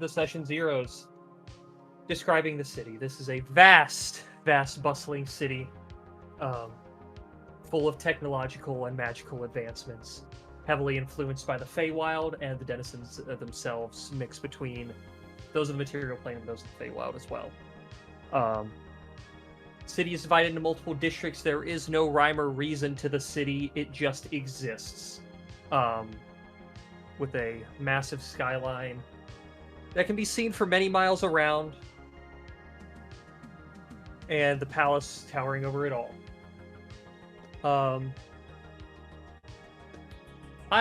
the session zeros describing the city. This is a vast, bustling city, full of technological and magical advancements, heavily influenced by the Feywild, and the denizens themselves mix between those of the material plane and those of the Feywild as well. City is divided into multiple districts. There is no rhyme or reason to the city. It just exists. With a massive skyline that can be seen for many miles around, and the palace towering over it all. I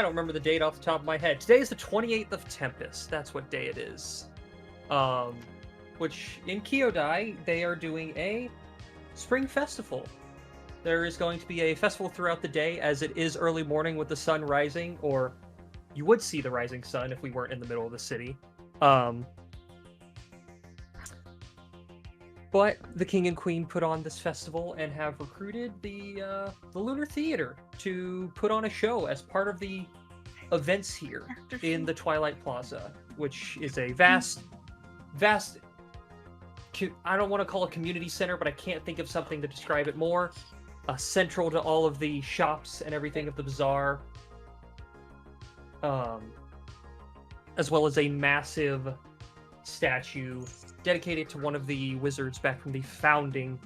don't remember the date off the top of my head. Today is the 28th of Tempest. That's what day it is. Which, in Kyodi, they are doing a spring festival. There is going to be a festival throughout the day, as it is early morning with the sun rising, or you would see the rising sun if we weren't in the middle of the city. But the king and queen put on this festival and have recruited the Lunar Theater to put on a show as part of the events here in the Twilight Plaza, which is a vast, I don't want to call it community center, but I can't think of something to describe it more. Central to all of the shops and everything of the bazaar. As well as a massive statue dedicated to one of the wizards back from the founding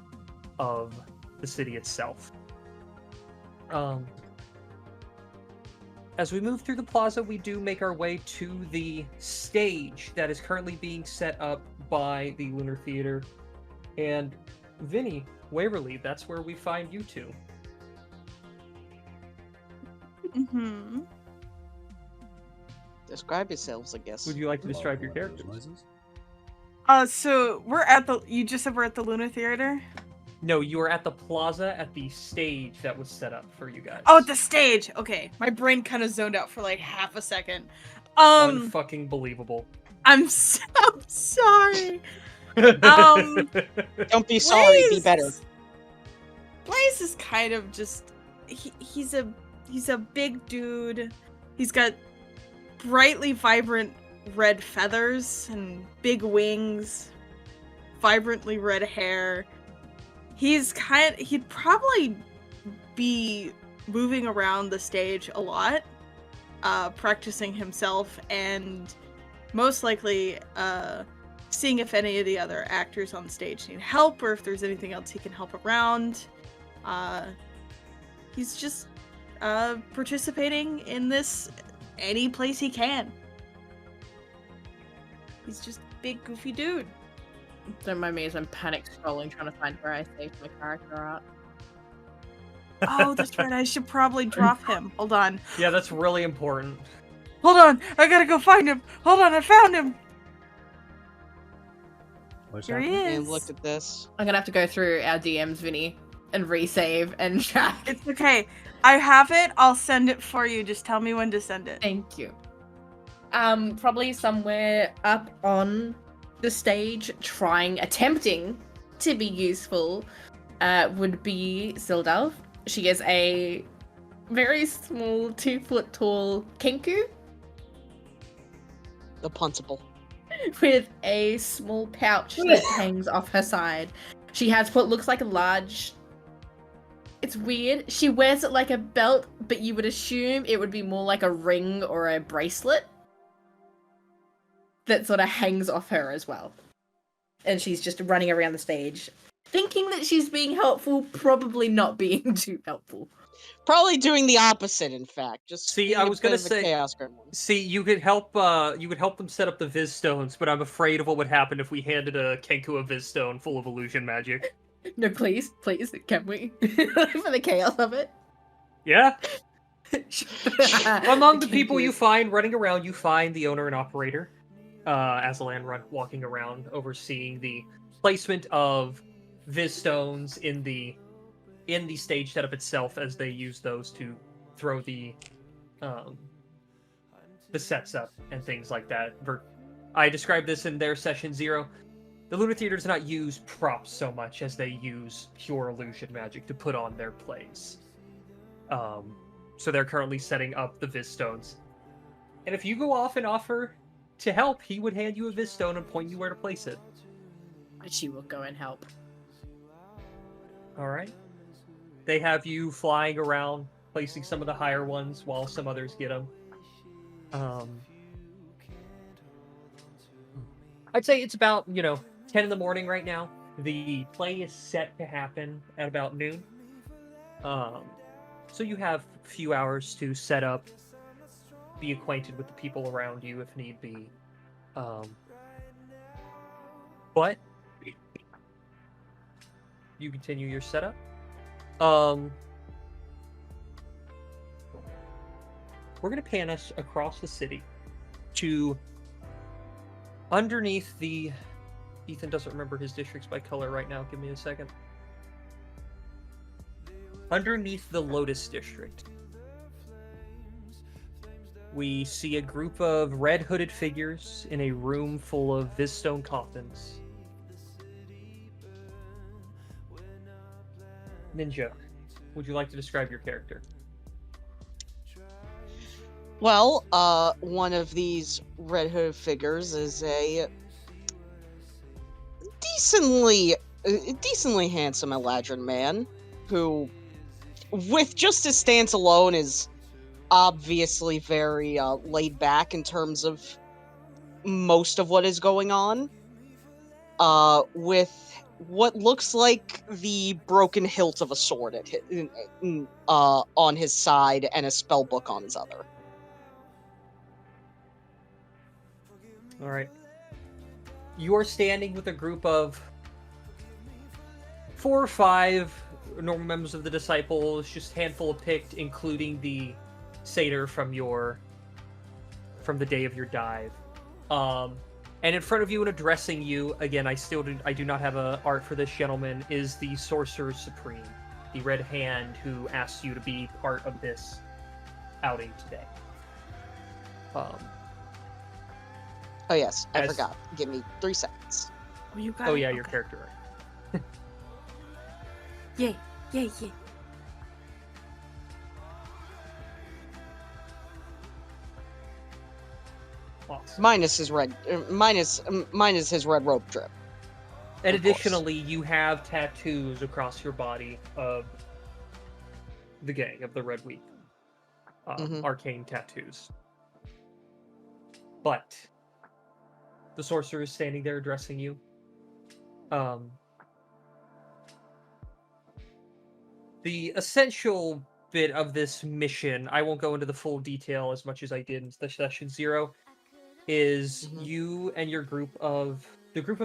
of the city itself. As we move through the plaza, we do make our way to the stage that is currently being set up by the Lunar Theater. And Vinny, Waverly, that's where we find you two. Mm-hmm. Describe yourselves, I guess. Would you like to describe your characters? So we're at you just said we're at the Lunar Theater? No, you were at the plaza at the stage that was set up for you guys. Oh, the stage! Okay. My brain kind of zoned out for like half a second. Unfucking believable. I'm so sorry. Don't be sorry, be better. Blaze is kind of just he's a big dude. He's got brightly vibrant red feathers and big wings, vibrantly red hair. He'd probably be moving around the stage a lot, practicing himself, and most likely seeing if any of the other actors on stage need help, or if there's anything else he can help around. He's just participating in this any place he can. He's just a big, goofy dude. Don't mind me as I'm panic scrolling trying to find where I saved my character at. Oh, that's right. I should probably drop him. Hold on. Yeah, that's really important. Hold on. I gotta go find him. Hold on. I found him. Here he is. And look at this. I'm gonna have to go through our DMs, Vinny, and resave and track. It's okay. I have it. I'll send it for you. Just tell me when to send it. Thank you. Probably somewhere up on the stage, attempting to be useful, would be Sildalf. She is a very small, 2 foot tall Kenku. The Puncible. With a small pouch that hangs off her side. She has what looks like a large... It's weird. She wears it like a belt, but you would assume it would be more like a ring or a bracelet that sort of hangs off her as well. And she's just running around the stage, thinking that she's being helpful, probably not being too helpful. Probably doing the opposite, in fact. Just see, I was gonna say, chaos gremlin. See, you could help them set up the Viz stones, but I'm afraid of what would happen if we handed a Kenku a Viz stone full of illusion magic. No, please, can we? For the chaos of it. Yeah. Among the people you find running around, you find the owner and operator, Azalan, walking around, overseeing the placement of Viz stones in the stage setup itself, as they use those to throw the sets up and things like that. I described this in their session 0. The Lunar Theater does not use props so much as they use pure illusion magic to put on their plays. So they're currently setting up the Viz stones. And if you go off and offer to help, he would hand you a Viz stone and point you where to place it. She will go and help. All right. They have you flying around, placing some of the higher ones while some others get them. I'd say it's about, 10 in the morning right now. The play is set to happen at about noon. So you have a few hours to set up, be acquainted with the people around you if need be. But you continue your setup. We're going to pan us across the city to underneath the... Ethan doesn't remember his districts by color right now. Give me a second. Underneath the Lotus District, we see a group of red hooded figures in a room full of Vizstone coffins. Ninja, would you like to describe your character? Well, one of these red hooded figures is a decently handsome Eladrin man who, with just his stance alone, is obviously very laid back in terms of most of what is going on. With what looks like the broken hilt of a sword on his side and a spell book on his other. All right. You are standing with a group of 4 or 5 normal members of the Disciples, just a handful of picked, including the satyr from the day of your dive. And in front of you and addressing you, again, I do not have a art for this gentleman, is the Sorcerer Supreme, the Red Hand who asked you to be part of this outing today. Oh yes, I forgot. Give me 3 seconds. Oh, you got Oh it? yeah, your Okay. character art. Yay. Awesome. Minus his red rope drip. And Of course. additionally, you have tattoos across your body of the gang of the Red Week. Arcane tattoos. But the sorcerer is standing there addressing you. The essential bit of this mission, I won't go into the full detail as much as I did in session 0, is you and your group of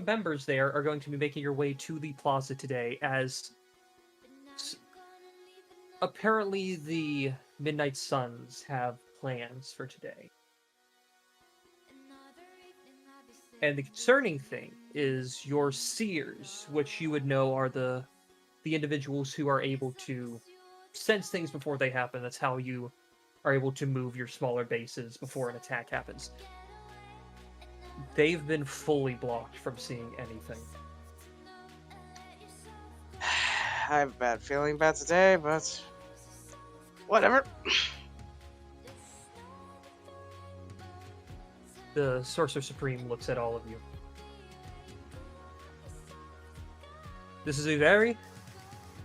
members there are going to be making your way to the plaza today, as apparently the Midnight Suns have plans for today. And the concerning thing is your seers, which you would know are the individuals who are able to sense things before they happen. That's how you are able to move your smaller bases before an attack happens. They've been fully blocked from seeing anything. I have a bad feeling about today, but whatever. The Sorcerer Supreme looks at all of you. This is a very,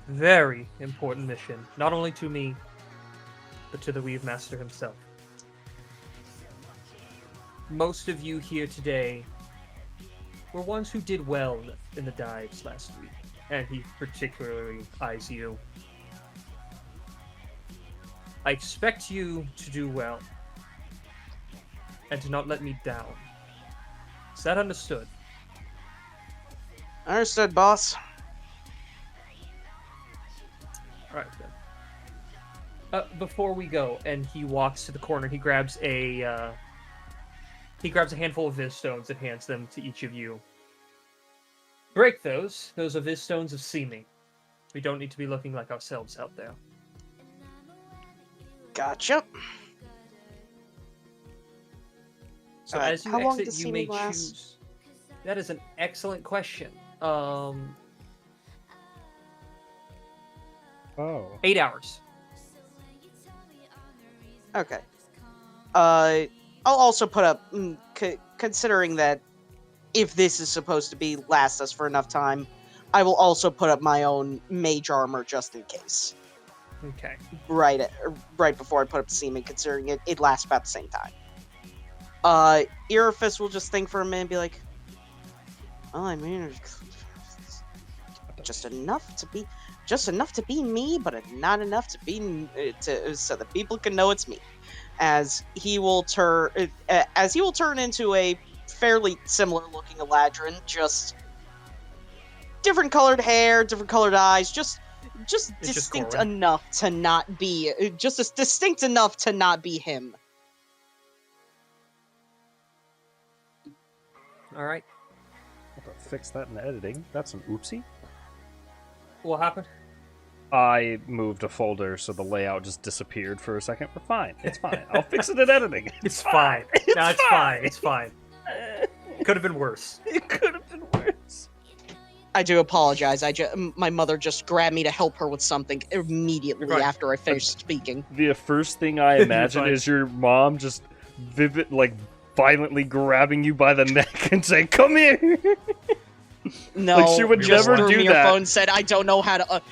very important mission, not only to me, but to the Weave Master himself. Most of you here today were ones who did well in the dives last week, and he particularly eyes you. I expect you to do well, and to not let me down. Is that understood? Understood, boss. Alright then. Before we go, and he walks to the corner, he grabs a handful of Viz stones and hands them to each of you. Break those. Those are Viz stones of seeming. We don't need to be looking like ourselves out there. Gotcha. So as you how long exit, does you may seeming last? choose. That is an excellent question. Oh. 8 hours. Okay. I'll also put up, considering that if this is supposed to be last us for enough time, I will also put up my own mage armor just in case. Okay. Right before I put up the seeming, considering it lasts about the same time. Earfist will just think for a minute and be like, well, I mean, just enough to be me, but not enough to be so that people can know it's me. As he will turn into a fairly similar looking Eladrin, just different colored hair, different colored eyes, just distinct enough to not be distinct enough to not be him. All right. I'll have to fix that in editing. That's an oopsie. What happened? I moved a folder so the layout just disappeared for a second. We're fine. It's fine. I'll fix it in editing. It's fine. No, it's fine. It's fine. Could have been worse. It could have been worse. I do apologize. My mother just grabbed me to help her with something immediately after I finished speaking. The first thing I imagine is your mom just violently grabbing you by the neck and saying, "Come here." No, like she would just never threw do me that. Her phone, said, "I don't know how to."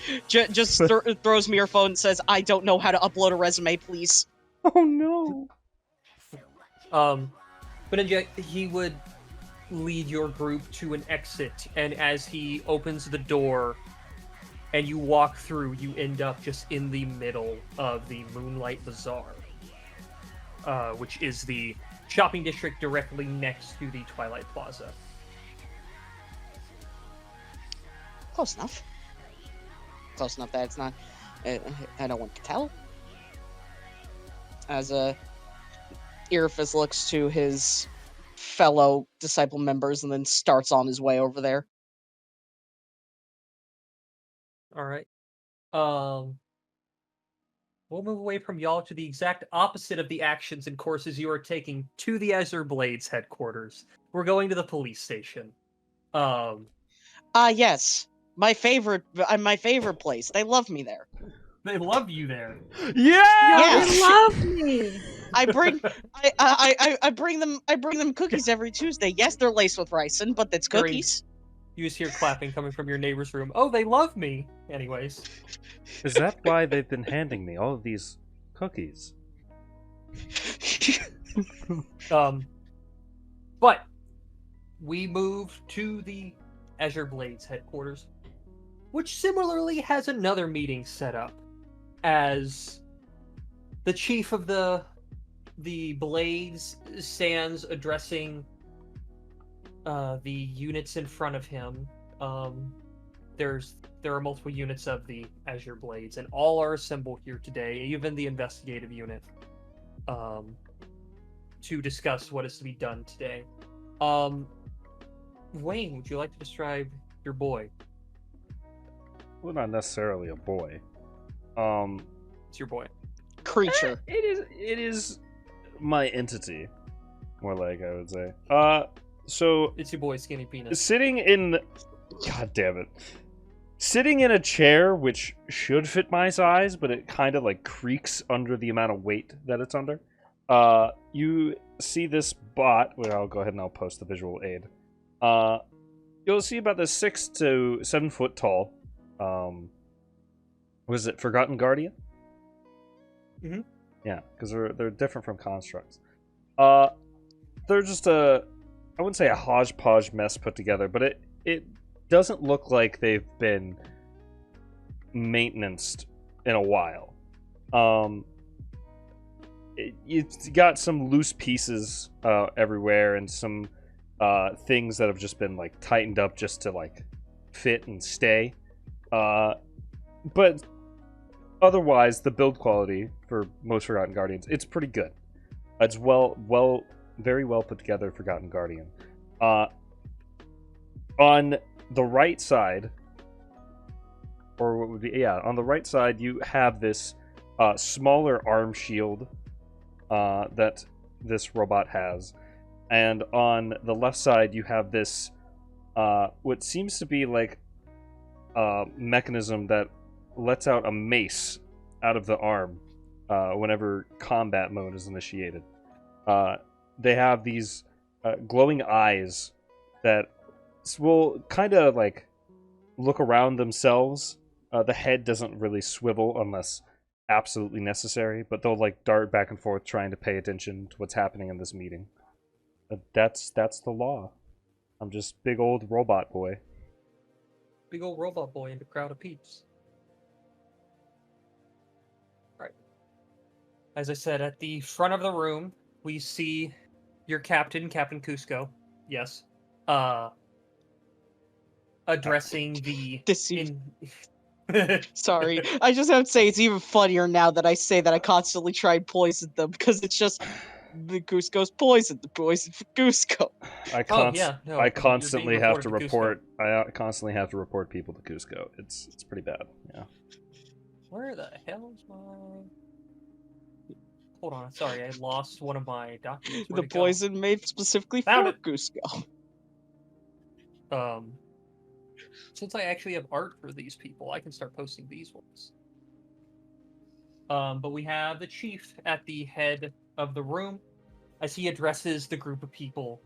Throws me her phone and says, "I don't know how to upload a resume, please." Oh no. But he would lead your group to an exit, and as he opens the door and you walk through, you end up just in the middle of the Moonlight Bazaar, which is the shopping district directly next to the Twilight Plaza. Close enough. Close enough that it's not. I don't want to tell. As Earfist looks to his fellow disciple members and then starts on his way over there. All right. We'll move away from y'all to the exact opposite of the actions and courses you are taking to the Azure Blades headquarters. We're going to the police station. Yes. My favorite place. They love me there. They love you there. Yeah! They love me. I bring them cookies every Tuesday. Yes, they're laced with ricin, but it's cookies. You just hear clapping coming from your neighbor's room. Oh, they love me. Anyways. Is that why they've been handing me all of these cookies? But we move to the Azure Blades headquarters, which similarly has another meeting set up, as the chief of the Blades stands addressing the units in front of him. There are multiple units of the Azure Blades, and all are assembled here today, even the investigative unit, to discuss what is to be done today. Wayne, would you like to describe your boy? Well, not necessarily a boy. It's your boy. Creature. It is my entity, more like, I would say. So It's your boy, Skinny Penis. sitting in a chair which should fit my size, but it kind of creaks under the amount of weight that it's under. You see this bot, well, I'll go ahead and I'll post the visual aid. You'll see about this 6 to 7 foot tall, was it Forgotten Guardian? Mm-hmm. Yeah, because they're different from constructs. They're just I wouldn't say a hodgepodge mess put together, but it doesn't look like they've been maintenanced in a while. It's got some loose pieces everywhere, and some things that have just been tightened up just to fit and stay. But otherwise, the build quality for most Forgotten Guardians, it's pretty good. It's very well put together Forgotten Guardian. On the right side, or what would be, on the right side, you have this smaller arm shield that this robot has. And on the left side, you have this, what seems to be a mechanism that lets out a mace out of the arm whenever combat mode is initiated. They have these glowing eyes that will kind of like look around themselves. The head doesn't really swivel unless absolutely necessary, but they'll like dart back and forth trying to pay attention to what's happening in this meeting. That's the law. I'm just big old robot boy. Big old robot boy in the crowd of peeps. Alright. As I said, at the front of the room, we see your captain, Captain Cusco. Yes. Addressing the... This Sorry, I just have to say it's even funnier now that I say that I constantly try and poison them, because it's just the Cusco's poison, the poison for Cusco. I constantly have to report. I constantly have to report people to Cusco. It's pretty bad. Yeah. Where the hell is my? Hold on. Sorry, I lost one of my documents. The poison made specifically Found for Cusco. Since I actually have art for these people, I can start posting these ones. But we have the chief at the head of the room as he addresses the group of people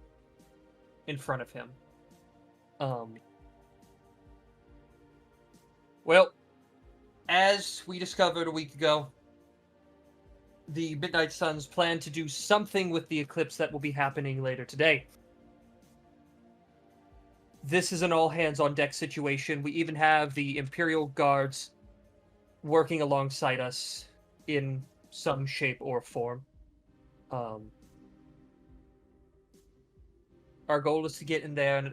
in front of him. Well, as we discovered a week ago, the Midnight Suns plan to do something with the eclipse that will be happening later today. This is an all-hands-on-deck situation. We even have the Imperial Guards working alongside us in some shape or form. Our goal is to get in there and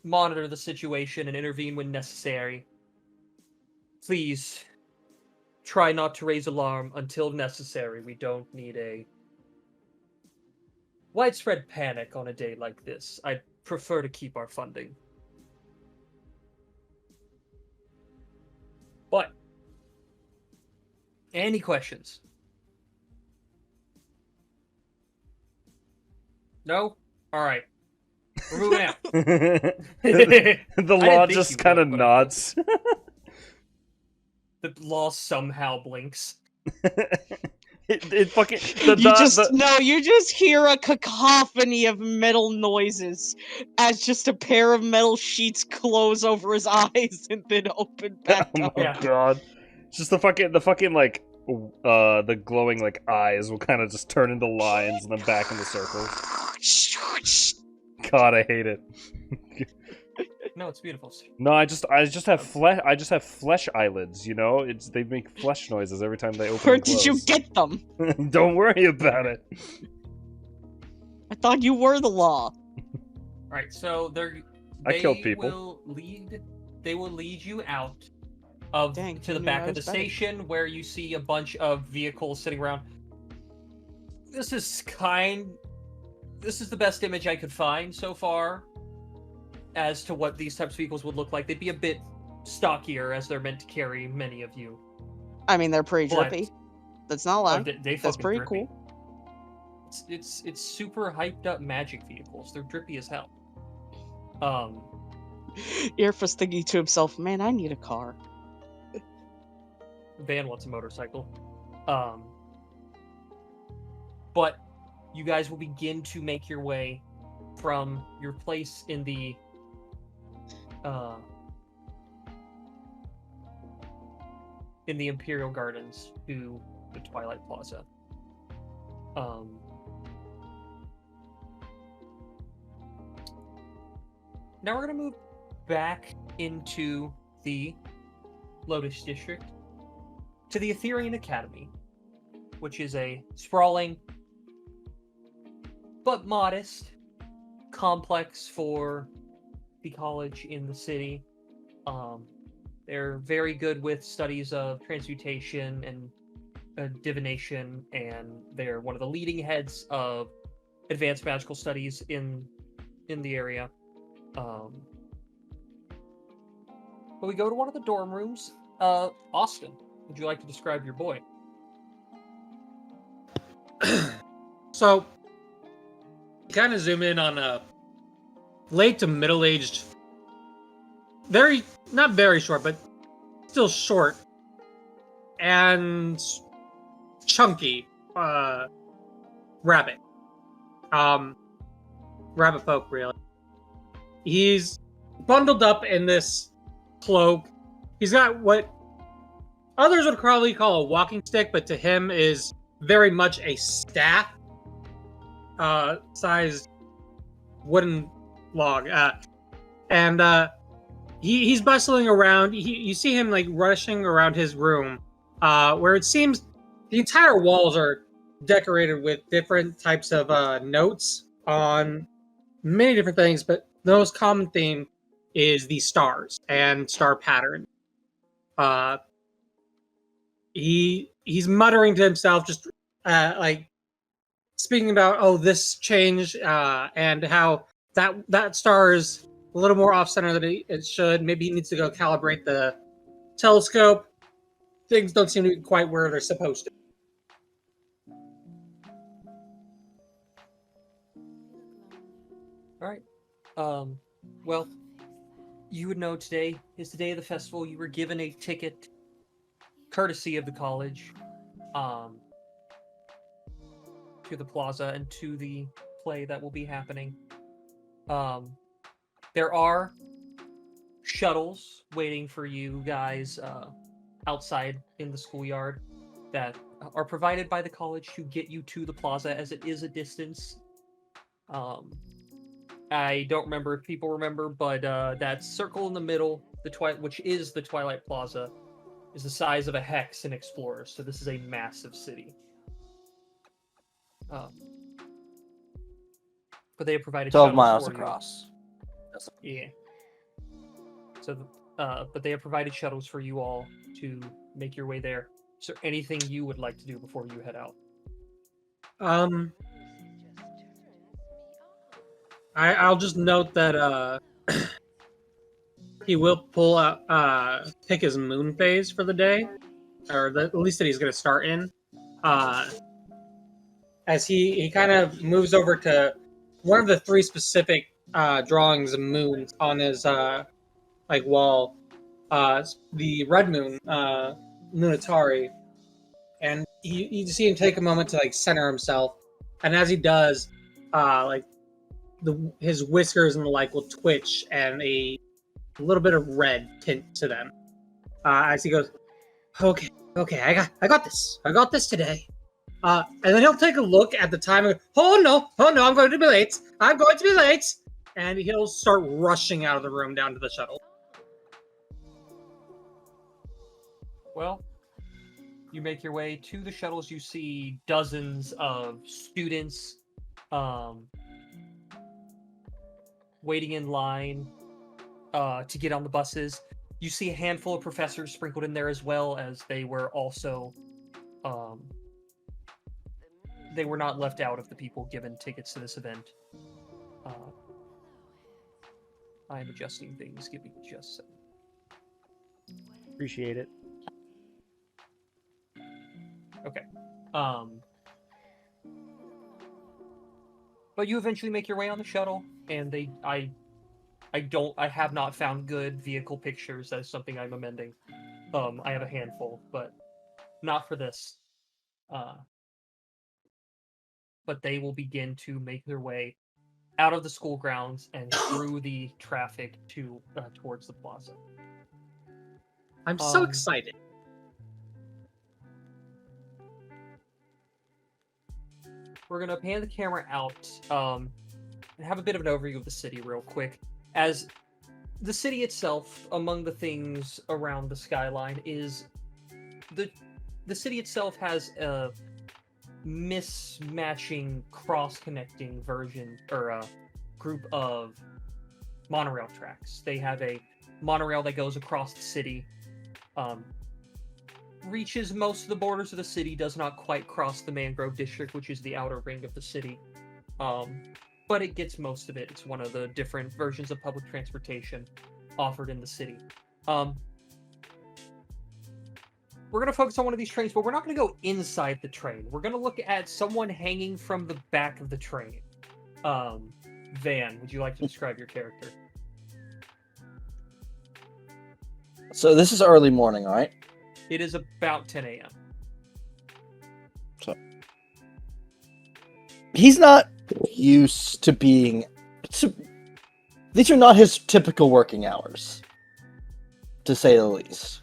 monitor the situation and intervene when necessary. Please, try not to raise alarm until necessary. We don't need a widespread panic on a day like this. I'd prefer to keep our funding. But, any questions? No? Alright. We're moving out. The law just kind of nods. The law somehow blinks. It fucking you just hear a cacophony of metal noises as just a pair of metal sheets close over his eyes and then open back up. Oh my god. Just the fucking like the glowing like eyes will kind of just turn into lines and then back into circles. God, I hate it. No, it's beautiful. No, I just have flesh eyelids, you know? They make flesh noises every time they open Where and close. did you get them? Don't worry about it. I thought you were the law. Alright, so I killed people. They will lead you out to the back of the station where you see a bunch of vehicles sitting around. This is the best image I could find so far as to what these types of vehicles would look like. They'd be a bit stockier as they're meant to carry many of you. I mean, they're pretty drippy. That's not allowed. That's pretty drippy. Cool. It's super hyped up magic vehicles. They're drippy as hell. Earfus thinking to himself, man, I need a car. Van wants a motorcycle. But you guys will begin to make your way from your place in the Imperial Gardens to the Twilight Plaza. Now we're going to move back into the Lotus District to the Etherian Academy, which is a sprawling but modest complex for the college in the city. They're very good with studies of transmutation and divination, and they're one of the leading heads of advanced magical studies in the area. But we go to one of the dorm rooms. Austin, would you like to describe your boy? So, you kind of zoom in on a late to middle-aged, not very short, but still short and chunky rabbit. rabbit folk, really. He's bundled up in this cloak. He's got what others would probably call a walking stick, but to him is very much a staff sized wooden log. He's bustling around. You see him like rushing around his room, where it seems the entire walls are decorated with different types of notes on many different things, but the most common theme is the stars and star pattern. He's muttering to himself, just like speaking about this change and how that star is a little more off center than it should. Maybe he needs to go calibrate the telescope. Things don't seem to be quite where they're supposed to. All right. Well, you would know today is the day of the festival. You were given a ticket, courtesy of the college, to the plaza and to the play that will be happening. There are shuttles waiting for you guys outside in the schoolyard that are provided by the college to get you to the plaza, as it is a distance. I don't remember if people remember, but that circle in the middle, which is the Twilight Plaza, is the size of a hex in Explorers. So this is a massive city. But they have provided 12 shuttles miles for you. across. Yeah. So, but they have provided shuttles for you all to make your way there. Is there anything you would like to do before you head out? I'll just note that he will pull out pick his moon phase for the day, or at least that he's going to start in. As he kind of moves over to one of the three specific drawings of moons on his wall, the red moon, Lunatari, and you see him take a moment to center himself, and as he does, his whiskers and the like will twitch, and a little bit of red tint to them as he goes, okay, I got this today. And then he'll take a look at the time and go, oh no, I'm going to be late, and he'll start rushing out of the room down to the shuttle. Well, you make your way to the shuttles. You see dozens of students waiting in line to get on the buses. You see a handful of professors sprinkled in there, as well as they were also they were not left out of the people given tickets to this event. I am adjusting things. Give me just a second. Appreciate it. Okay. But you eventually make your way on the shuttle, and I have not found good vehicle pictures. That is something I'm amending. I have a handful, but not for this. But they will begin to make their way out of the school grounds and through the traffic to towards the plaza. I'm so excited. We're going to pan the camera out and have a bit of an overview of the city real quick. As the city itself, among the things around the skyline, is the city itself has a mismatching, cross-connecting version, or a group of monorail tracks. They have a monorail that goes across the city, reaches most of the borders of the city, does not quite cross the Mangrove District, which is the outer ring of the city, but it gets most of it. It's one of the different versions of public transportation offered in the city. We're going to focus on one of these trains, but we're not going to go inside the train. We're going to look at someone hanging from the back of the train. Van, would you like to describe your character? So this is early morning, right? It is about 10 a.m. So he's not used to being these are not his typical working hours, to say the least.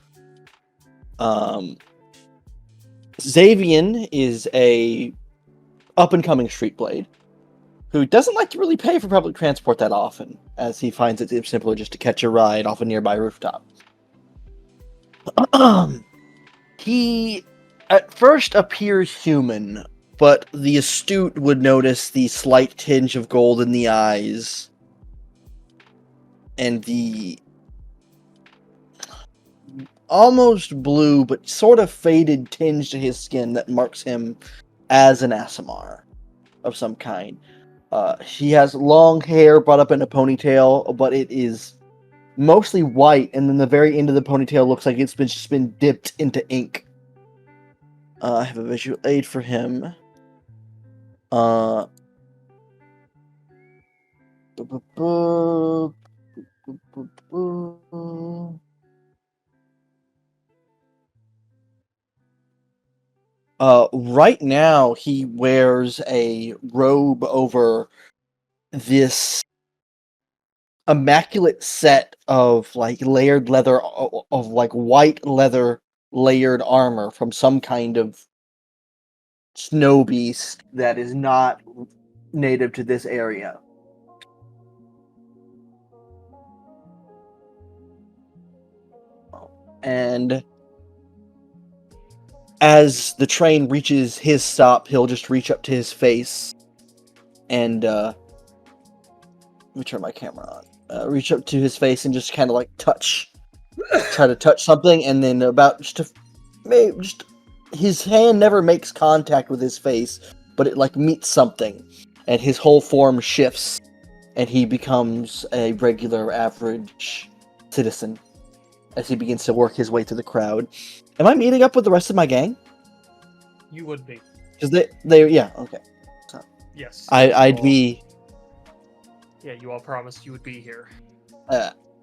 Xavian is a up-and-coming street blade who doesn't like to really pay for public transport that often, as he finds it simpler just to catch a ride off a nearby rooftop. He at first appears human, but the astute would notice the slight tinge of gold in the eyes and the almost blue but sort of faded tinge to his skin that marks him as an Asimar of some kind. He has long hair brought up in a ponytail, but it is mostly white, and then the very end of the ponytail looks like it's just been dipped into ink. I have a visual aid for him. Right now, he wears a robe over this immaculate set of like layered leather, of like white leather layered armor from some kind of snow beast that is not native to this area. And as the train reaches his stop, he'll just reach up to his face and let me turn my camera on. Reach up to his face and just kind of like try to touch something, and then his hand never makes contact with his face, but it like meets something, and his whole form shifts, and he becomes a regular average citizen as he begins to work his way through the crowd. Am I meeting up with the rest of my gang? You would be. Because they yeah, okay. So, Yes. I'd be. Yeah, you all promised you would be here.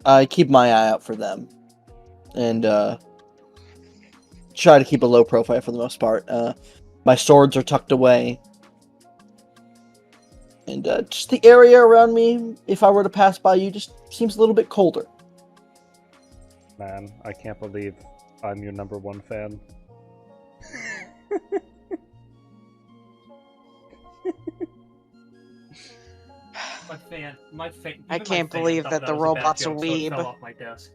I keep my eye out for them, and try to keep a low profile for the most part. My swords are tucked away, and just the area around me, if I were to pass by you, just seems a little bit colder. Man, I can't believe I'm your number one fan. I can't believe that the robot's a weeb. Fell off my desk.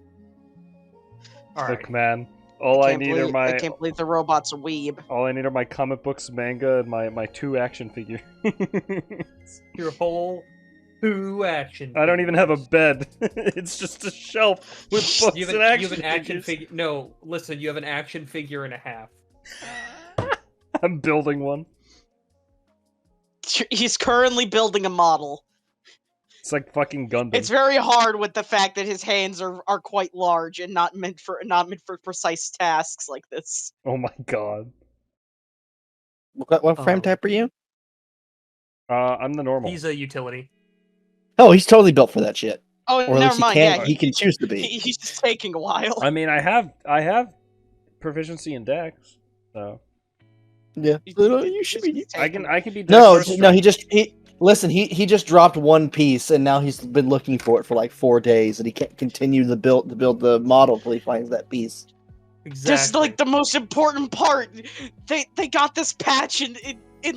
All right. Look, man, I can't believe the robot's a weeb. all I need are my comic books, manga, and my 2 action figures. Your whole 2 action. I don't even have a bed. It's just a shelf with books You and have action an action figures. figure. No, listen. You have an action figure and a half. I'm building one. He's currently building a model. It's like fucking Gundam. It's very hard with the fact that his hands are quite large and not meant for precise tasks like this. Oh my god. What frame type are you? I'm the normal. He's a utility. Oh, he's totally built for that shit. Oh, Or at never least mind. he can. Yeah, He can choose to be. he's just taking a while. I mean, I have proficiency in Dex, so Yeah, you should be. I can be. No, Dex no. He just dropped one piece, and now he's been looking for it for like 4 days, and he can't continue to build the model till he finds that piece. Exactly. Just like the most important part. They got this patch in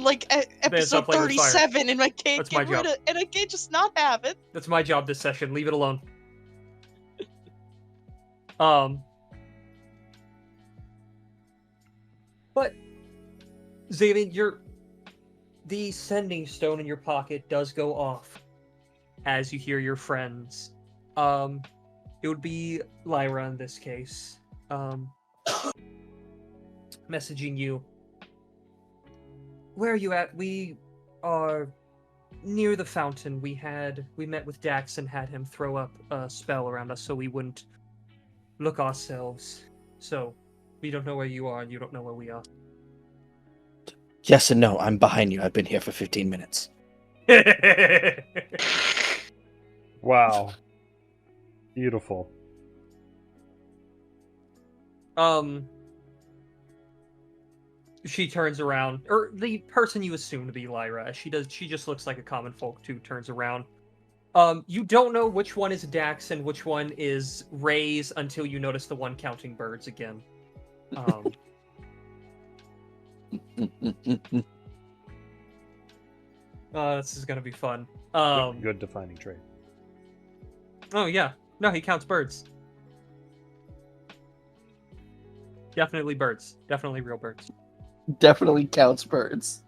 like episode playing with fire. 37, and I can't That's my get rid job. of, and I can't just not have it. That's my job this session. Leave it alone. But Xavier, the sending stone in your pocket does go off as you hear your friends. It would be Lyra in this case. Messaging you. Where are you at? We are near the fountain. We met with Dax and had him throw up a spell around us so we wouldn't look ourselves. So we don't know where you are and you don't know where we are. Yes and no. I'm behind you. I've been here for 15 minutes. Wow. Beautiful. She turns around, or the person you assume to be Lyra. She just looks like a common folk too. Turns around. You don't know which one is Dax and which one is Ray's until you notice the one counting birds again. This is gonna be fun. Good defining trait. Oh yeah, no, he counts birds. Definitely birds. Definitely real birds. Definitely counts birds.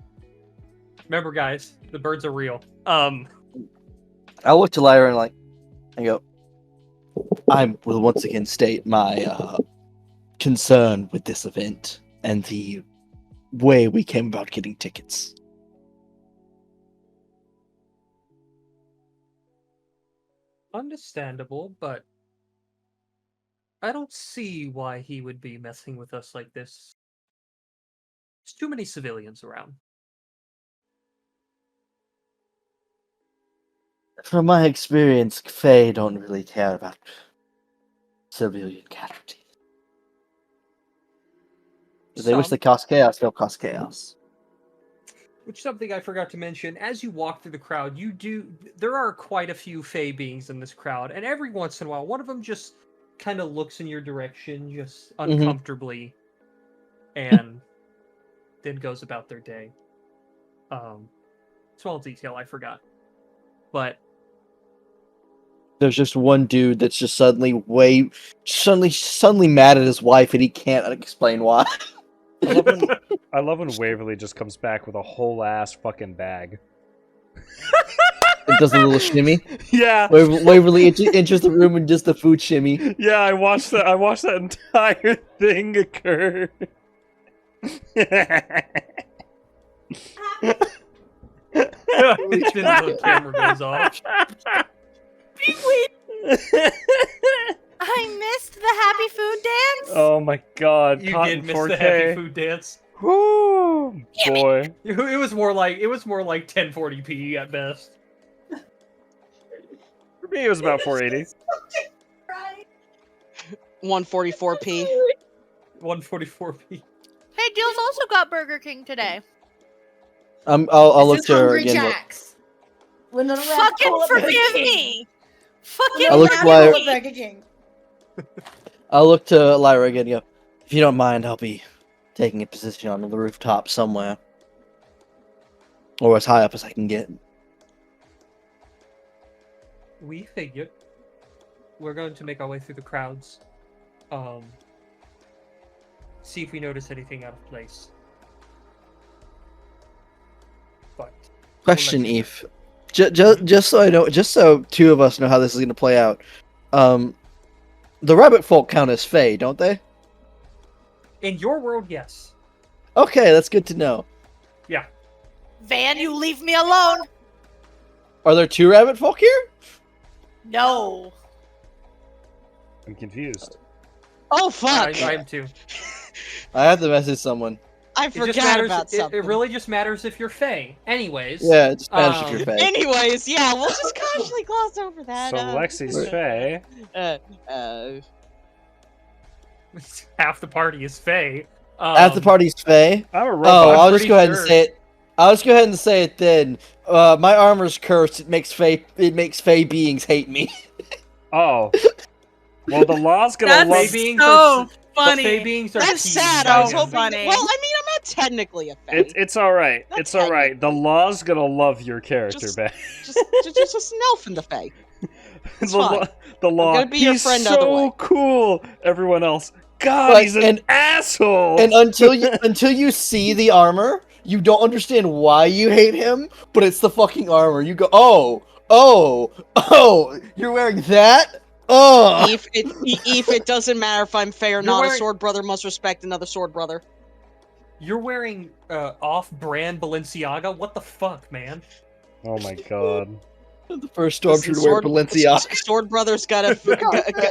Remember, guys, the birds are real. I look to Lyra and I go, I will once again state my concern with this event and the way we came about getting tickets. Understandable, but I don't see why he would be messing with us like this. There's too many civilians around. From my experience, Fae don't really care about civilian casualties. If they wish Some. they cause chaos, they'll cause chaos. Which is something I forgot to mention. As you walk through the crowd, there are quite a few Fey beings in this crowd, and every once in a while, one of them just kind of looks in your direction, just uncomfortably, and then goes about their day. Small detail I forgot, but There's just one dude that's just suddenly mad at his wife, and he can't explain why. I love when Waverly just comes back with a whole ass fucking bag. It does a little shimmy. Yeah. Waverly enters the room and just the food shimmy. Yeah, I watched that entire thing occur. the camera goes off. I missed the happy food dance. Oh my god, You Cotton did miss 4K. the happy food dance. Woo, boy. It was more like 1040p at best. For me, it was about 480. 144p. 144p. Hey, Jill's also got Burger King today. I'll look to her again. Jacks. We're not allowed to Fucking call it Burger forgive King. me. Fucking I look forgive like- me. Burger King. I'll look to Lyra again and go, if you don't mind, I'll be taking a position on the rooftop somewhere. Or as high up as I can get. We figured we're going to make our way through the crowds. See if we notice anything out of place. But Question, we'll let you Eve. Just so I know, just so two of us know how this is going to play out. The rabbit folk count as Fae, don't they? in your world, yes. Okay, that's good to know. Yeah. Van, you leave me alone. Are there two rabbit folk here? No. I'm confused. Oh fuck! I am too. I have to message someone. I It just forgot matters. about something. It really just matters if you're Fae. Anyways. Yeah, it just matters if you're Fae. Anyways, yeah, we'll just casually gloss over that. So Lexi's Fae. Half the party is Fae. At the party's Fae. I'm a Oh, robot. I'll just pretty go ahead and sure. say it. I'll just go ahead and say it then. My armor's cursed. It makes Fae beings hate me. Oh. Well, the law's gonna That's love. Fae beings so are, funny. Fae beings are That's teased sad. by I was him. hoping. funny. Well, I mean, I'm not technically a fan. It's all right. Not It's all right. The law's gonna love your character, Just- Ben. just an elf in the Fae. It's fine. The law. gonna be your He's friend so other way. cool. Everyone else. God, But- he's an and- asshole. And until you see the armor, you don't understand why you hate him. But it's the fucking armor. You go, oh, you're wearing that. Oh, If it doesn't matter if I'm Fae or You're not, a wearing- sword brother must respect another sword brother. You're wearing off-brand Balenciaga? What the fuck, man? Oh my god. the first stormtrooper to wear Balenciaga. Sword brothers gotta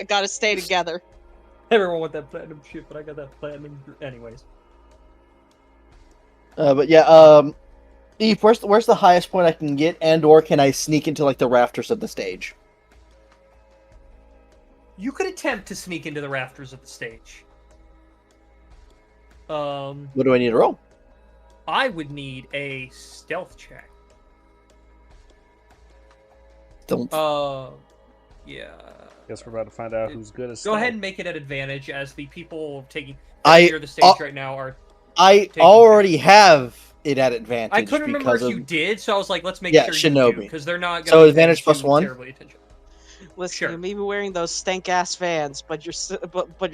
gotta stay together. Everyone want that platinum shit, but I got that platinum. Anyways. But yeah, Eve, where's the highest point I can get, and/or can I sneak into like the rafters of the stage? You could attempt to sneak into the rafters of the stage. What do I need to roll? I would need a stealth check. Don't. Yeah. Guess we're about to find out who's good at Go stealth. ahead and make it at advantage, as the people taking I- near the stage right now are. I taking already have it at advantage. I couldn't remember because if of, you did, so I was like, let's make Yeah, sure Shinobi. you do, because they're not So going to advantage plus one? terribly attention. Listen, Sure. you may be wearing those stank ass Vans, but you're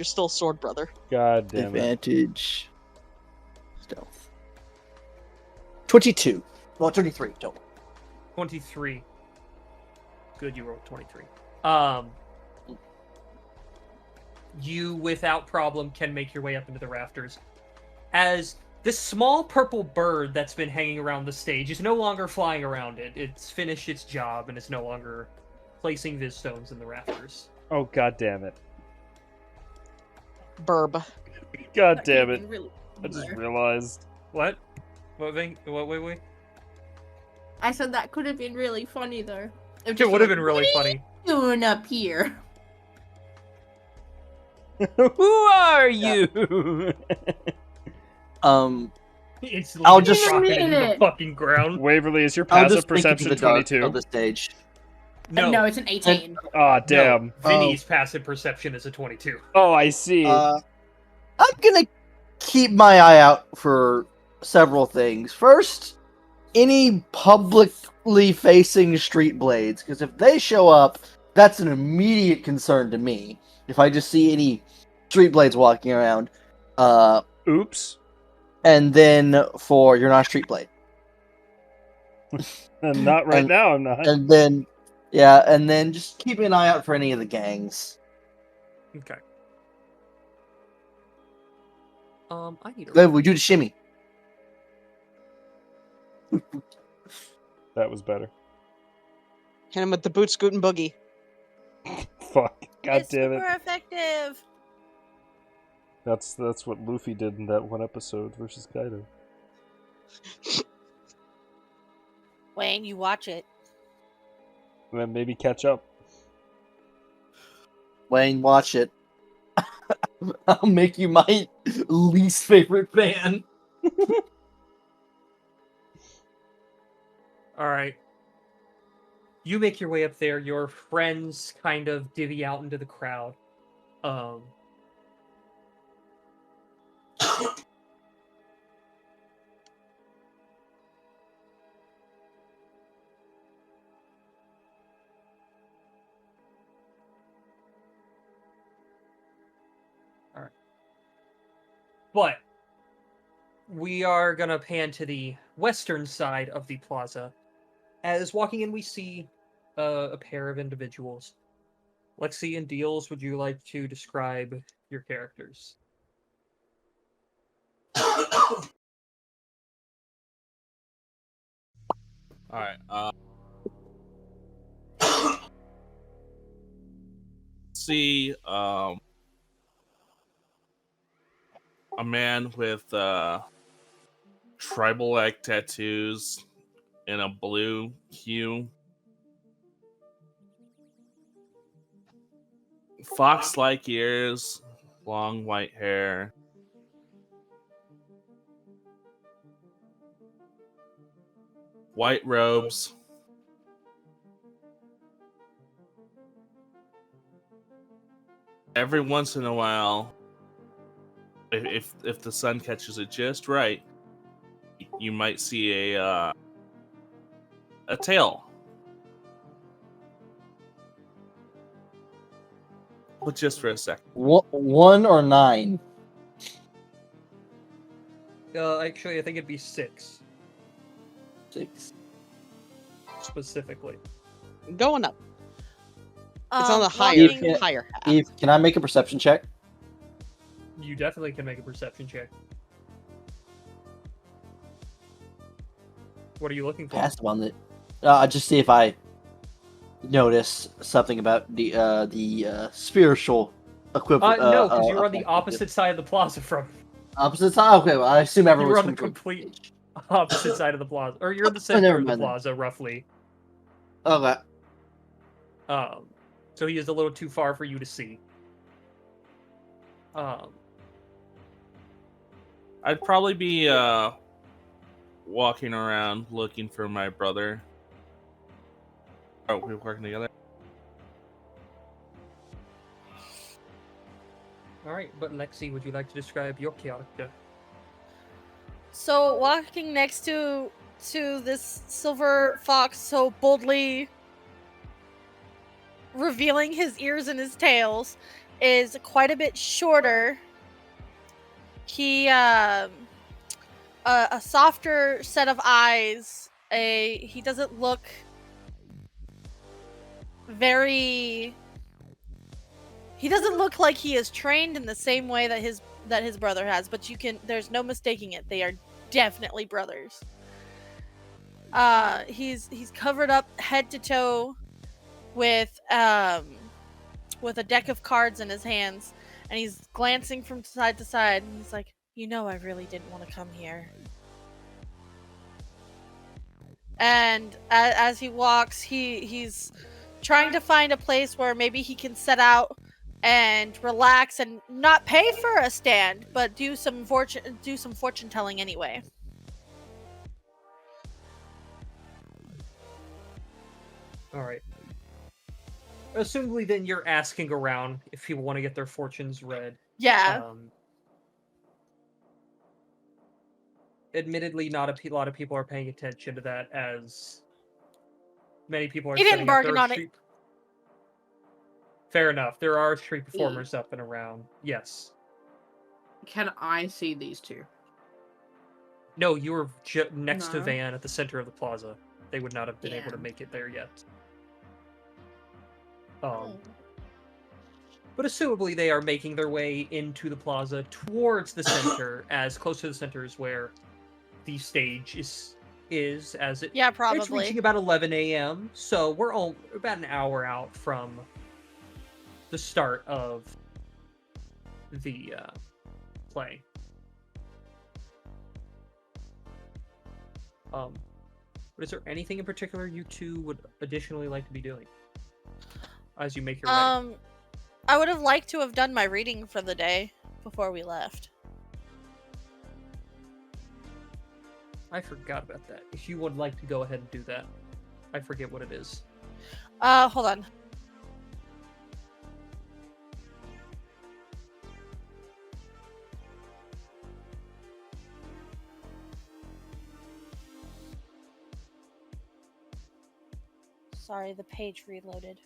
still sword brother. God damn it. advantage. Stealth. 22. Well, 23 total. 23. Good, you rolled 23. You, without problem, can make your way up into the rafters. As this small purple bird that's been hanging around the stage is no longer flying around it. It's finished its job and is no longer placing viz stones in the rafters. Oh, god damn it. Burb. God That damn could've it. been really I just funny. realized. What? What thing? What? Wait. I said that could have been really funny though. It would have been really funny. Doing up here. Who are you? It's I'll just- rocket into the Minute. fucking ground. Waverly, is your I'll passive just make it to perception the dark 22? of the stage. No, it's an 18. Ah, damn. No, Vinny's passive perception is a 22. Oh, I see. I'm gonna keep my eye out for several things. First, any publicly facing street blades, because if they show up, that's an immediate concern to me. If I just see any street blades walking around, Oops. and then for you're not a street blade, And not right And- now, I'm not. and then just keep an eye out for any of the gangs. Okay. I need a Then we do the shimmy. That was better. Hit him with the boot scoot and boogie. Fuck. God It's damn it. super effective. That's what Luffy did in that one episode versus Kaido. Wayne, you watch it. And then maybe catch up. Wayne, watch it. I'll make you my least favorite fan. Alright. You make your way up there. Your friends kind of divvy out into the crowd. Alright. But we are gonna pan to the western side of the plaza. As walking in, we see a pair of individuals. Lexi and Deals, would you like to describe your characters? Alright, see, a man with, tribal-like tattoos in a blue hue. Fox-like ears, long white hair. White robes. Every once in a while, if the sun catches it just right, you might see a tail. But just for a second. 1 or 9? Actually, I think it'd be 6 6. specifically. Going up. It's on the walking- higher half. Eve, can I make a perception check? You definitely can make a perception check. What are you looking for? Passive on the. Just see if I notice something about the spiritual equivalent. No, because you're on the effect. opposite side of the plaza from. Opposite side. Okay, well, I assume You're everyone's on the coming from- complete opposite side of the plaza, or you're in the Oh, center never of the mind then. plaza, roughly. Okay. So he is a little too far for you to see. I'd probably be walking around looking for my brother. Oh, we're working together. All right, but Lexi, would you like to describe your character? So walking next to this silver fox, so boldly revealing his ears and his tails, is quite a bit shorter. He a softer set of eyes. He doesn't look very. He doesn't look like he is trained in the same way that his brother has, but there's no mistaking it. They are definitely brothers. He's covered up head to toe with a deck of cards in his hands, and he's glancing from side to side, and he's like, I really didn't want to come here. And as he walks, he's trying to find a place where maybe he can set out and relax and not pay for a stand, but do some fortune telling anyway. All right. Assumably, then you're asking around if people want to get their fortunes read. Yeah. Admittedly, not a lot of people are paying attention to that, as many people are He didn't setting up bargain their on it. street. Fair enough. There are street performers up and around. Yes. Can I see these two? No, you were next to No. Van at the center of the plaza. They would not have been able to Yeah. make it there yet. But assumably they are making their way into the plaza towards the center, as close to the center is where the stage is as it. Yeah, It's probably. reaching about 11 a.m., so we're all about an hour out from the start of the play. But is there anything in particular you two would additionally like to be doing as you make your way? I would have liked to have done my reading for the day before we left. I forgot about that. If you would like to go ahead and do that, I forget what it is. Hold on. Sorry, the page reloaded.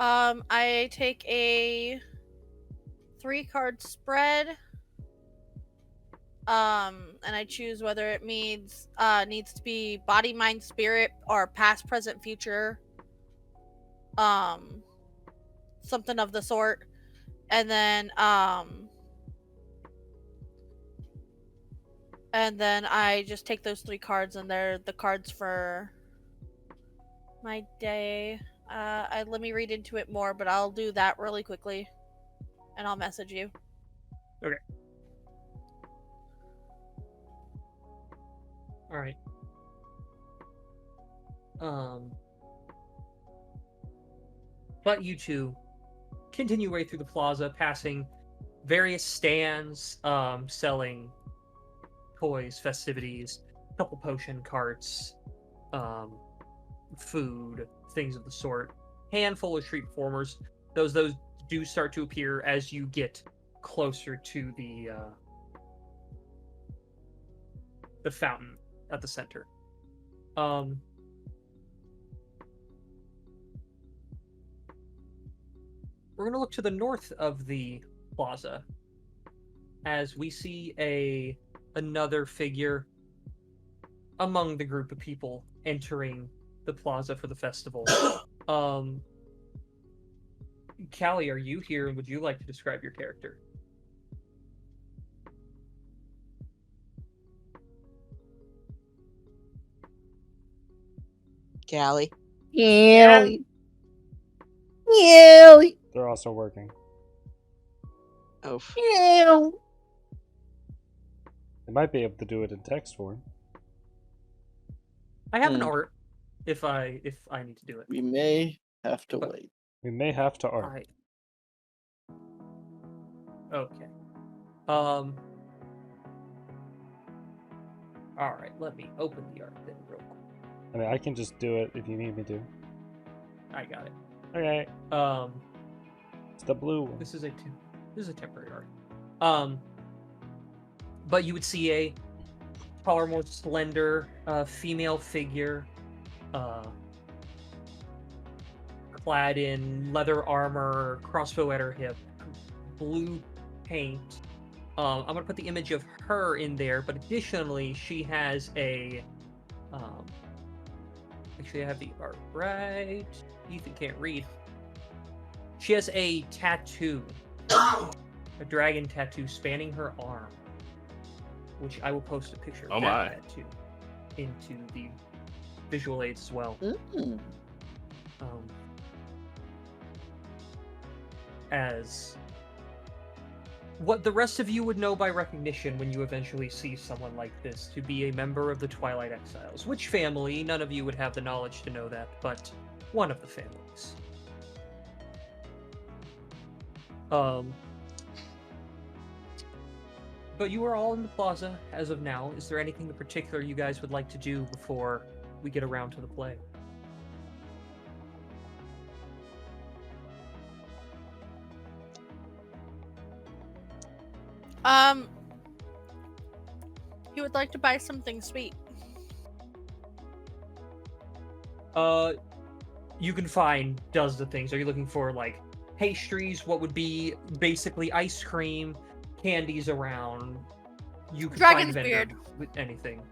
I take a 3-card spread. And I choose whether it needs to be body, mind, spirit, or past, present, future. Something of the sort. And then I just take those 3 cards, and they're the cards for my day. Let me read into it more, but I'll do that really quickly, and I'll message you. Okay. All right. But you two continue way through the plaza, passing various stands, selling toys, festivities, a couple potion carts, food, things of the sort. Handful of street performers. Those do start to appear as you get closer to the fountain at the center. We're going to look to the north of the plaza as we see another figure among the group of people entering the plaza for the festival. Callie, are you here, and would you like to describe your character? Callie. Kyodi. Kyodi. They're also working. Oof. Kyodi. They might be able to do it in text form. I have an Hmm. art if I need to do it. We may have to But- wait. We may have to art. I... Okay. All right. Let me open the art then real quick. I mean, I can just do it if you need me to. I got it. Okay. It's the blue one. This is a temporary art. But you would see a taller, more slender female figure, clad in leather armor, crossbow at her hip, blue paint. I'm gonna put the image of her in there, but additionally, she has a. Actually, I have the art right. Ethan can't read. She has a tattoo, a dragon tattoo spanning her arm, which I will post a picture of Oh that my. tattoo into the visual aids as well. As what the rest of you would know by recognition when you eventually see someone like this to be a member of the Twilight Exiles. Which family? None of you would have the knowledge to know that, but one of the families. But you are all in the plaza as of now. Is there anything in particular you guys would like to do before we get around to the play? He would like to buy something sweet. You can find dozens of things. Are you looking for like pastries? What would be basically ice cream, candies around? You can Dragon's find a vendor beard. with anything.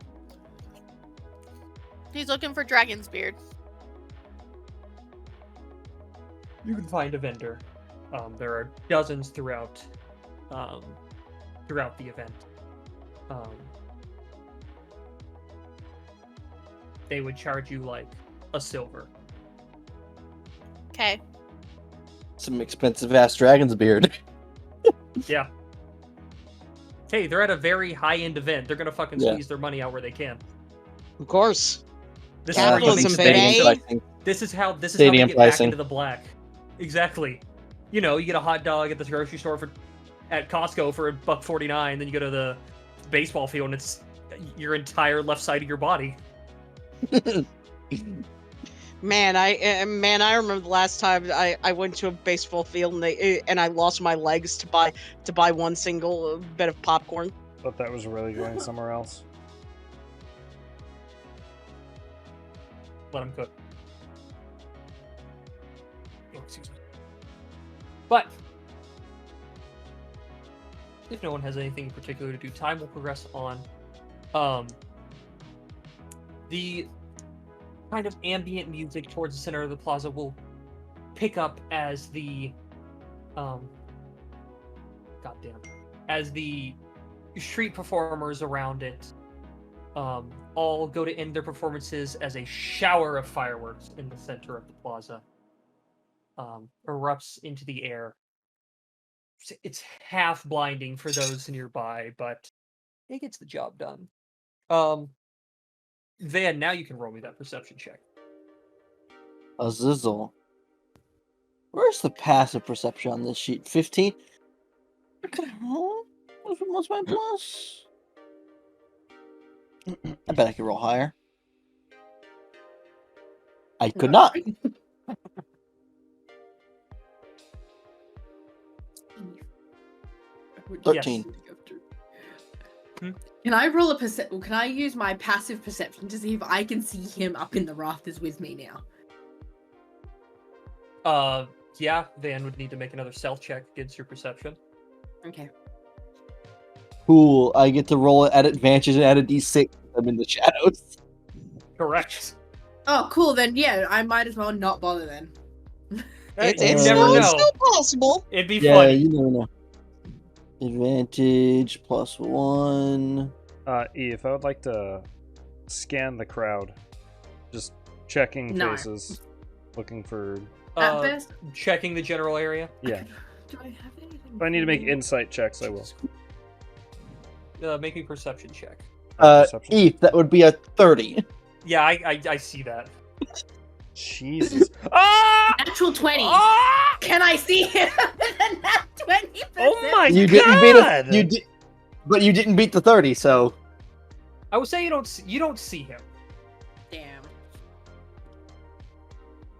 He's looking for Dragon's beard. You can find a vendor. There are dozens throughout the event. They would charge you like a silver. Okay. Some expensive ass dragon's beard. Yeah. Hey, they're at a very high-end event. They're gonna fucking Yeah. squeeze their money out where they can. Of course. This is where you Capitalism, make baby. spending. pricing. This is how they Stadium get back pricing. into the black. Exactly. You know, you get a hot dog at the grocery store at Costco for $1.49, then you go to the baseball field and it's your entire left side of your body. Man, I remember the last time I went to a baseball field and I lost my legs to buy one single bit of popcorn. Thought that was really going somewhere else. Let them cook. Oh, excuse me. But if no one has anything in particular to do, time will progress on. The kind of ambient music towards the center of the plaza will pick up as the as the street performers around it all go to end their performances as a shower of fireworks in the center of the plaza erupts into the air. It's half blinding for those nearby, but it gets the job done. Van, now you can roll me that perception check. Azizel. Where's the passive perception on this sheet? 15? Okay. What's my plus? I bet I could roll higher. I could not. Would- 13. Can I roll a Can I use my passive perception to see if I can see him up in the rafters with me now? Yeah, Van would need to make another stealth check against your perception. Okay. Cool. I get to roll it at advantage and add a d6. I'm in the shadows. Correct. Oh, cool. Then yeah, I might as well not bother then. It's You it's never still- it's know. still possible. It'd be Yeah, funny. you never know. Advantage +1. Eve, I would like to scan the crowd. Just checking No. faces. Looking for. At best. Checking the general area. Yeah. Do I have anything? If I need to make for- insight checks, I will. Make a perception check. Perception. Eve, that would be a 30. Yeah, I see that. Jesus. Ah! Natural 20. Ah! Can I see him? 20%. Oh my You god! didn't beat it. You did, but you didn't beat the 30. So I would say you don't see him. Damn.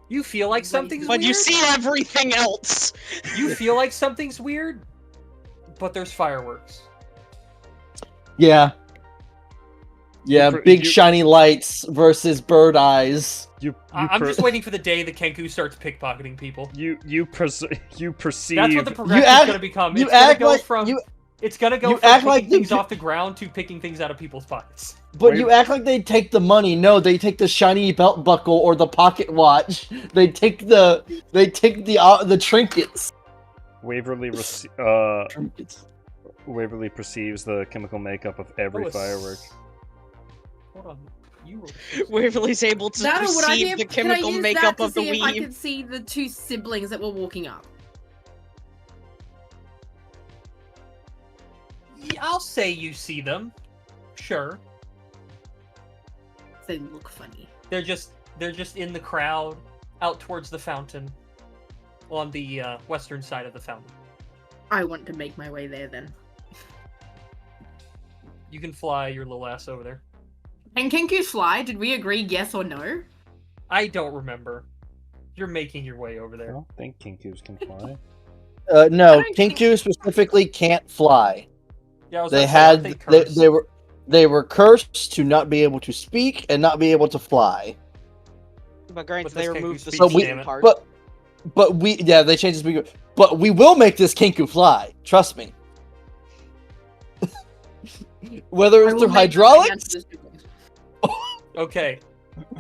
You feel like something's But weird. you see everything else. You feel like something's weird, but there's fireworks. yeah, big shiny lights versus bird eyes. I'm just waiting for the day that Kenku starts pickpocketing people. You perceive. That's what the progression is act- going to become. you It's going to act go like- from you- it's going to go you from act picking like things you- off the ground to picking things out of people's pockets. But Wait. you act like they take the money. No, they take the shiny belt buckle or the pocket watch. They take the trinkets. Waverly Trinkets. Waverly perceives the chemical makeup of every Oh, firework. Hold on. You rolled Waverly's able to That or would I be perceive the able, can I chemical use makeup that to of the see if I weeb. could see the two siblings that were walking up? Yeah, I'll say you see them. Sure. They look funny. They're just in the crowd out towards the fountain on the western side of the fountain. I want to make my way there then. You can fly your little ass over there. Can Kenku fly? Did we agree yes or no? I don't remember. You're making your way over I there. don't think kinkus can fly. No, I don't think- Kinku specifically can't fly. Yeah, I was They gonna say, aren't had cursed? they were cursed to not be able to speak and not be able to fly. But granted, But they this removed the Kenku So speaks, we, damn it. part. but we they changed the speaker. But we will make this Kinku fly. Trust me. Whether I it's will through make my way hydraulics, down to the siblings. Okay.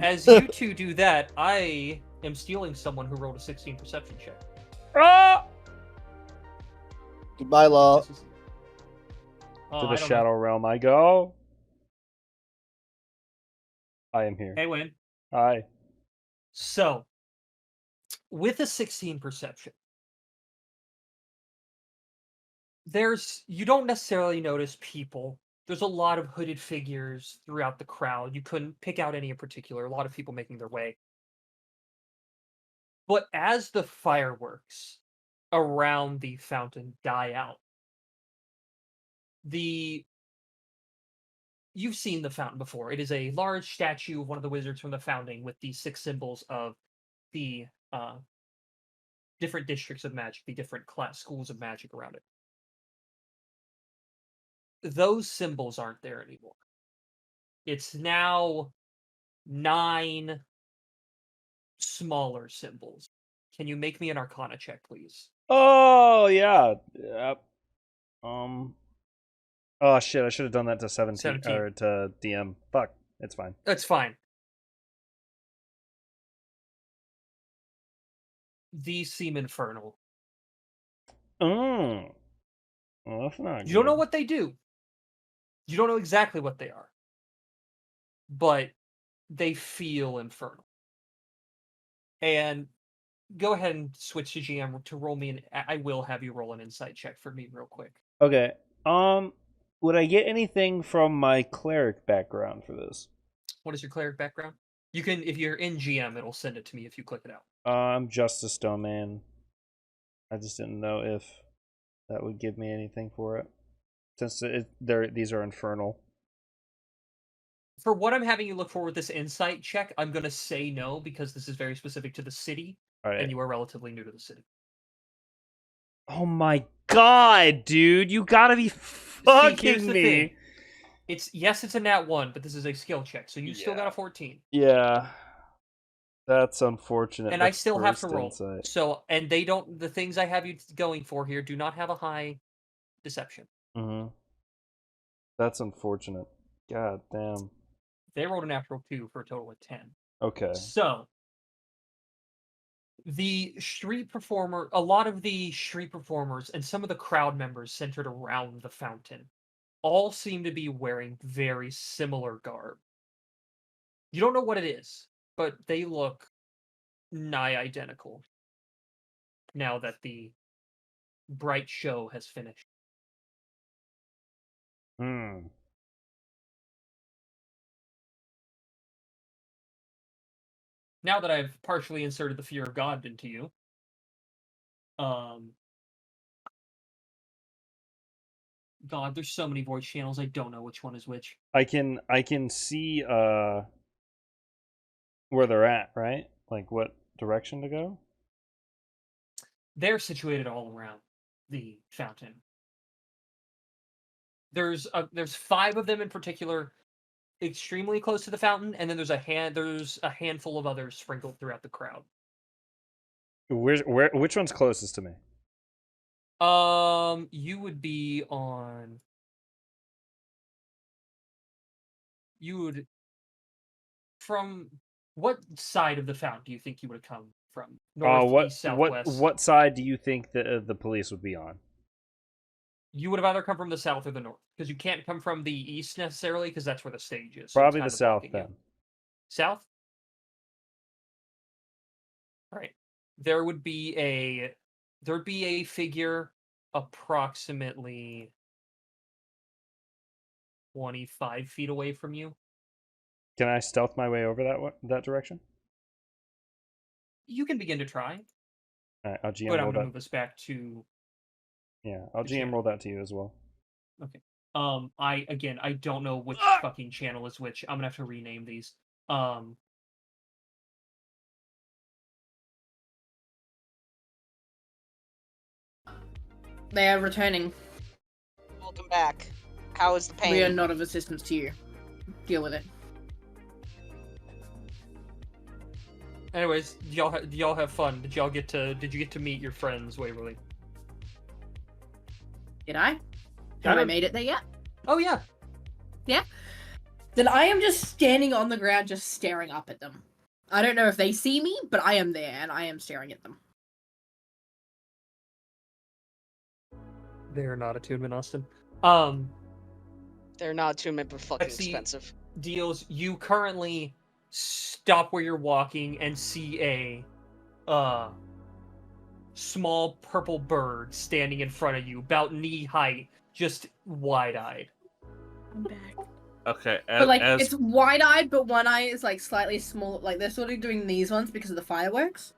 As you two do that, I am stealing someone who rolled a 16 perception check. Ah! goodbye, law. This is- To Oh, the I don't know. Shadow Realm I go. I am here. Hey, Wayne. Hi. So, with a 16 perception, you don't necessarily notice people. There's a lot of hooded figures throughout the crowd. You couldn't pick out any in particular. A lot of people making their way. But as the fireworks around the fountain die out, you've seen the fountain before. It is a large statue of one of the wizards from the founding with the 6 symbols of the different districts of magic, the different schools of magic around it. Those symbols aren't there anymore. It's now 9 smaller symbols. Can you make me an Arcana check, please? Oh yeah. Yep. Oh shit! I should have done that to 17 or to DM. Fuck. It's fine. That's fine. These seem infernal. Oh. Well, that's not. You don't know good. what they do. You don't know exactly what they are. But they feel infernal. And go ahead and switch to GM to roll me I will have you roll an insight check for me real quick. Okay. Would I get anything from my cleric background for this? What is your cleric background? You can, if you're in GM, it'll send it to me if you click it out. I'm Justice Domain. I just didn't know if that would give me anything for it, since these are infernal. For what I'm having you look for with this insight check, I'm going to say no because this is very specific to the city, All right. and you are relatively new to the city. Oh my god, dude! You gotta be here's fucking the me. thing. It's a nat 1, but this is a skill check, so you still got a 14. Yeah. That's unfortunate. And I The still have to first roll. insight. So, and the things I have you going for here do not have a high deception. Mm-hmm. That's unfortunate. God damn. They rolled a natural 2 for a total of 10. Okay. So, a lot of the street performers and some of the crowd members centered around the fountain all seem to be wearing very similar garb. You don't know what it is, but they look nigh identical. Now that the bright show has finished. Hmm. Now that I've partially inserted the fear of God into you, God, there's so many voice channels. I don't know which one is which. I can see where they're at, right? Like what direction to go? They're situated all around the fountain. There's 5 of them in particular, extremely close to the fountain, and then there's a handful of others sprinkled throughout the crowd. Which one's closest to me? You would be on. You would. From what side of the fountain do you think you would have come from? North, east, southwest. What side do you think the police would be on? You would have either come from the south or the north, because you can't come from the east necessarily, because that's where the stage is. So Probably the south then. South. All right. There would be a figure approximately 25 feet away from you. Can I stealth my way over that direction? You can begin to try. All right, I'll GM but I'm roll going to that. move us back to. Yeah, I'll GM roll that to you as well. Okay. I don't know which fucking channel is which. I'm gonna have to rename these. They are returning. Welcome back. How is the pain? We are not of assistance to you. Deal with it. Anyways, do y'all have fun? Did you get to meet your friends, Waverly? Did I? Have I made it there yet? Oh yeah. Yeah? Then I am just standing on the ground just staring up at them. I don't know if they see me, but I am there and I am staring at them. They're not attunement, Austin. They're not attunement, but fucking expensive. Deals, you currently stop where you're walking and see a small purple bird standing in front of you, about knee height, just wide-eyed. I'm back. Okay, But it's wide-eyed, but one eye is like slightly small. Like they're sort of doing these ones because of the fireworks.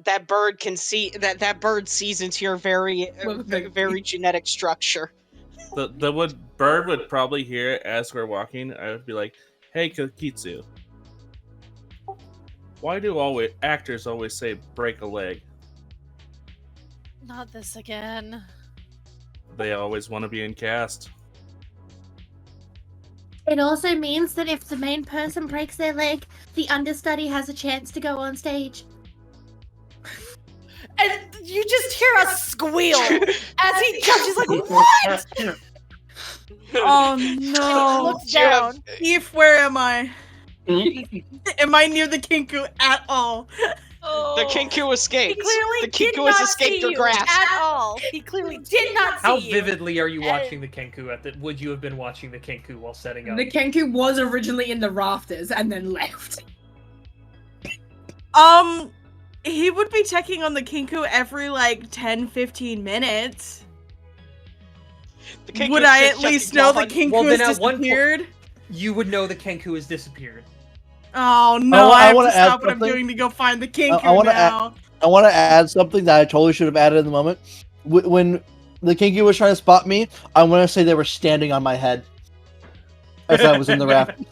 That bird can see that bird sees into your very genetic structure. The bird would probably hear it as we're walking. I would be like, "Hey, Kokitsu, why do actors always say break a leg? Not this again. They always want to be in cast." It also means that if the main person breaks their leg, the understudy has a chance to go on stage. And you just hear a squeal as he jumps. He's like, "What?" Oh no! Looks down. Eve, where am I? Am I near the Kinku at all? Oh. The Kinku escaped. He clearly the did Kinku has not escaped see your you grasp. at all. He clearly did not see How you. vividly are you watching the Kenku would you have been watching the Kenku while setting up? The Kenku was originally in the rafters and then left. He would be checking on the Kinku every 10-15 minutes. Would I at least know the Kinku has disappeared? You would know the Kenku has disappeared. Oh no, I have to stop what I'm something. doing to go find the Kinku I want to add something that I totally should have added in the moment. When the Kinku was trying to spot me, I want to say they were standing on my head as I was in the raft.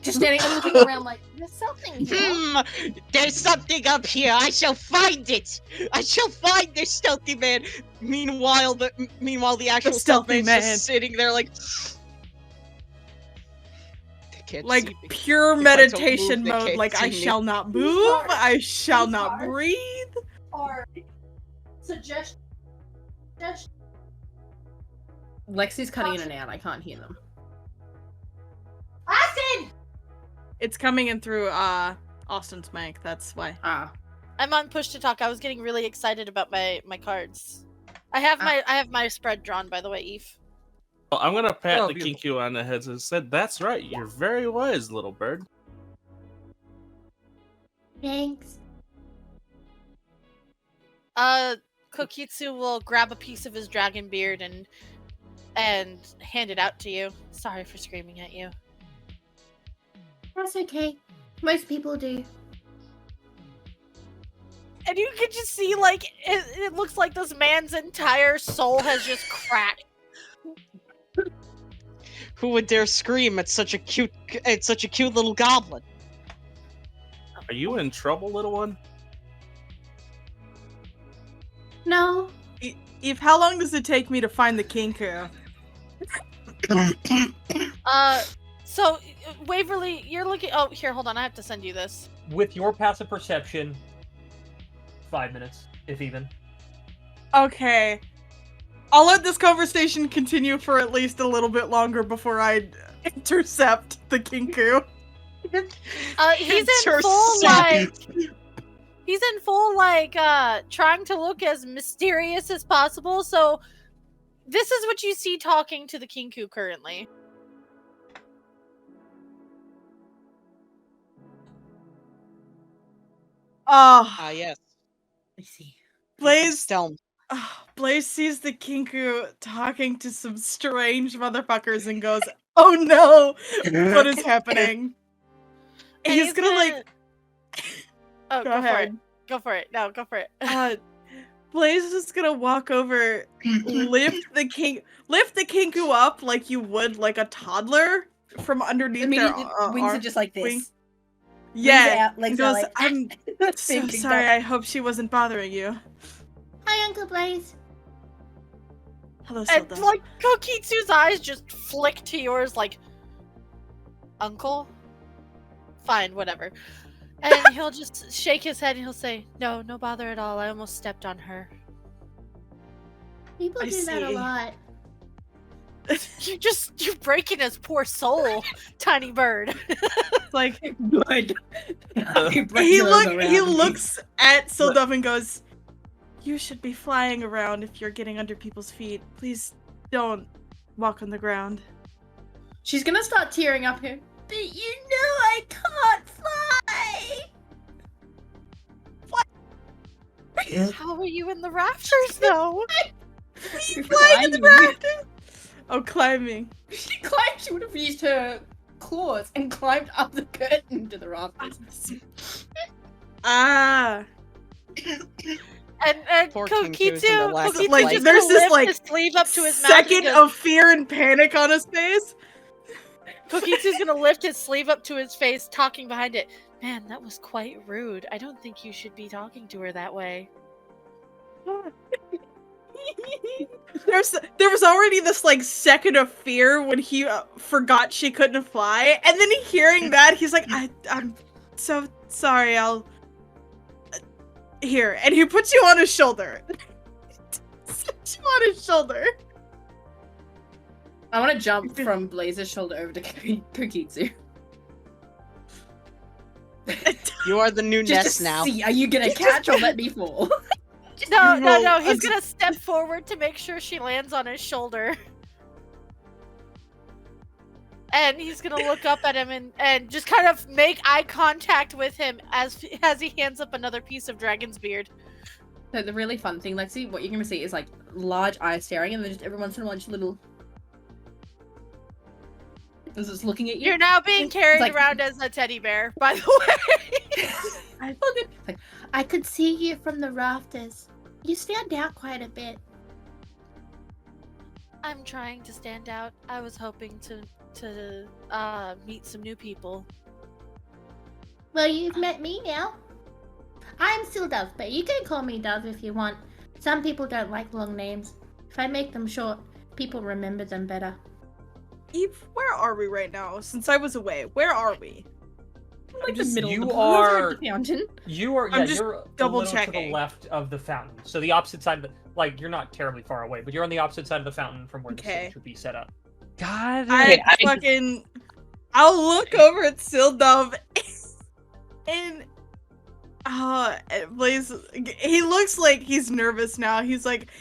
Just standing and looking around like, there's something here. There's something up here. I shall find it. I shall find this stealthy man. Meanwhile, the actual stealthy man's just sitting there like pure meditation mode. Like I shall not move. I shall not breathe. Or suggestion. Lexi's cutting in and out. I can't hear them. Austin! It's coming in through Austin's mic. That's why. I'm on push to talk. I was getting really excited about my cards. I have my spread drawn, by the way, Eve. Well, I'm gonna pat the beautiful. Kinku on the head and said, "That's right. You're very wise, little bird." Thanks. Kokitsu will grab a piece of his dragon beard and hand it out to you. Sorry for screaming at you. That's okay. Most people do. And you can just see, like, it looks like this man's entire soul has just cracked. Who would dare scream at such a cute little goblin? Are you in trouble, little one? No. Eve, how long does it take me to find the Kinku? So, Waverly, you're looking... Oh, here, hold on, I have to send you this. With your passive perception, 5 minutes, if even. Okay. I'll let this conversation continue for at least a little bit longer before I intercept the Kinku. He's in full, like... He's in full, like, trying to look as mysterious as possible, so... This is what you see talking to the Kinku currently. Oh, Yes. I see. Blaze, Stelm. Blaze sees the Kinku talking to some strange motherfuckers and goes, "Oh no, what is happening?" And He's gonna like. Oh, Go ahead. Go for it. No, go for it. Blaze is just gonna walk over, lift the Kinku up like you would like a toddler from underneath I mean, their wings are arm. just like this. wing. Yeah, Legs he are goes, like, "I'm so thinking sorry. that- I hope she wasn't bothering you." Hi, Uncle Blaze. Hello, And Silda. like Kokitsu's eyes just flick to yours like, "Uncle? Fine, whatever." And he'll just shake his head and he'll say, "No, no bother at all. I almost stepped on her." People I do that a see. lot. You're breaking his poor soul, tiny bird. Like Good. he looks at Sildov and goes, "You should be flying around if you're getting under people's feet. Please don't walk on the ground." She's gonna start tearing up here. But you know I can't fly! How are you in the rafters, though? Flying in the rafters? Oh, climbing. She climbed. She would have used her claws and climbed up the curtain to the rafters. Ah. And Poor Kinku's in the lack of Kokitsu Like, just there's gonna this, lift like, his sleeve up to his mouth. and Second goes- of fear and panic on his face. Kokitsu's gonna lift his sleeve up to his face, talking behind it. "Man, that was quite rude. I don't think you should be talking to her that way." There was already this like second of fear when he forgot she couldn't fly, and then hearing that, he's like, I'm so sorry. I'll here," and he puts you on his shoulder. Puts you on his shoulder. I want to jump from Blaze's shoulder over to Kokitsu. You are the new Just Ness to now. see, are you gonna catch or let me fall? No. He's gonna step forward to make sure she lands on his shoulder. And he's gonna look up at him and just kind of make eye contact with him as he hands up another piece of dragon's beard. So the really fun thing, Lexi, what you're gonna see is like large eyes staring, and then just every once in a while, just little. Is just looking at you. You're now being carried like- around as a teddy bear, by the way. I could see you from the rafters. You stand out quite a bit. I'm trying to stand out. I was hoping to meet some new people. Well, you've met me now. I'm still Dove, but you can call me Dove if you want. Some people don't like long names. If I make them short, people remember them better. Eve, where are we right now? Since I was away, where are we? Like the middle You of the are- the fountain. You are, I'm yeah, just you're a double little to the checking. left of the fountain. So the opposite side of the, like, you're not terribly far away, but you're on the opposite side of the fountain from where the Okay. stage would be set up. God. I'll look over at Sildov and Blaze, he looks like he's nervous now. He's like,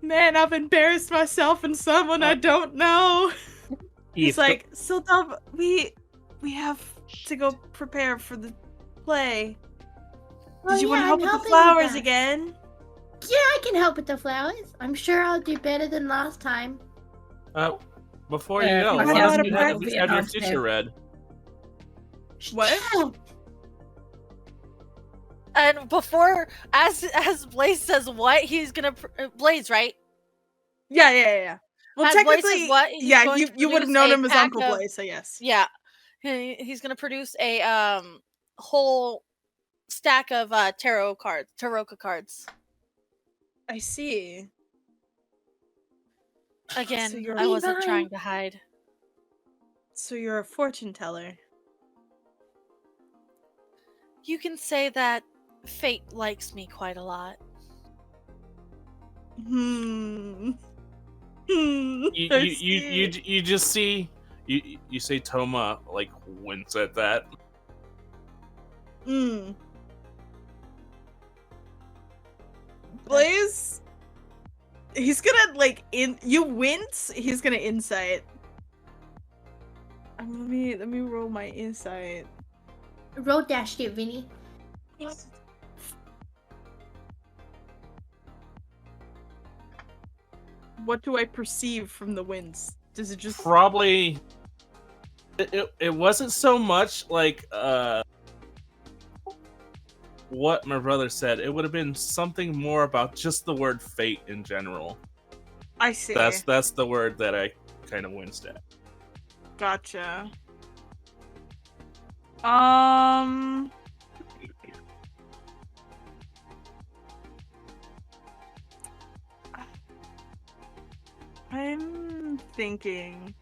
"Man, I've embarrassed myself and someone I don't know." He's like, "Sildov, we have to go prepare for the play." Oh, Did you want yeah, to help I'm with the helping flowers guys. again? Yeah, I can help with the flowers. I'm sure I'll do better than last time. Before you go, I let know us how to have practice. your future read. What? And before, as Blaze says what, he's gonna Blaze, right? Yeah. Well, As Blaze technically, says what, he's yeah, going to you would have produce known a him as pack Uncle of- Blaze, so yes. Yeah, he's gonna produce a whole stack of tarot cards. I see. Again, So you're I a wasn't divine. trying to hide. So you're a fortune teller. You can say that fate likes me quite a lot. Hmm. You just see you say Toma like wince at that. Hmm. Blaze, he's gonna you wince. He's gonna insight. Let me roll my insight. Roll dashed it, Vinny. What do I perceive from the wince? Does it just Probably it wasn't so much like what my brother said. It would have been something more about just the word fate in general. I see. That's the word that I kind of winced at. Gotcha. I'm thinking.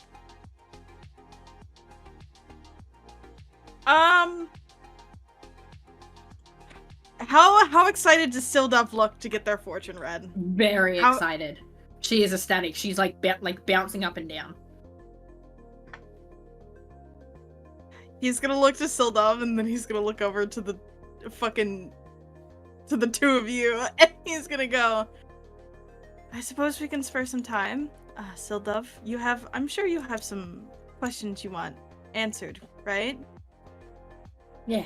How excited does Sildov look to get their fortune read? Very excited. She is ecstatic. She's like bouncing up and down. He's gonna look to Sildov and then he's gonna look over to the two of you and he's gonna go, I suppose we can spare some time. Sildov, I'm sure you have some questions you want answered, right? Yeah.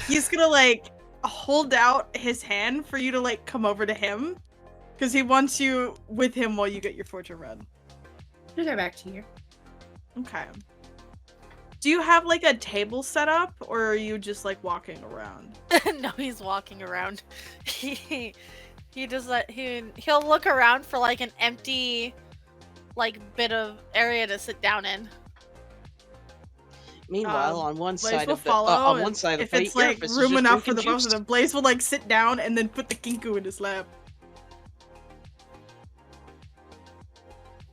He's gonna hold out his hand for you to come over to him because he wants you with him while you get your fortune read. I'll go back to you. Okay. Do you have a table set up or are you just walking around? No, he's walking around. He does that. He'll look around for an empty bit of area to sit down in. Meanwhile, on one Blaze side will of the follow. on one side of if the it's Earth is room just enough for drinking the both of juice. them, Blaze will sit down and then put the kinku in his lap.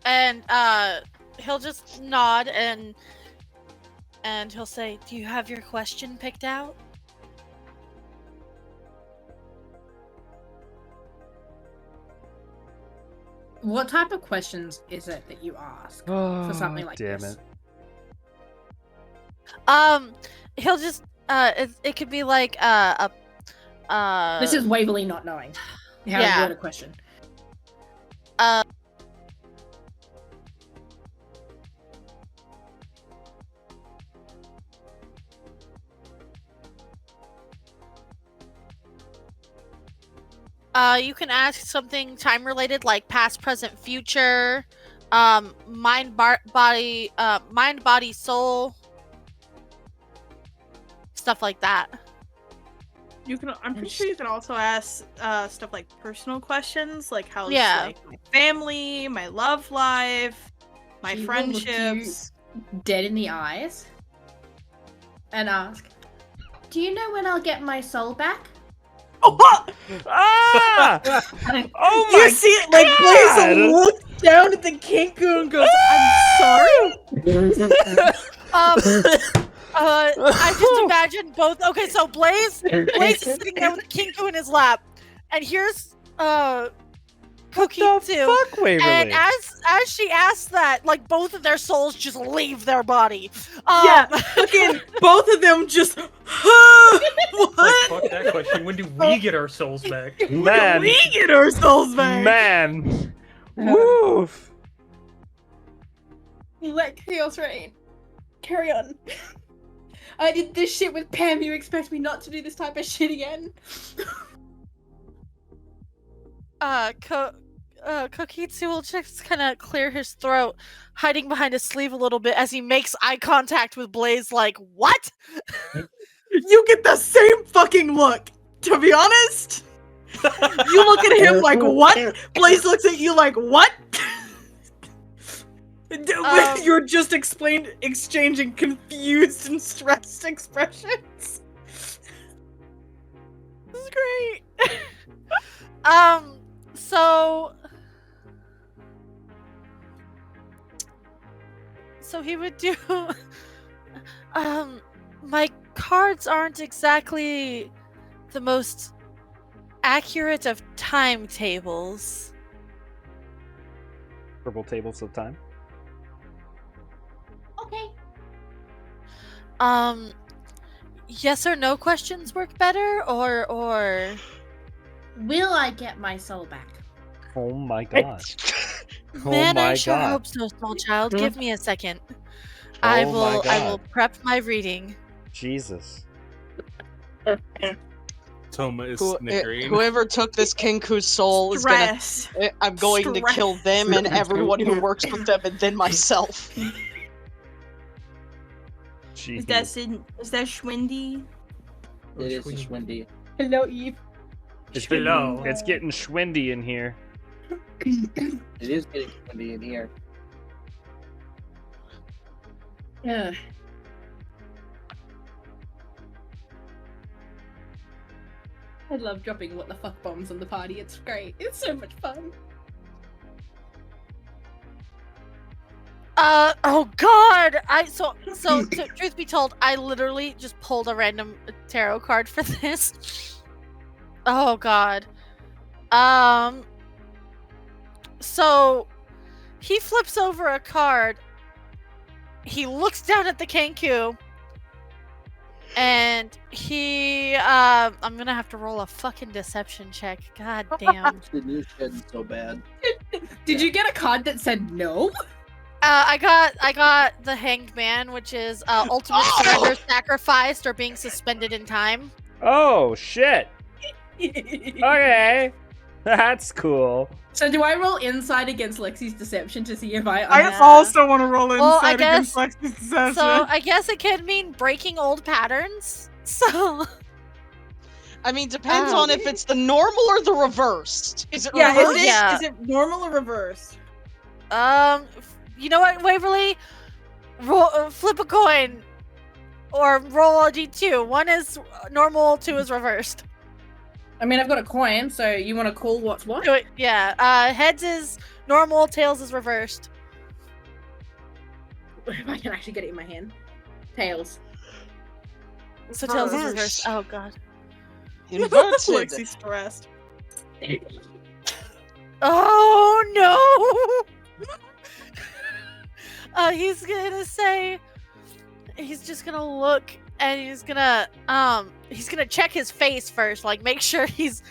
And he'll just nod and he'll say, "Do you have your question picked out?" What type of questions is it that you ask for something like damn this? He'll just it could be This is Waverly not knowing how to word a question. You can ask something time related, like past, present, future, mind, body, soul, stuff like that. I'm pretty sure you can also ask stuff like personal questions, like how's Yeah. my family, my love life, my She will look you friendships. dead in the eyes and ask, Do you know when I'll get my soul back? Oh, Ah! Oh my you see it Blaze looks down at the kinku and goes, I'm sorry. I just imagine both. Okay, so Blaze is sitting there with Kinku in his lap, and here's Cookie the too. fuck, Waverly? And as she asks that, both of their souls just leave their body. Yeah, fucking both of them just. What? Fuck that question. When do we get our souls back? Man, We get our souls back. man, woof. let chaos reign. Carry on. I did this shit with Pam. You expect me not to do this type of shit again? Kokitsu will just kind of clear his throat, hiding behind his sleeve a little bit as he makes eye contact with Blaze. Like, what? You get the same fucking look. To be honest, you look at him like what? Blaze looks at you like what? You're just exchanging confused and stressed expressions. This is great. So he would do. My cards aren't exactly the most accurate of timetables. Purple tables of time. Okay. Yes or no questions work better, or Will I get my soul back? Oh my god. Man, oh my I sure god. hope so, small child. Give me a second. Oh I my will God. prep my reading. Jesus. Toma is snickering. Whoever took this Kinku's soul is gonna. Stress. I'm going to kill them and everyone who works with them, and then myself. Is that Schwindy? It is Schwindy. Hello, Eve. It's Hello. It's getting schwindy in here. It is getting Schwindy in here. Yeah. I love dropping what the fuck bombs on the party. It's great. It's so much fun. Oh god! Truth be told, I literally just pulled a random tarot card for this. Oh god. So he flips over a card. He looks down at the Kenku. And he I'm gonna have to roll a fucking deception check. God damn. The news shedding so bad. Did you get a card that said no? I got the Hanged Man, which is ultimate surrender, sacrificed, or being suspended in time. Oh shit. Okay. That's cool. So do I roll insight against Lexi's deception to see if I also want to roll inside Well, I against guess- Lexi's deception. So I guess it could mean breaking old patterns. So I mean, depends on if it's the normal or the reversed. Is it yeah, reversed? is it normal or reversed? you know what, Waverly? Flip a coin, or roll a d2. One is normal, two is reversed. I mean, I've got a coin, so you want to call what's what? Do it. Yeah. Heads is normal, tails is reversed. If I can actually get it in my hand. Tails. So tails is reversed. Oh god. Inverted. Lexi's stressed. Oh no! He's gonna say, he's just gonna look, and he's gonna check his face first, like make sure he's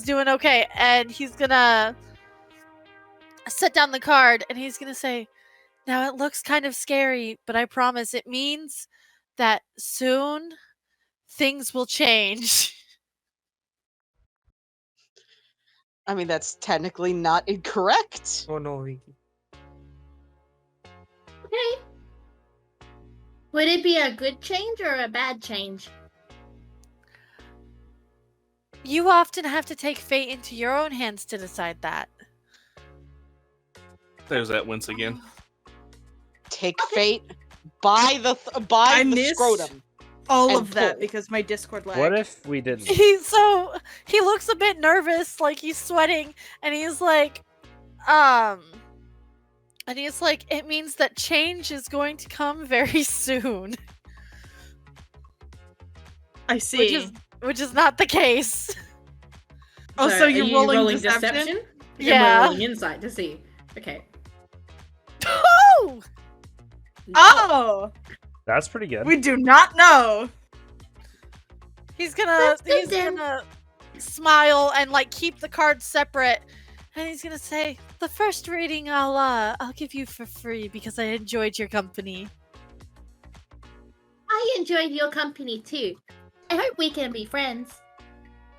doing okay, and he's gonna set down the card, and he's gonna say, now it looks kind of scary, but I promise it means that soon things will change. I mean, that's technically not incorrect. Oh no, Vicky. Okay. Would it be a good change or a bad change? You often have to take fate into your own hands to decide that. There's that once again. Take fate by the missed scrotum. All And of that pull. because my Discord lagged. What if we didn't? He looks a bit nervous, like he's sweating, and he's like, it means that change is going to come very soon. I see. Which is not the case. Oh, so are you're you rolling deception? Yeah. We're rolling insight to see. Okay. Oh! Oh! That's pretty good. We do not know. He's gonna That's good then. smile and like keep the cards separate, and he's gonna say, "The first reading I'll give you for free because I enjoyed your company." I enjoyed your company too. I hope we can be friends.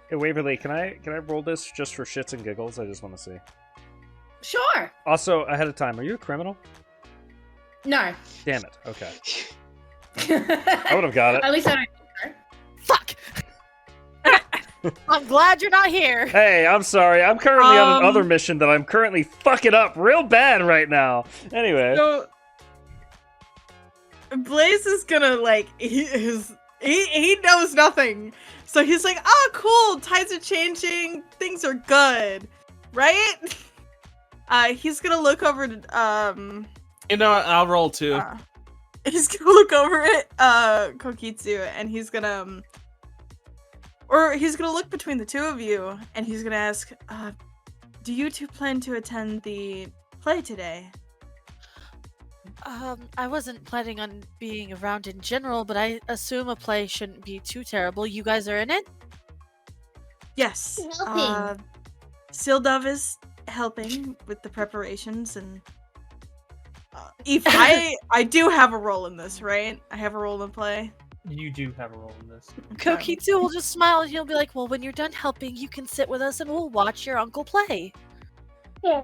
Hey, Waverly, can I roll this just for shits and giggles? I just want to see. Sure. Also, ahead of time, are you a criminal? No. Damn it. Okay. I would have got it. At least I don't. Fuck! I'm glad you're not here. Hey, I'm sorry. I'm currently on another mission that I'm currently fucking up real bad right now. Anyway. So Blaze is gonna like he knows nothing. So he's like, oh cool, tides are changing, things are good. Right? He's gonna look over to You know what? I'll roll too. he's gonna look over at Kokitsu and he's gonna look between the two of you and he's gonna ask, do you two plan to attend the play today? I wasn't planning on being around in general, but I assume a play shouldn't be too terrible. You guys are in it? Yes. Helping. Sildove is helping with the preparations and I do have a role in this, right? I have a role in play. You do have a role in this. Kokitsu will just smile and he'll be like, well, when you're done helping, you can sit with us and we'll watch your uncle play. Yeah.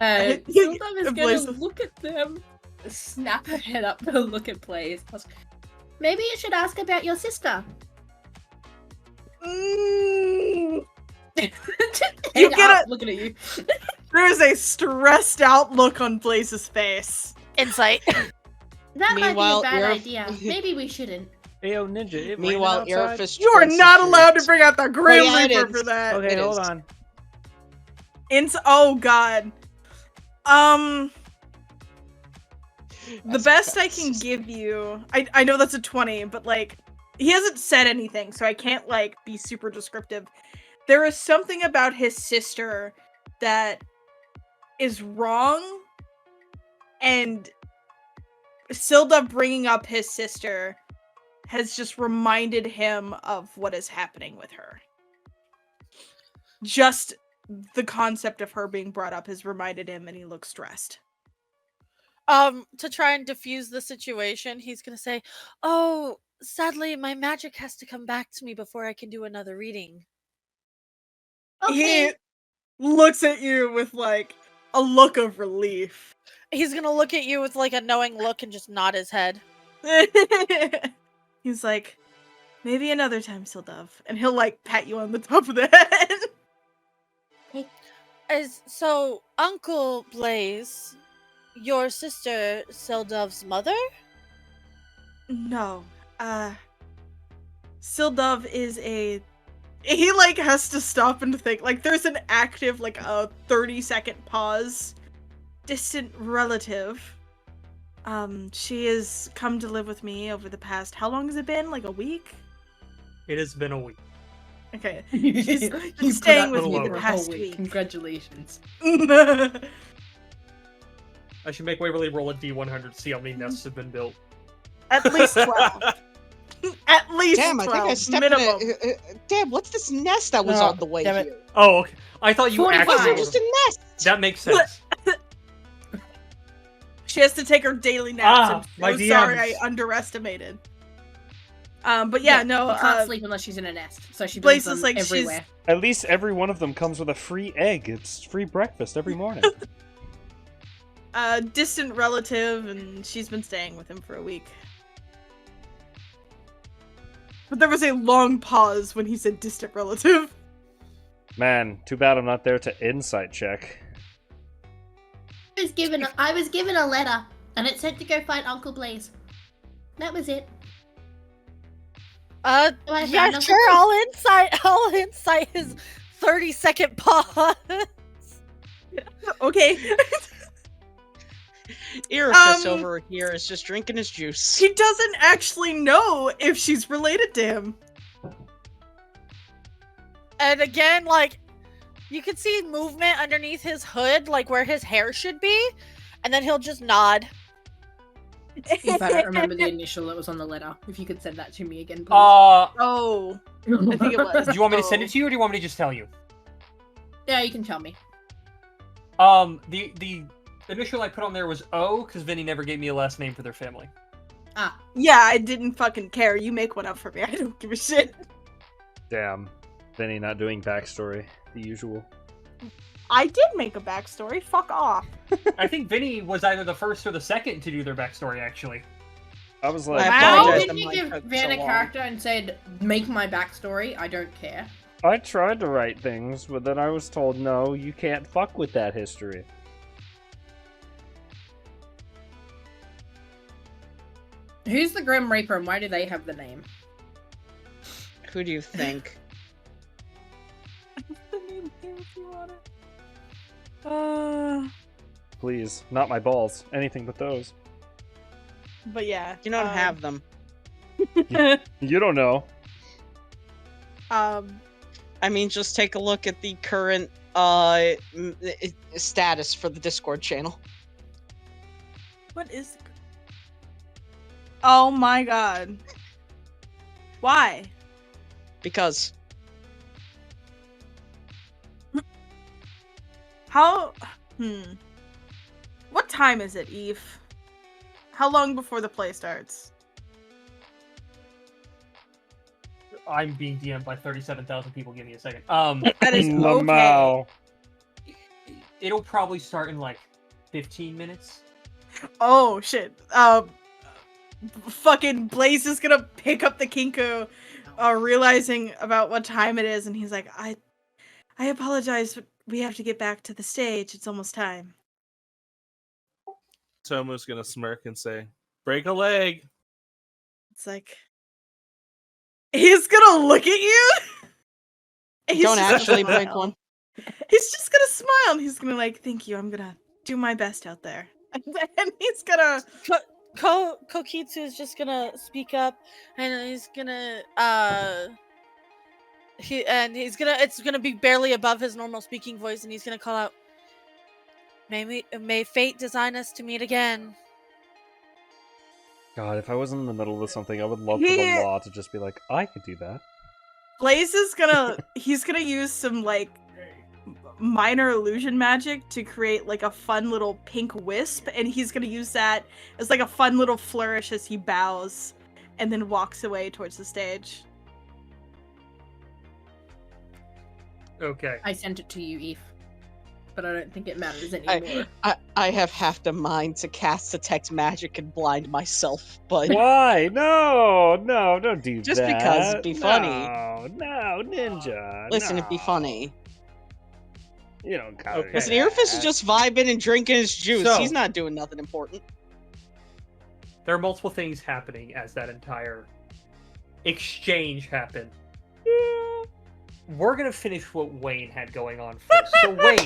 Sildove is gonna look at them, snap her head up to look at Blaze. Maybe you should ask about your sister. You You get looking at you. There's a stressed out look on Blaze's face. Insight. That Meanwhile, might be a bad Irif- idea. Maybe we shouldn't. Ayo, Ninja, it Meanwhile, raining outside? Irifus You are tries to not allowed to shoot. bring out the Grim yeah, it Reaper is. for that. Okay, It hold is. on. Oh god. The That's best I fast. can give you, I know that's a 20, but like he hasn't said anything, so I can't like be super descriptive. There is something about his sister that is wrong, and Silda bringing up his sister has just reminded him of what is happening with her. Just the concept of her being brought up has reminded him, and he looks stressed. To try and diffuse the situation, he's gonna say, oh, sadly, my magic has to come back to me before I can do another reading. Okay. He looks at you with like a look of relief. He's gonna look at you with like a knowing look and just nod his head. He's like, maybe another time, Sildove. And he'll like pat you on the top of the head. So, Uncle Blaze, your sister Sildove's mother? No. Sildove is he like has to stop and think. Like there's an active like a 30-second pause. Distant relative. She has come to live with me over the past, how long has it been? Like a week? It has been a week. Okay. She's been staying with me the past week. Congratulations. I should make Waverly roll a D100 to see how many nests have been built. At least 12. At least Damn, I 12. think I stepped minimum. in a, damn, what's this nest that was No, on the way damn it. here? Oh, okay. I thought you 45. Why is there actually. just a nest? That makes sense. She has to take her daily naps. my I'm so sorry DMs. I underestimated. But yeah, no, you can't sleep unless she's in a nest, so she Blaze builds is them like, she's- everywhere. At least every one of them comes with a free egg. It's free breakfast every morning. distant relative, and she's been staying with him for a week. But there was a long pause when he said distant relative. Man, too bad I'm not there to insight check. I was given a letter, and it said to go find Uncle Blaze. That was it. I Yeah, found sure, Uncle I'll insight his 30-second pause. Okay. Irifus over here is just drinking his juice. He doesn't actually know if she's related to him. And again, like, you can see movement underneath his hood, like where his hair should be, and then he'll just nod. If I don't remember the initial that was on the letter, if you could send that to me again, please. Oh, I think it was. Do you want me to send it to you, or do you want me to just tell you? Yeah, you can tell me. The initial I put on there was O, because Vinny never gave me a last name for their family. Ah, Yeah, I didn't fucking care. You make one up for me. I don't give a shit. Damn. Vinny not doing backstory. The usual. I did make a backstory. Fuck off. I think Vinny was either the first or the second to do their backstory, actually. I was I like, how apologize did to you Mike give for Van so a long. character and said, make my backstory? I don't care. I tried to write things, but then I was told, no, you can't fuck with that history. Who's the Grim Reaper and why do they have the name? Who do you think? Please, not my balls. Anything but those. But yeah. You don't have them. You don't know. I mean, just take a look at the current status for the Discord channel. What is? Oh my god. Why? Because How? What time is it, Eve? How long before the play starts? I'm being DM'd by 37,000 people. Give me a second. That is okay. Lamau. It'll probably start in like 15 minutes. Oh shit. Fucking Blaze is gonna pick up the Kinko, realizing about what time it is, and he's like, I apologize, but we have to get back to the stage. It's almost time. Tomo's gonna smirk and say, "Break a leg." It's like he's gonna look at you. and he's don't just gonna actually smile. break one. He's just gonna smile. And he's gonna like, thank you. I'm gonna do my best out there. And he's gonna. Kokitsu is just gonna speak up, and he's gonna it's gonna be barely above his normal speaking voice, and he's gonna call out, May fate design us to meet again." God, if I was in the middle of something, I would love for the law to just be like, I could do that. Blaze is gonna he's gonna use some like minor illusion magic to create like a fun little pink wisp, and he's gonna use that as like a fun little flourish as he bows and then walks away towards the stage. Okay. I sent it to you, Eve. But I don't think it matters anymore. I have half the mind to cast detect magic and blind myself, but Why? No, don't do Just that. because it'd be funny. No, ninja. listen, it'd be no. funny. You don't gotta Okay. do Listen, Earfist is that. just vibing and drinking his juice. So- He's not doing nothing important. There are multiple things happening as that entire exchange happened. We're gonna finish what Wayne had going on first. So Wayne,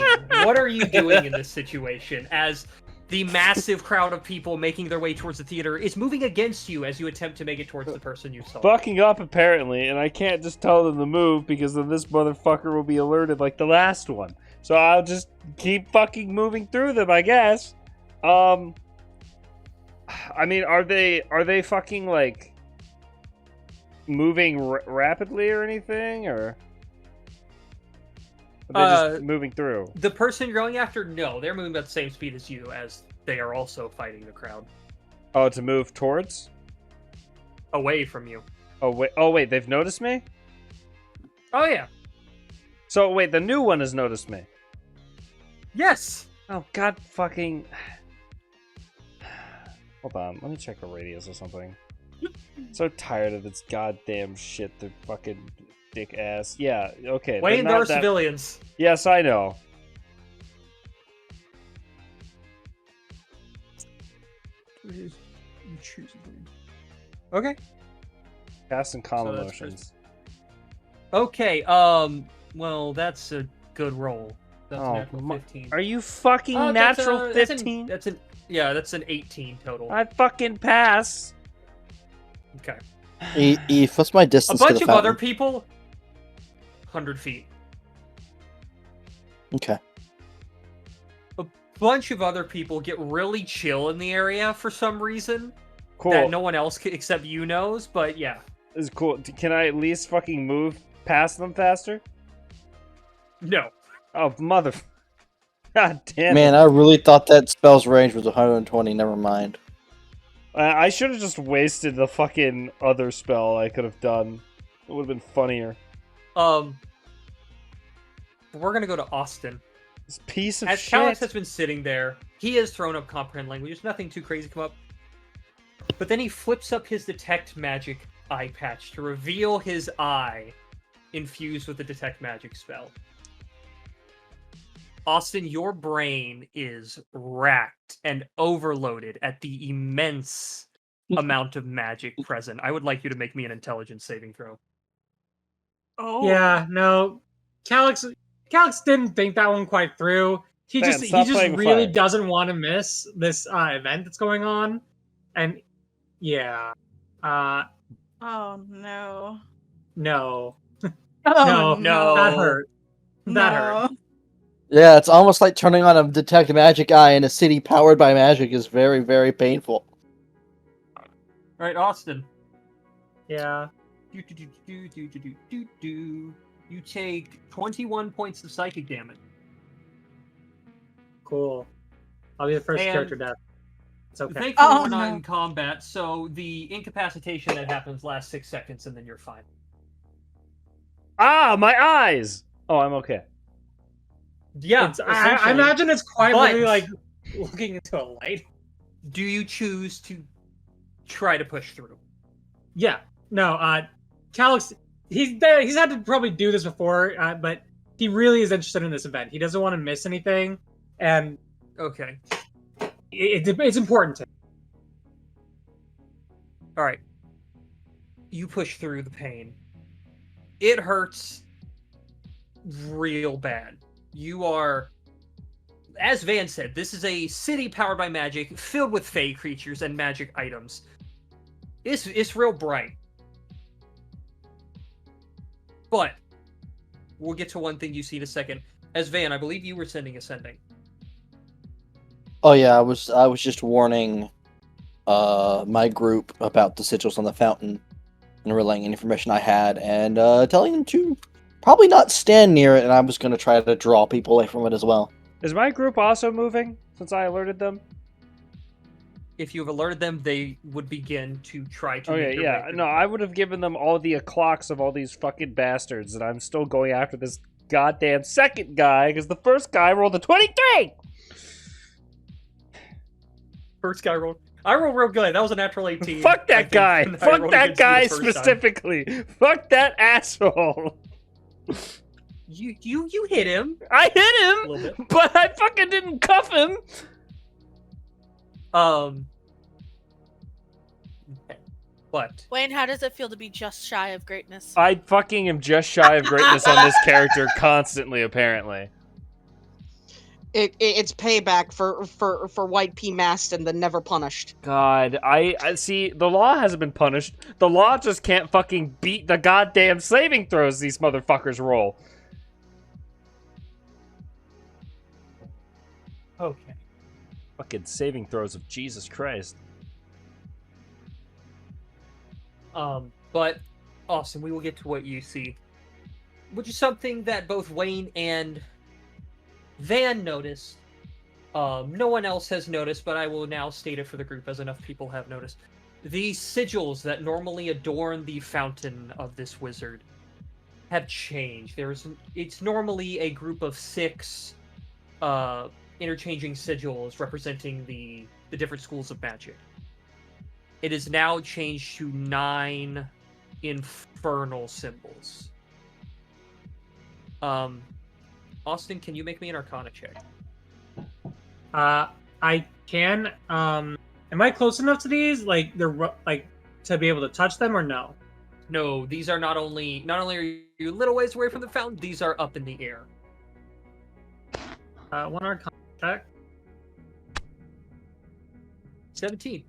what are you doing in this situation as the massive crowd of people making their way towards the theater is moving against you as you attempt to make it towards the person you saw? Fucking up, apparently, and I can't just tell them to move because then this motherfucker will be alerted like the last one. So I'll just keep fucking moving through them, I guess. I mean, are they fucking like moving rapidly or anything, or are they just moving through? The person you're going after, no, they're moving about the same speed as you, as they are also fighting the crowd. Oh, to move towards? Away from you. Oh wait, they've noticed me? Oh yeah. So wait, the new one has noticed me. Yes! Oh god fucking Hold on, let me check the radius or something. So tired of this goddamn shit, the fucking dick ass. Yeah, okay. Wayne, they're there not are that- civilians. Yes, I know. Okay. Cast and calm So that's emotions. Okay, well, that's a good roll. That's Oh, a natural 15. Are you fucking Oh, that's natural a- 15? That's an 18 total. I fucking pass. Okay. Eve, what's my A distance to bunch the of other fountain? people, 100 feet. Okay. A bunch of other people get really chill in the area for some reason Cool. that no one else except you knows, but yeah. This is cool. Can I at least fucking move past them faster? No. Oh, mother... God damn Man, it. I really thought that spell's range was 120. Never mind. I should have just wasted the fucking other spell I could have done. It would have been funnier. We're gonna go to Austin. This piece of As shit. Calix has been sitting there, he has thrown up comprehend language. Nothing too crazy come up. But then he flips up his detect magic eye patch to reveal his eye infused with the detect magic spell. Austin, your brain is racked and overloaded at the immense amount of magic present. I would like you to make me an intelligence saving throw. Oh. Yeah, no. Calix didn't think that one quite through. He Man, just stop playing with really fire. doesn't want to miss this event that's going on. And yeah. Oh no. No. Oh No. That hurt. That No. hurt. Yeah, it's almost like turning on a detect magic eye in a city powered by magic is very, very painful. All right, Austin. Yeah. You take 21 points of psychic damage. Cool. I'll be the first And character death. It's okay. Thankfully, Oh, we're not no. in combat, so the incapacitation that happens lasts 6 seconds, and then you're fine. Ah, my eyes! Oh, I'm okay. Yeah, I essentially. imagine it's quite But- literally like looking into a light. Do you choose to try to push through? Yeah. No, Calix, he's had to probably do this before, but he really is interested in this event. He doesn't want to miss anything, and Okay. it's important to him. All right. You push through the pain. It hurts real bad. You are, as Van said, this is a city powered by magic, filled with fey creatures and magic items. It's real bright. But we'll get to one thing you see in a second. As Van, I believe you were sending ascending. Oh yeah, I was just warning my group about the sigils on the fountain and relaying any information I had and telling them to probably not stand near it, and I was going to try to draw people away from it as well. Is my group also moving since I alerted them? If you've alerted them, they would begin to try to. Okay, make their yeah. way through No, the I would have given them all the o'clocks of all these fucking bastards, and I'm still going after this goddamn second guy because the first guy rolled a 23! First guy rolled. I rolled real good. That was a natural 18. Fuck I that think, guy! and I Fuck rolled that against you guy the first time. specifically! Fuck that asshole! You hit him I a hit little him, bit. but I fucking didn't cuff him! But Wayne, how does it feel to be just shy of greatness? I fucking am just shy of greatness on this character constantly, apparently. It's payback for White P. Maston, the never punished. God, I see, the law hasn't been punished. The law just can't fucking beat the goddamn saving throws these motherfuckers roll. okay. Fucking saving throws of Jesus Christ. But Austin, we will get to what you see, which is something that both Wayne and Van noticed. No one else has noticed, but I will now state it for the group as enough people have noticed. The sigils that normally adorn the fountain of this wizard have changed. It's normally a group of 6 interchanging sigils representing the different schools of magic. It is now changed to 9 infernal symbols. Austin, can you make me an Arcana check? I can. Am I close enough to these? Like to be able to touch them, or no? No, these are not only are you a little ways away from the fountain, these are up in the air. One Arcana check. 17.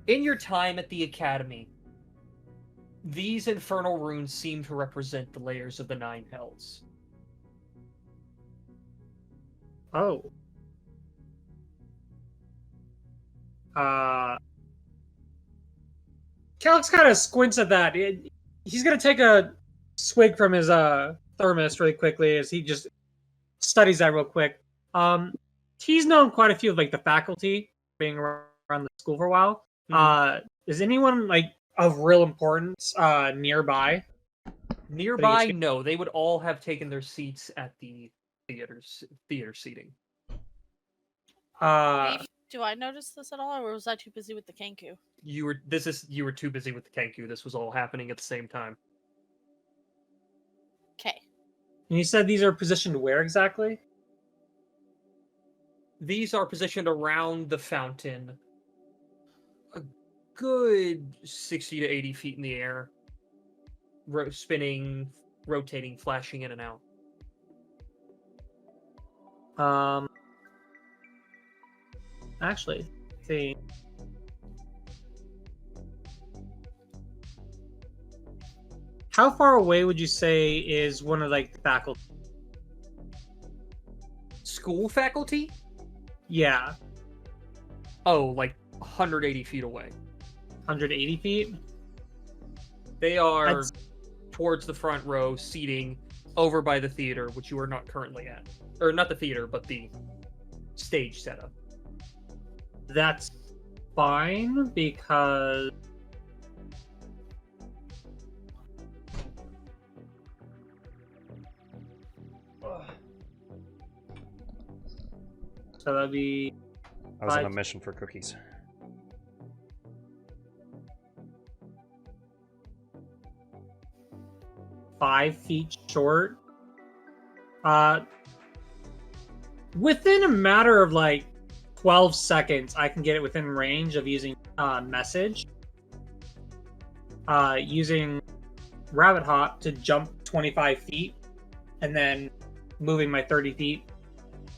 In your time at the academy, these infernal runes seem to represent the layers of the 9 hells. Oh. Calix kind of squints at that. He's gonna take a swig from his thermos really quickly as he just studies that real quick. he's known quite a few of like the faculty being around the school for a while. Is anyone like of real importance nearby? Nearby, no. They would all have taken their seats at the theater seating. Do I notice this at all, or was I too busy with the Kenku? You were too busy with the Kenku. This was all happening at the same time. Okay. And you said these are positioned where exactly? These are positioned around the fountain, a good 60 to 80 feet in the air, spinning, rotating, flashing in and out. Actually, see. How far away would you say is one of like the faculty? School faculty? Yeah. Oh, like 180 feet away. 180 feet? They are towards the front row, seating over by the theater, which you are not currently at. Or not the theater, but the stage setup. That's fine, because so that'd be I was on a mission for cookies. $5 short. Within a matter of like 12 seconds, I can get it within range of using message. Using rabbit hop to jump 25 feet, and then moving my 30 feet,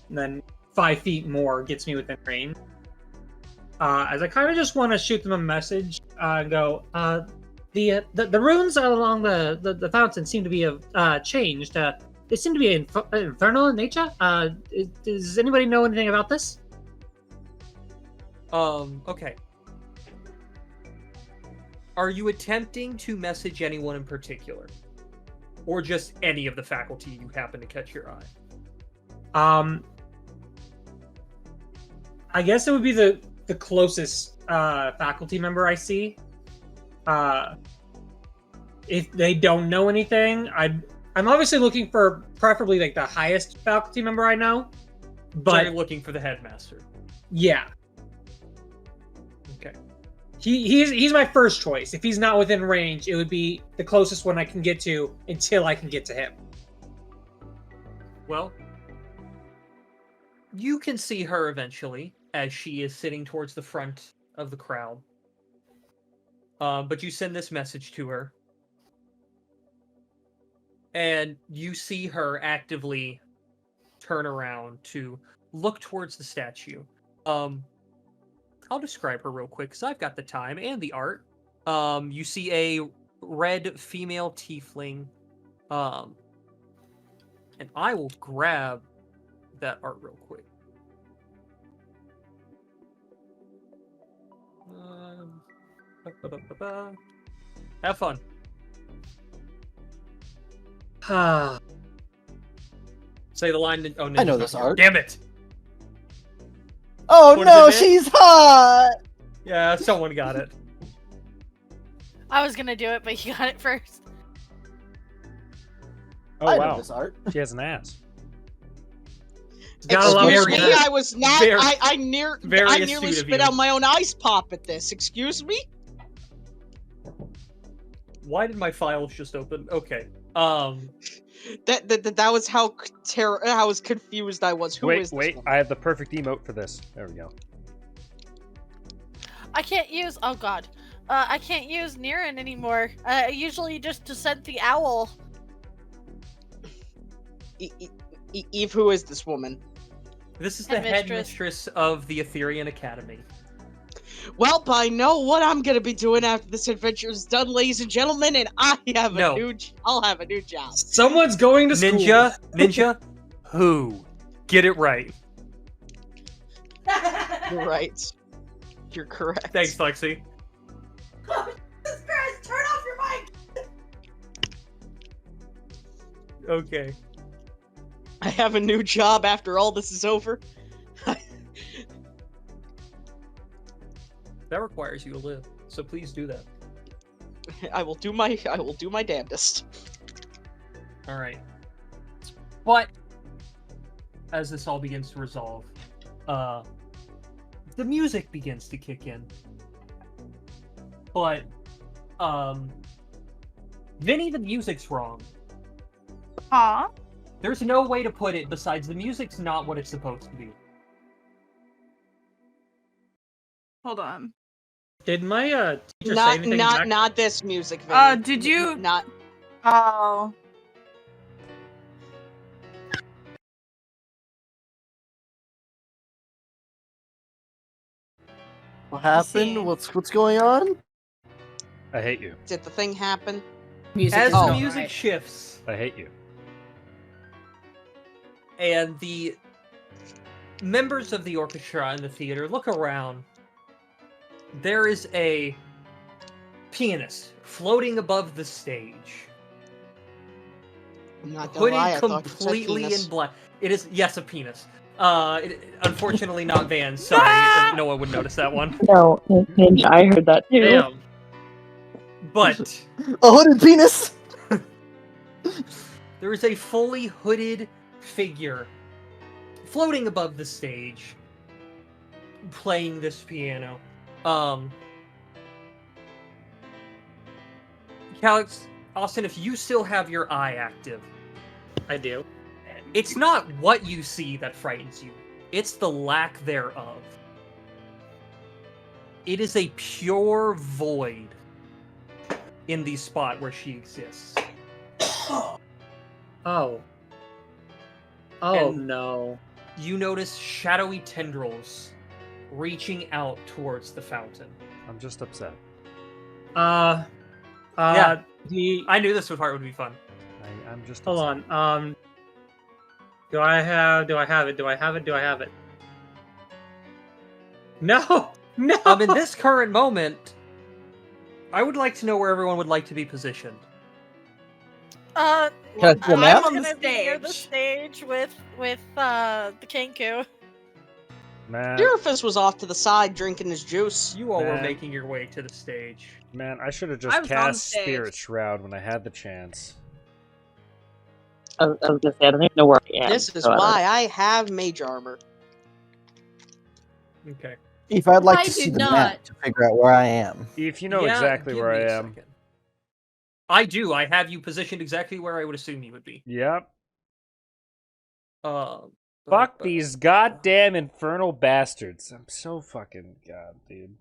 and then 5 feet more gets me within range. As I kind of just want to shoot them a message and go, the runes along the fountain seem to be changed. They seem to be infernal in nature. Does anybody know anything about this? Okay. Are you attempting to message anyone in particular? Or just any of the faculty you happen to catch your eye? I guess it would be the closest faculty member I see. If they don't know anything, I'm obviously looking for preferably like the highest faculty member I know. But you're looking for the headmaster. Yeah. Okay. He's my first choice. If he's not within range, it would be the closest one I can get to until I can get to him. Well, you can see her eventually as she is sitting towards the front of the crowd. But you send this message to her. And you see her actively turn around to look towards the statue. I'll describe her real quick because I've got the time and the art. You see a red female tiefling. And I will grab that art real quick. Have fun. Say the line. Oh, no, I know this art. Damn it! Oh What no, is it? she's hot! Yeah, someone got it. I was gonna do it, but you got it first. Oh I know wow, this art. she has an ass. Got a lot Excuse more me, gas. I was not. Very- I very nearly astute of spit you. out my own ice pop at this. Excuse me. Why did my files just open? Okay. That was how how confused I was. Who is this Wait, woman? I have the perfect emote for this. There we go. I can't use. Oh god. I can't use Niran anymore. I usually just descend the owl. Eve, who is this woman? This is the headmistress of the Etherean Academy. Well, I know what I'm gonna be doing after this adventure is done, ladies and gentlemen, and I'll have a new job. Someone's going to school. Ninja, who? Get it right. You're right. You're correct. Thanks, Lexi. Jesus Christ, turn off your mic! Okay. I have a new job after all this is over. I That requires you to live, so please do that. I will do my damnedest. All right. But as this all begins to resolve, the music begins to kick in. But Vinny, the music's wrong. Huh? There's no way to put it besides the music's not what it's supposed to be. Hold on. Did my teacher say anything back? Not this music video. Did you not? Oh. What happened? What's going on? I hate you. Did the thing happen? Music As is the not music right. shifts I hate you. and the members of the orchestra and the theater look around, there is a pianist floating above the stage. I'm not gonna lie, I Hooded thought you said completely penis. in black. It is, yes, a penis. Unfortunately not Van. Sorry, no one would notice that one. No, Ninja, I heard that too. Damn. But A hooded penis. there is a fully hooded figure floating above the stage, playing this piano. Calix, Austin, if you still have your eye active, I do. it's not what you see that frightens you, it's the lack thereof. It is a pure void in the spot where she exists. Oh. Oh And- no. You notice shadowy tendrils reaching out towards the fountain. I'm just upset. Yeah. I knew this part would be fun. I'm just Hold upset. on. Do I have it? No! No! In this current moment, I would like to know where everyone would like to be positioned. Can I see a I'm map? gonna be near the stage with the Kenku. Man, Deerfus was off to the side drinking his juice. You all were Man. making your way to the stage. man, I should have I just was on the cast stage. Spirit Shroud when I had the chance. I was gonna say, I don't even know where I am. This is so I don't- why I have mage armor. Okay. If I'd like I to do see the not. map to figure out where I am. If you know Yeah, exactly give where me I a am. second. I do. I have you positioned exactly where I would assume you would be. Yep. Uh, Fuck these goddamn infernal bastards. I'm so fucking god, dude.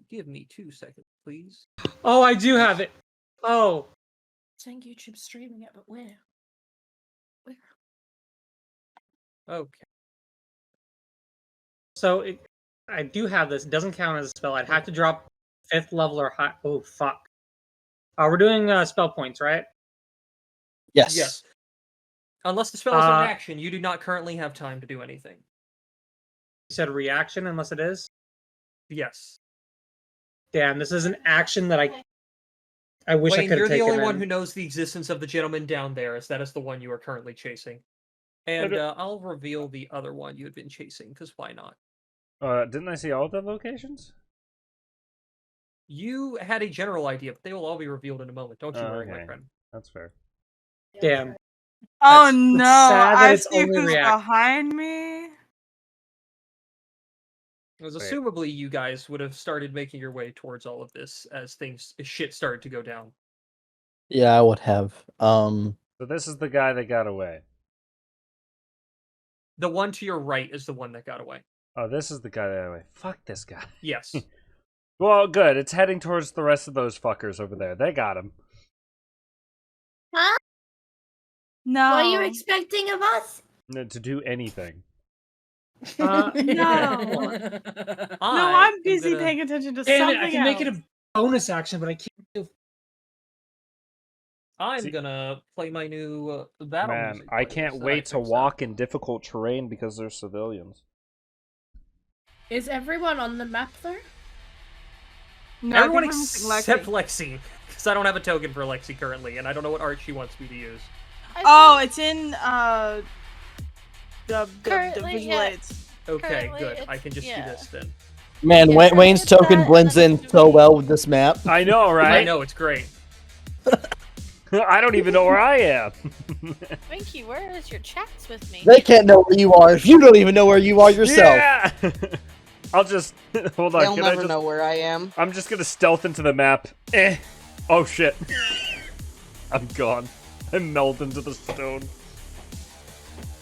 Give me 2 seconds, please. Oh, I do have it. Oh. Saying YouTube streaming it, but where? Where? Okay. So I do have this. It doesn't count as a spell. I'd have to drop 5th level or high. Oh, fuck. We're doing spell points, right? Yes. Yes. Unless the spell is an action, you do not currently have time to do anything. You said reaction, unless it is? Yes. Damn, this is an action that I wish I Wayne, could you're have the taken. only one in. who knows the existence of the gentleman down there, as that is the one you are currently chasing. And I'll reveal the other one you had been chasing, because why not? Didn't I see all the locations? You had a general idea, but they will all be revealed in a moment. Don't you worry, my Okay. friend. That's fair. Damn. Oh That's no! sad that I it's see only who's react. behind me. Because Wait. assumably you guys would have started making your way towards all of this as shit started to go down. Yeah, I would have. So this is the guy that got away. The one to your right is the one that got away. Oh, this is the guy that got away. Fuck this guy. Yes. Well, good. It's heading towards the rest of those fuckers over there. They got him. Huh? No. What are you expecting of us? To do anything. No. No, I'm busy paying attention to Damn something it! I can make it else. a bonus action, but I can't do. I'm See- gonna play my new battle Man, music I playlist can't that wait to fixed up. walk in difficult terrain because they're civilians. Is everyone on the map though? No, I think Everyone we're missing except Lexi. Lexi, because I don't have a token for Lexi currently, and I don't know what art she wants me to use. Oh, it's in Currently, visual yeah. aids. Okay, Currently, good. I it's- can just yeah. do this then. Man, Yeah, Wayne's so it's token that, blends and in then so we- well with this map. I know, I right? know, it's great. I don't even know where I am. Winky, where is your chats with me? They can't know where you are if you don't even know where you are yourself. Yeah. I'll just hold on. They'll Can never I just? know where I am. I'm just gonna stealth into the map. Oh shit. I'm gone. I meld into the stone.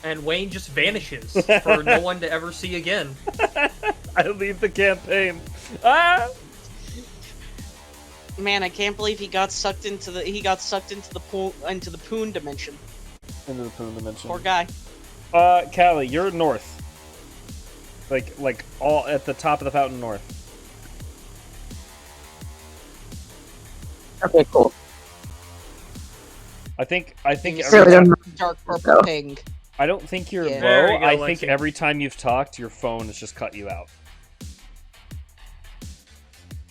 And Wayne just vanishes for no one to ever see again. I leave the campaign. Ah! Man, I can't believe he got sucked into the poon dimension. Into the poon dimension. Poor guy. Callie, you're north. Like all at the top of the fountain north. Okay, cool. I think You every Really time, don't- Dark purple Go. ping. I don't think you're Yeah. low. There you go, I think Lexi. every time you've talked, your phone has just cut you out.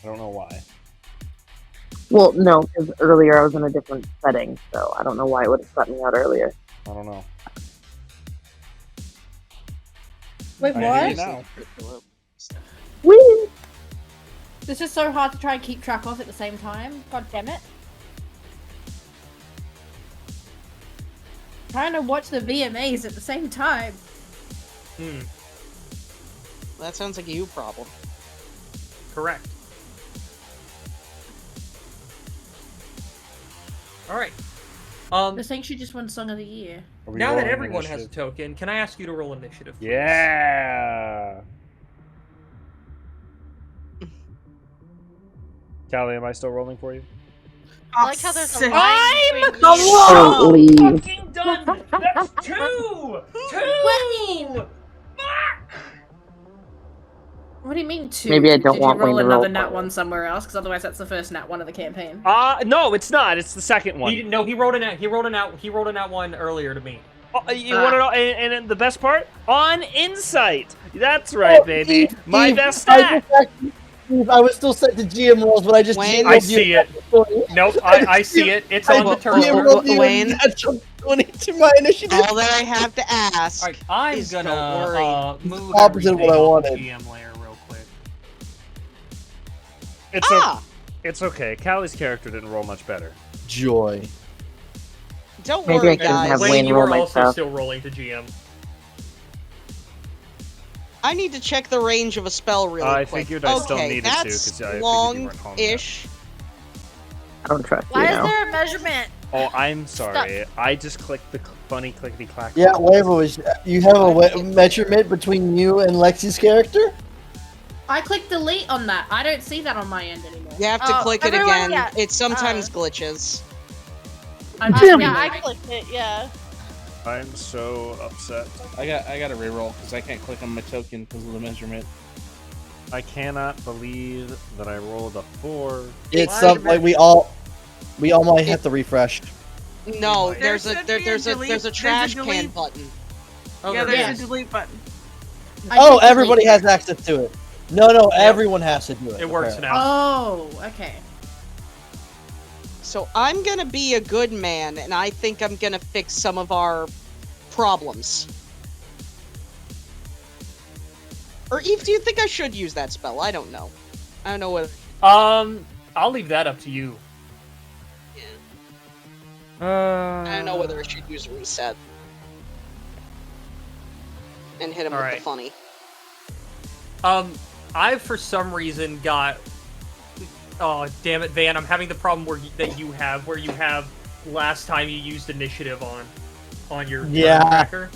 I don't know why. Well, no, because earlier I was in a different setting, so I don't know why it would have cut me out earlier. I don't know. Wait, I hear you what? now. Whee! This is so hard to try and keep track of at the same time. God damn it. Trying to watch the VMAs at the same time. Hmm, That sounds like a you problem. correct. Alright. The thing she just won Song of the Year. Are we Now that rolling everyone has a initiative? token, can I ask you to roll initiative? Please? Yeah. Callie, am I still rolling for you? I like how there's a Sick. line between the you- Oh, leave. Fucking done! That's two! Wayne! What do you mean two? Maybe I don't Did want you roll Wayne to roll another nat for one it. somewhere else? Because otherwise that's the first nat one of the campaign. No, it's not. It's the second one. He wrote an out one earlier to me. You want to know? And the best part? On Insight. That's right, baby. My best stat. I was still set to GM rolls, but I just Wayne? I see it. Nope, I see it. It's on the Wayne, turtle. Wayne. To my initiative. All that I have to ask Alright, I'm is don't gonna worry. move Opposite of what I everything off the wanted. GM layer real quick. It's okay. Callie's character didn't roll much better. Joy. Don't Maybe I worry, couldn't guys. have Wayne, Wayne you roll are my also stuff. still rolling to GM. I need to check the range of a spell really I quick. figured I still Okay, needed to, that's 'cause I figured you weren't home yet. long-ish. I don't trust Why you is now. there a measurement? Oh, I'm sorry. I just clicked the funny clickety clack. Yeah, whatever was. You have a measurement between you and Lexi's character? I clicked delete on that. I don't see that on my end anymore. You have to Oh, click it everyone, again. yeah. It sometimes glitches. I'm Yeah, I clicked it, yeah. I'm so upset. I got to reroll because I can't click on my token because of the measurement. I cannot believe that I rolled a 4. It's something like we all might have to refresh. No, There there's a should be a there's a delete- there's a there's a trash can delete. button. Oh, Yeah, there there's it is. a delete button. Oh, everybody has access to it. No, everyone has to do it. It works apparently. now. Oh, okay. So I'm gonna be a good man, and I think I'm gonna fix some of our problems. Or Eve, do you think I should use that spell? I don't know. I don't know whether. I'll leave that up to you. I don't know whether I should use reset. And hit him with Alright. the funny. I've for some reason got. Oh damn it, Van! I'm having the problem that you have, where you have last time you used initiative on your turn tracker.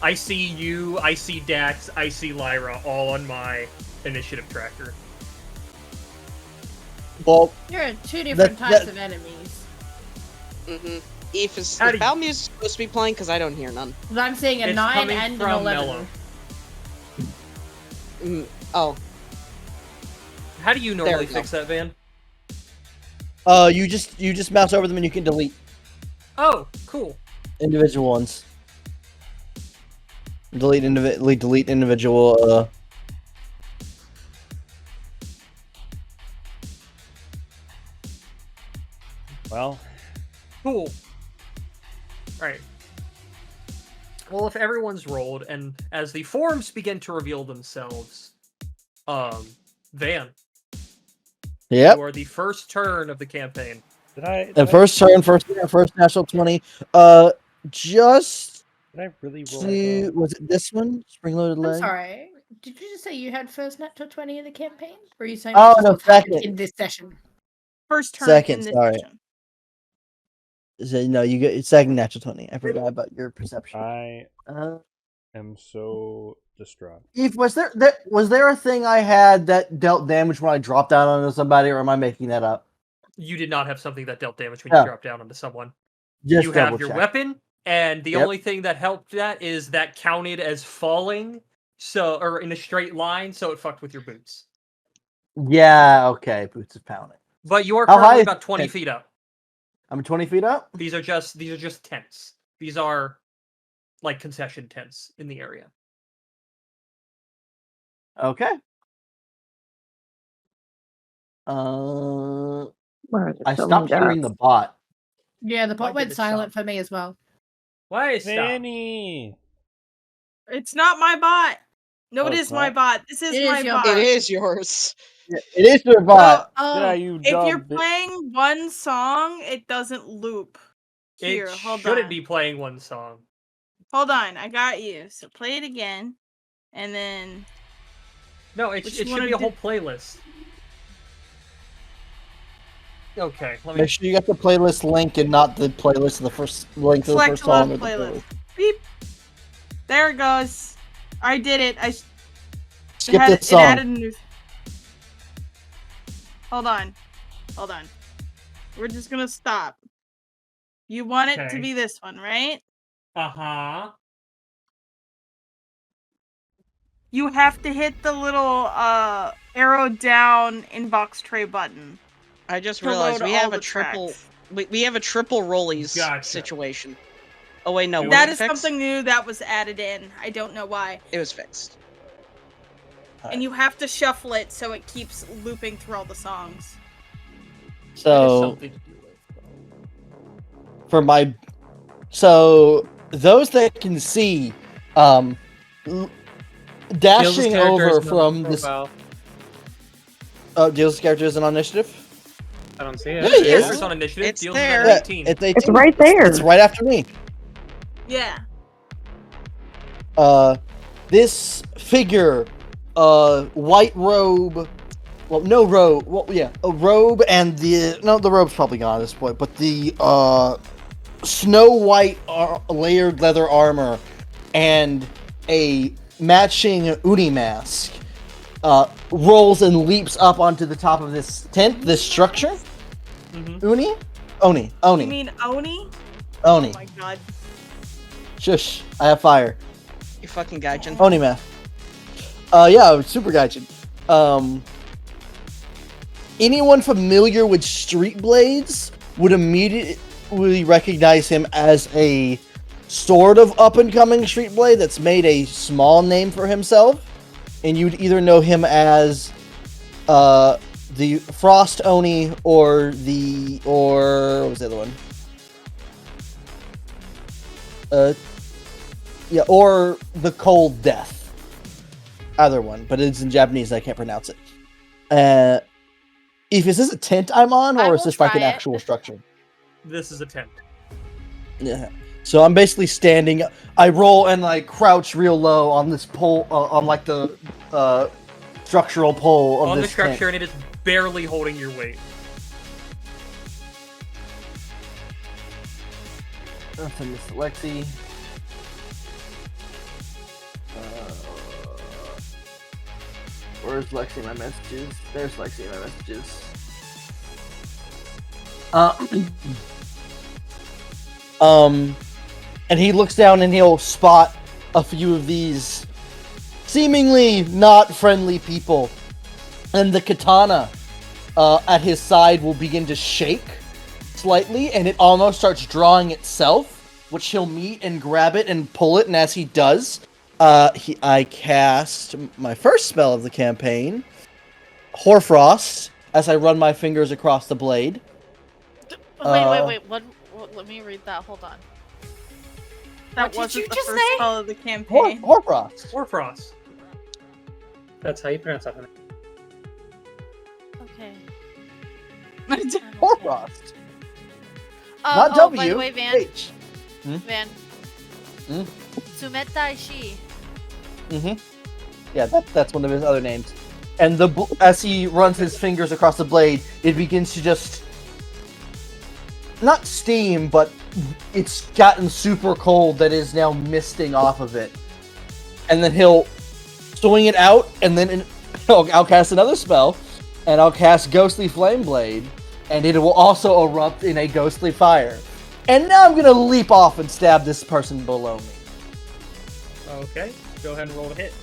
I see you, I see Dax, I see Lyra, all on my initiative tracker. Well, You're in two different types of enemies. Mm-hmm. Eve is How do the you- battle music supposed to be playing because I don't hear none. But I'm seeing a It's 9 coming and an from 11. Mello. Oh, How do you normally we go. fix that, Van? you just mouse over them and you can delete Oh, cool. individual ones. Delete individual. Well, Cool. Alright. Well, if everyone's rolled, and as the forms begin to reveal themselves, Van, Yep. you are the first turn of the campaign. The first turn, first natural 20. Just Did I really roll? to, was it this one? Spring-loaded I'm leg? sorry. Did you just say you had first natural 20 in the campaign? Or are you saying Oh, this is no, what's happened second. in this session? First turn Second, in this sorry. session. So, no, you get second natural 20. I forgot about your perception. I am so distraught. Eve, was there a thing I had that dealt damage when I dropped down onto somebody, or am I making that up? You did not have something that dealt damage when Yeah. you dropped down onto someone. Just You have double your check. weapon, and the Yep. only thing that helped that is that counted as falling, or in a straight line, so it fucked with your boots. Yeah, okay. Boots of pounding. But you are How high currently is about 20 it? feet up. I'm 20 feet up? These are just tents. These are like concession tents in the area. Okay. I stopped hearing the bot. Yeah, the bot Why did went it silent stop? for me as well. Why stop? Vanny! It's not my bot. No, Oh, it it's is my not? bot. This is It is my your bot. It is yours. It is your bot. So, Yeah, you if dumb you're bit. playing one song, it doesn't loop. Here, It hold shouldn't on. be playing one song. Hold on, I got you. So play it again, and then No, it Which should one be a do- whole playlist. Okay, let me. Make sure you get the playlist link and not the playlist of the first link to the select first song love of the playlist. playlist. Beep. There it goes. I did it. Skip it this song. added a new. Hold on. We're just gonna stop. You want it to Okay. be this one, right? Uh-huh. You have to hit the little arrow down inbox tray button. I just to realized load we all have a the triple. tracks. We have a triple rollies Gotcha. situation. Oh wait, no. That was is it fixed? something new that was added in. I don't know why. It was fixed. And you have to shuffle it so it keeps looping through all the songs. That is So something to do with. for my, so those that can see, dashing over from this. Deal's character isn't on initiative. I don't see it. Yeah, he is. Characters on initiative. It's Deals there. at Yeah, 18. it's 18. It's right there. It's right after me. Yeah. This figure, white robe. Well, no robe. Well, yeah, a robe and the robe's probably gone at this point. But the snow white layered leather armor and a matching uni mask rolls and leaps up onto the top of this tent, this structure. Mm-hmm. Oni. You mean Oni? Oni. Oh my god. Shush! I have fire. You fucking gaijin. Oni mask. Yeah, super gaijin. Anyone familiar with Street Blades would immediately recognize him as a sort of up-and-coming Street Blade that's made a small name for himself, and you'd either know him as the Frost Oni or what was the other one? Yeah, or the Cold Death. Either one, but it's in Japanese. I can't pronounce it. If is this a tent I'm on, I or is will this like an try it. actual structure? This is a tent. Yeah. So I'm basically standing. I roll and like crouch real low on this pole, on like the structural pole of On the this structure, tent. and it is barely holding your weight. Nothing, Mr. Lexi. Where's Lexi in my messages? There's Lexi in my messages. And he looks down and he'll spot a few of these seemingly not friendly people. And the katana at his side will begin to shake slightly, and it almost starts drawing itself, which he'll meet and grab it and pull it, and as he does, I cast my first spell of the campaign, Hoarfrost, as I run my fingers across the blade. Wait. Let me read that. Hold on. That did wasn't you the just first say? spell of the campaign. Horfrost. Warfrost. That's how you pronounce that. Okay. Horfrost. By Not the W. way, Van. H. Van. Hmm? Sumetai Shi. Mm-hmm. Yeah, that's one of his other names. And as he runs his fingers across the blade, it begins to just not steam, but it's gotten super cold that is now misting off of it. And then he'll swing it out, and then I'll cast another spell, and I'll cast Ghostly Flame Blade, and it will also erupt in a ghostly fire. And now I'm gonna leap off and stab this person below me. Okay, go ahead and roll a hit.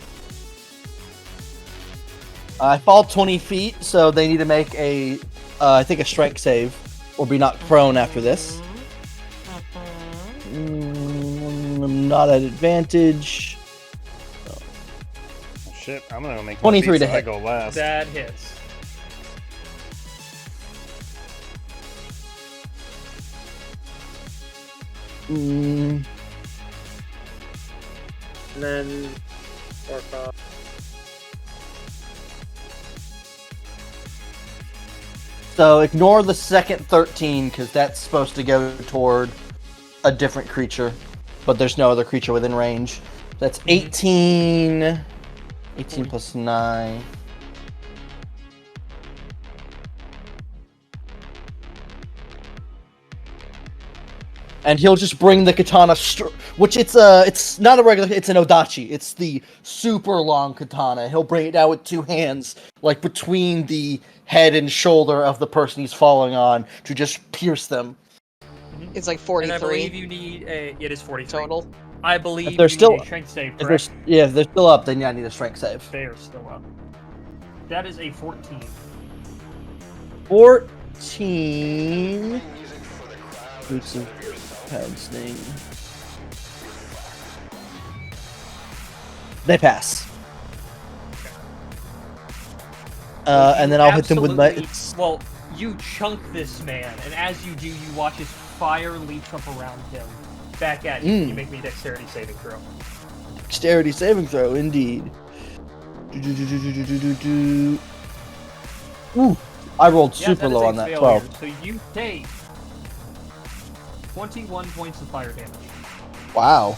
I fall 20 feet, so they need to make I think a strength save, or be knocked prone after this. I'm not at advantage. Oh, shit, I'm gonna make 23 to so I hit. go last. That hits. Mm, And then Warfrost. so ignore the second 13, because that's supposed to go toward a different creature. But there's no other creature within range. That's 18. 18 plus 9. And he'll just bring the katana, which it's not a regular, it's an odachi. It's the super long katana. He'll bring it down with two hands, like between the head and shoulder of the person he's falling on, to just pierce them. It's like 43. And I believe you need a. It is 43 total. I believe If they're you still- need a strength save, If they're, correct? if they're still up, then yeah, I need a strength save. They are still up. That is a 14. 14. Boots of Pounding. They pass. And then I'll hit them with my. Absolutely- Well, you chunk this man, and as you do, you watch his fire leap up around him, back at you. You make me a dexterity saving throw. Dexterity saving throw, indeed. Ooh, I rolled super is low a on that. failure, 12. So you take 21 points of fire damage. Wow.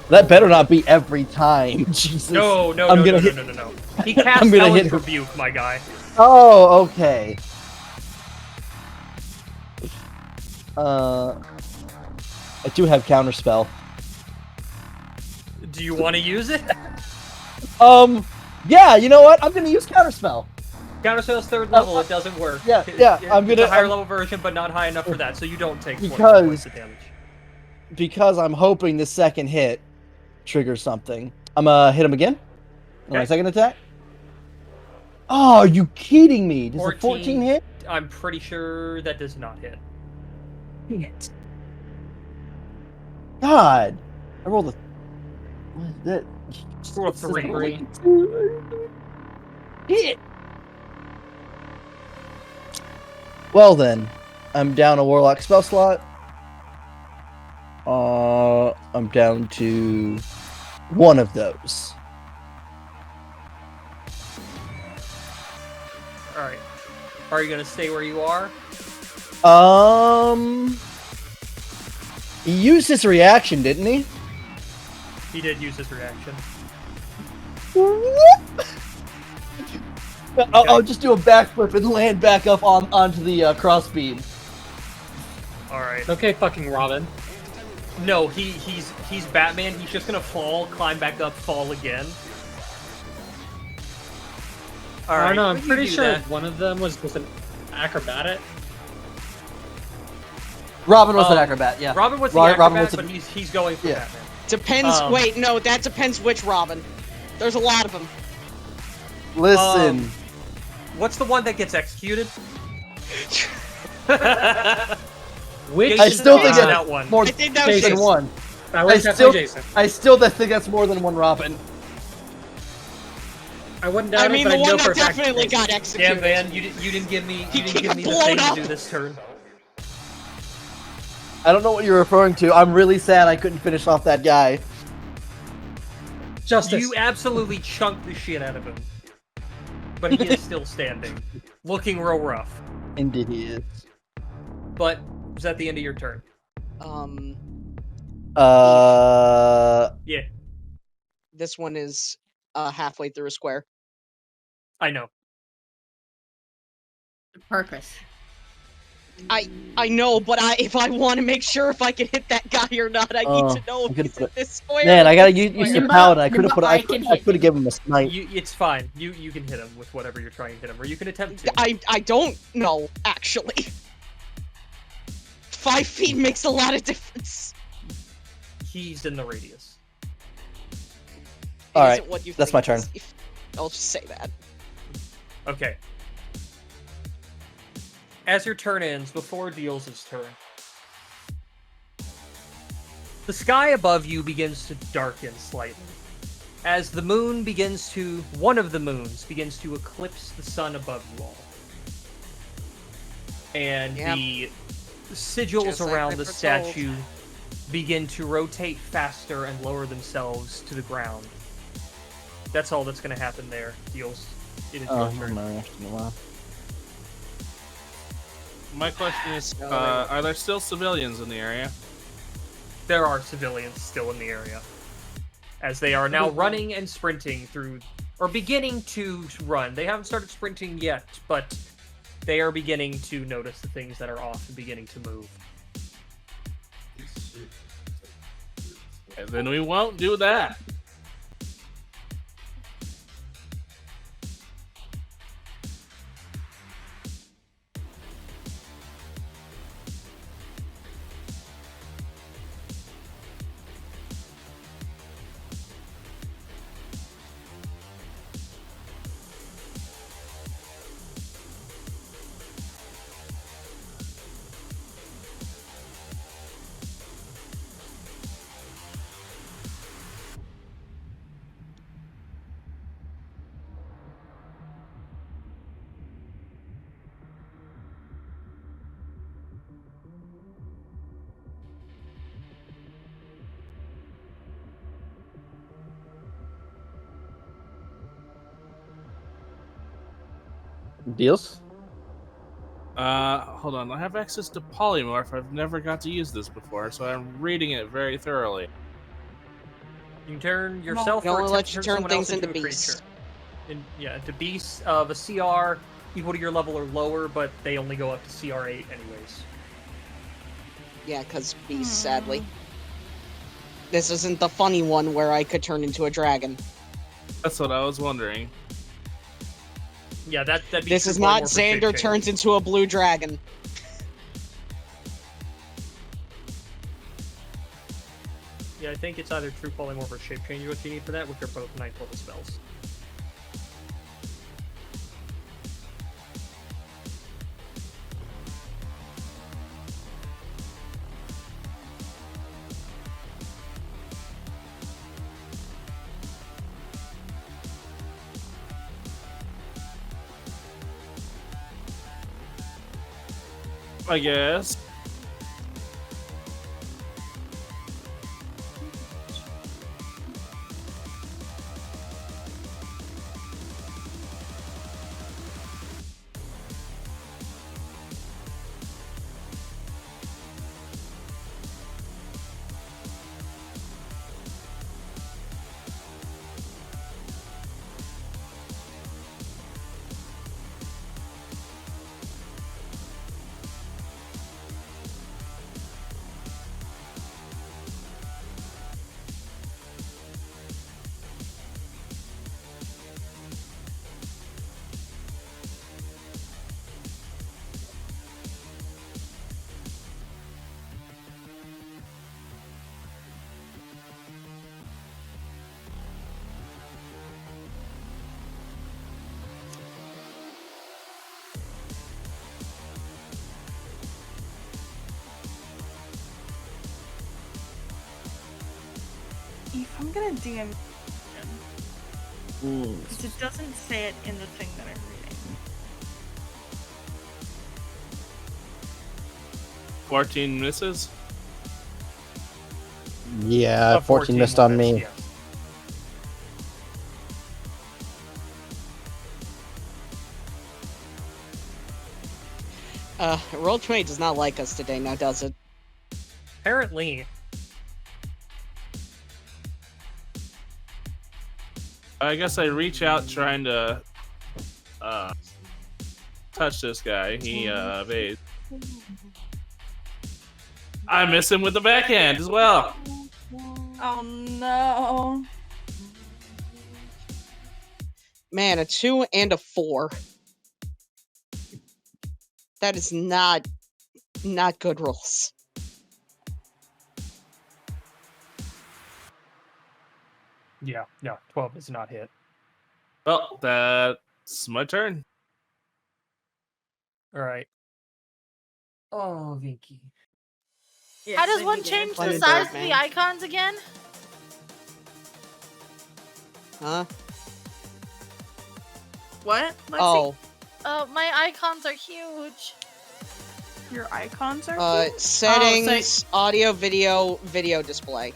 That better not be every time. Jesus. No. He casts I'm gonna Hellish hit her. Rebuke, my guy. Oh, okay. I do have counterspell. Do you want to use it? Yeah, you know what? I'm gonna use counterspell. Counterspell's 3rd level, it doesn't work. Yeah, I'm It's gonna- a higher level version, but not high enough for that, so you don't take 20 Because- points of damage. Because I'm hoping the second hit triggers something. I'm gonna hit him again. On my Okay. second attack. Oh, are you kidding me? Does a 14 hit? I'm pretty sure that does not hit. Dang it. God. I rolled a... What is that? Roll a 3. Hit. Well then, I'm down a warlock spell slot. I'm down to one of those. Alright. Are you going to stay where you are? He used his reaction, didn't he? He did use his reaction. I'll just do a backflip and land back up onto the crossbeam. Alright. Okay, fucking Robin. No, he's Batman. He's just gonna fall, climb back up, fall again. I Alright. don't know, I'm when you pretty do sure that- one of them was an acrobatic. Robin was an acrobat, yeah. Robin was the Robin acrobat, was a- but he's going for Yeah. Batman. Depends. Wait, no, that depends which Robin. There's a lot of them. Listen. What's the one that gets executed? Which I still think Jason, that's that one. more I think that was than Jason. one. That was definitely Jason. I still think that's more than one Robin. I wouldn't doubt I mean, it, but the I know one for a that fact definitely Jason. got Damn, executed. Van, you didn't give me He the got thing blown to up. do this turn. I don't know what you're referring to. I'm really sad I couldn't finish off that guy. Justice. You absolutely chunked the shit out of him. But he is still standing, looking real rough. Indeed he is. But is that the end of your turn? Yeah, This one is halfway through a square. I know. Purpose. I know, but if I want to make sure if I can hit that guy or not, I need to know if he's in this square. Man, I gotta use square. the paladin. I could have put. I can could have given him a smite. It's fine. You can hit him with whatever you're trying to hit him, or you can attempt to. I don't know, actually. 5 feet makes a lot of difference. He's in the radius. All It right, isn't what you that's think my it turn. is. I'll just say that. Okay. As your turn ends, before Deals' turn, the sky above you begins to darken slightly. As the moon one of the moons begins to eclipse the sun above you all. And the sigils Just like around we the were told. statue begin to rotate faster and lower themselves to the ground. That's all that's going to happen there, Deals. It is your turn. My question is, are there still civilians in the area? There are civilians still in the area. As they are now running and sprinting through, or beginning to run. They haven't started sprinting yet, but they are beginning to notice the things that are off and beginning to move. And then we won't do that. Deals? Hold on. I have access to polymorph. I've never got to use this before, so I'm reading it very thoroughly. You can turn yourself It only or lets attempt you to turn someone things else into into a beasts. creature. Into beasts of a CR equal to your level or lower, but they only go up to CR 8 anyways. Yeah, because beasts, sadly. This isn't the funny one where I could turn into a dragon. That's what I was wondering. Yeah, that'd be This true is not polymorph or shape Xander change. turns into a blue dragon. Yeah, I think it's either true polymorph or shape change what you need for that, which are both 9th level spells. I guess. If I'm gonna DM, because it doesn't say it in the thing that I'm reading. 14 misses. Yeah, 14 missed will on miss, me. yes. Roll20 does not like us today, now does it? Apparently. I guess I reach out trying to touch this guy. He evades. I miss him with the backhand as well. Oh no. Man, a 2 and a 4. That is not good rolls. Yeah, no, 12 is not hit. Well, that's my turn. All right. Oh, Vinky. How does one change the size of the icons again? Huh? What? Lexi? Oh, My icons are huge. Your icons are huge? settings, audio, video display.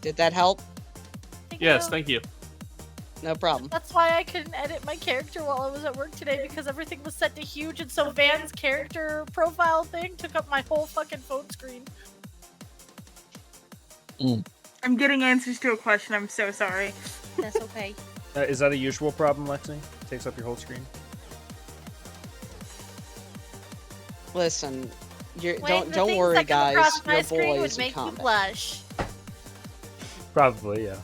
Did that help? Yes, thank you. No problem. That's why I couldn't edit my character while I was at work today, because everything was set to huge, and so Van's character profile thing took up my whole fucking phone screen. I'm getting answers to a question. I'm so sorry. That's okay. Is that a usual problem, Lexi? Takes up your whole screen? Listen, Wait, don't the things worry, that come guys. across my Your screen boy would is in make you combat. blush. Probably, yeah.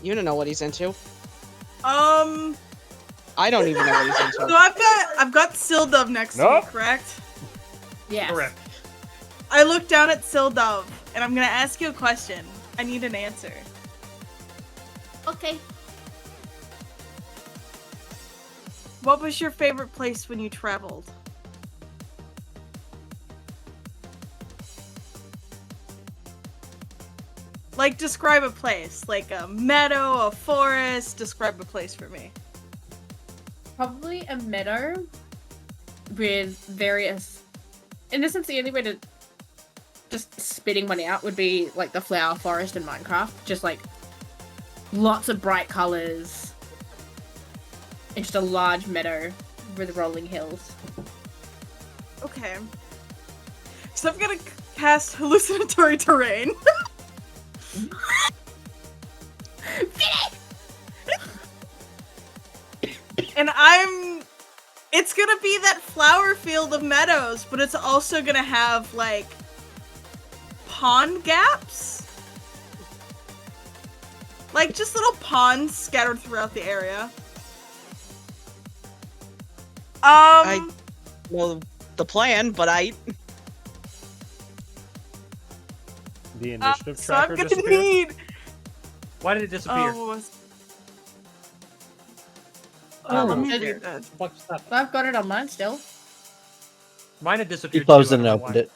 You don't know what he's into. I I don't even know what he's So into. I've got Sildove next to me, Nope. correct? Yes. Correct. I look down at Sildove, and I'm gonna ask you a question. I need an answer. Okay. What was your favorite place when you traveled? Like, describe a place. Like a meadow, a forest. Describe a place for me. Probably a meadow with various. In a sense, the only way to just spitting one out would be like the flower forest in Minecraft. Just like lots of bright colors. And just a large meadow with rolling hills. Okay. So I'm gonna cast hallucinatory terrain. And it's gonna be that flower field of meadows, but it's also gonna have like pond gaps. Like just little ponds scattered throughout the area. I know the plan, but The initiative so I'm tracker gonna disappeared? need. Why did it disappear? Oh, what was... Oh, let me did do you- that. I've got it on mine still. Mine had He disappeared. closed too, I it and don't know opened why. it.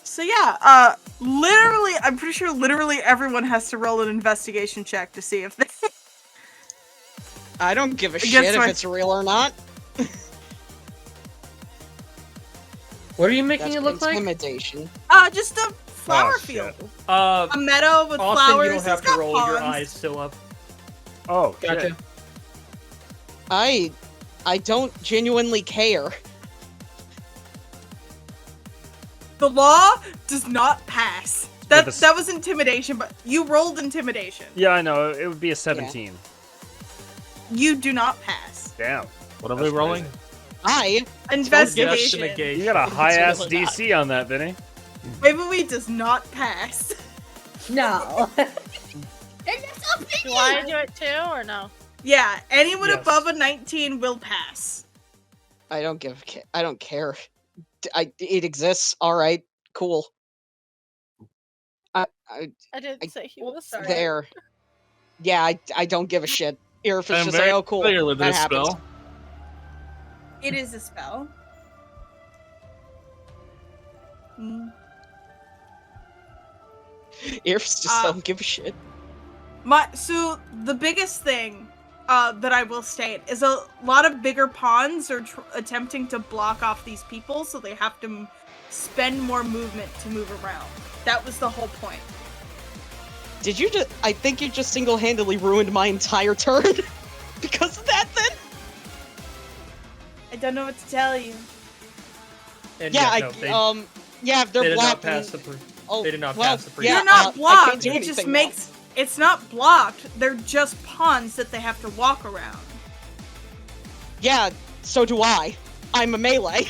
So yeah, literally, I'm pretty sure literally everyone has to roll an investigation check to see if they. I don't give a Against shit if my- it's real or not. What are you making That's it look like? intimidation. Just a flower Oh, field, shit. a meadow with Austin, flowers. you don't have It's to got roll. Your ponds. eyes still up. Oh, Gotcha. shit. I don't genuinely care. The law does not pass. That With a s- that was intimidation, but you rolled intimidation. Yeah, I know. It would be a 17. You do not pass. Damn. What are we rolling? Investigation. You got a high ass really not. DC on that, Vinny. Waverly does not pass. No. Do I do it too, or no? Yeah, anyone Yes. above a 19 will pass. I don't care. It exists. All right, cool. I I didn't say he was sorry. there. Yeah, I don't give a shit. Irf is I'm just very like, oh cool, familiar with that this happens. spell. It is a spell. Ears just don't give a shit. So the biggest thing that I will state is a lot of bigger pawns are attempting to block off these people, so they have to spend more movement to move around. That was the whole point. Did you just? I think you just single-handedly ruined my entire turn because of that. Then. I don't know what to tell you. And yeah, yeah, if they're they did blocked. not pass the they did not pass the They're not blocked. It just makes it's not blocked. They're just pawns that they have to walk around. Yeah, so do I. I'm a melee.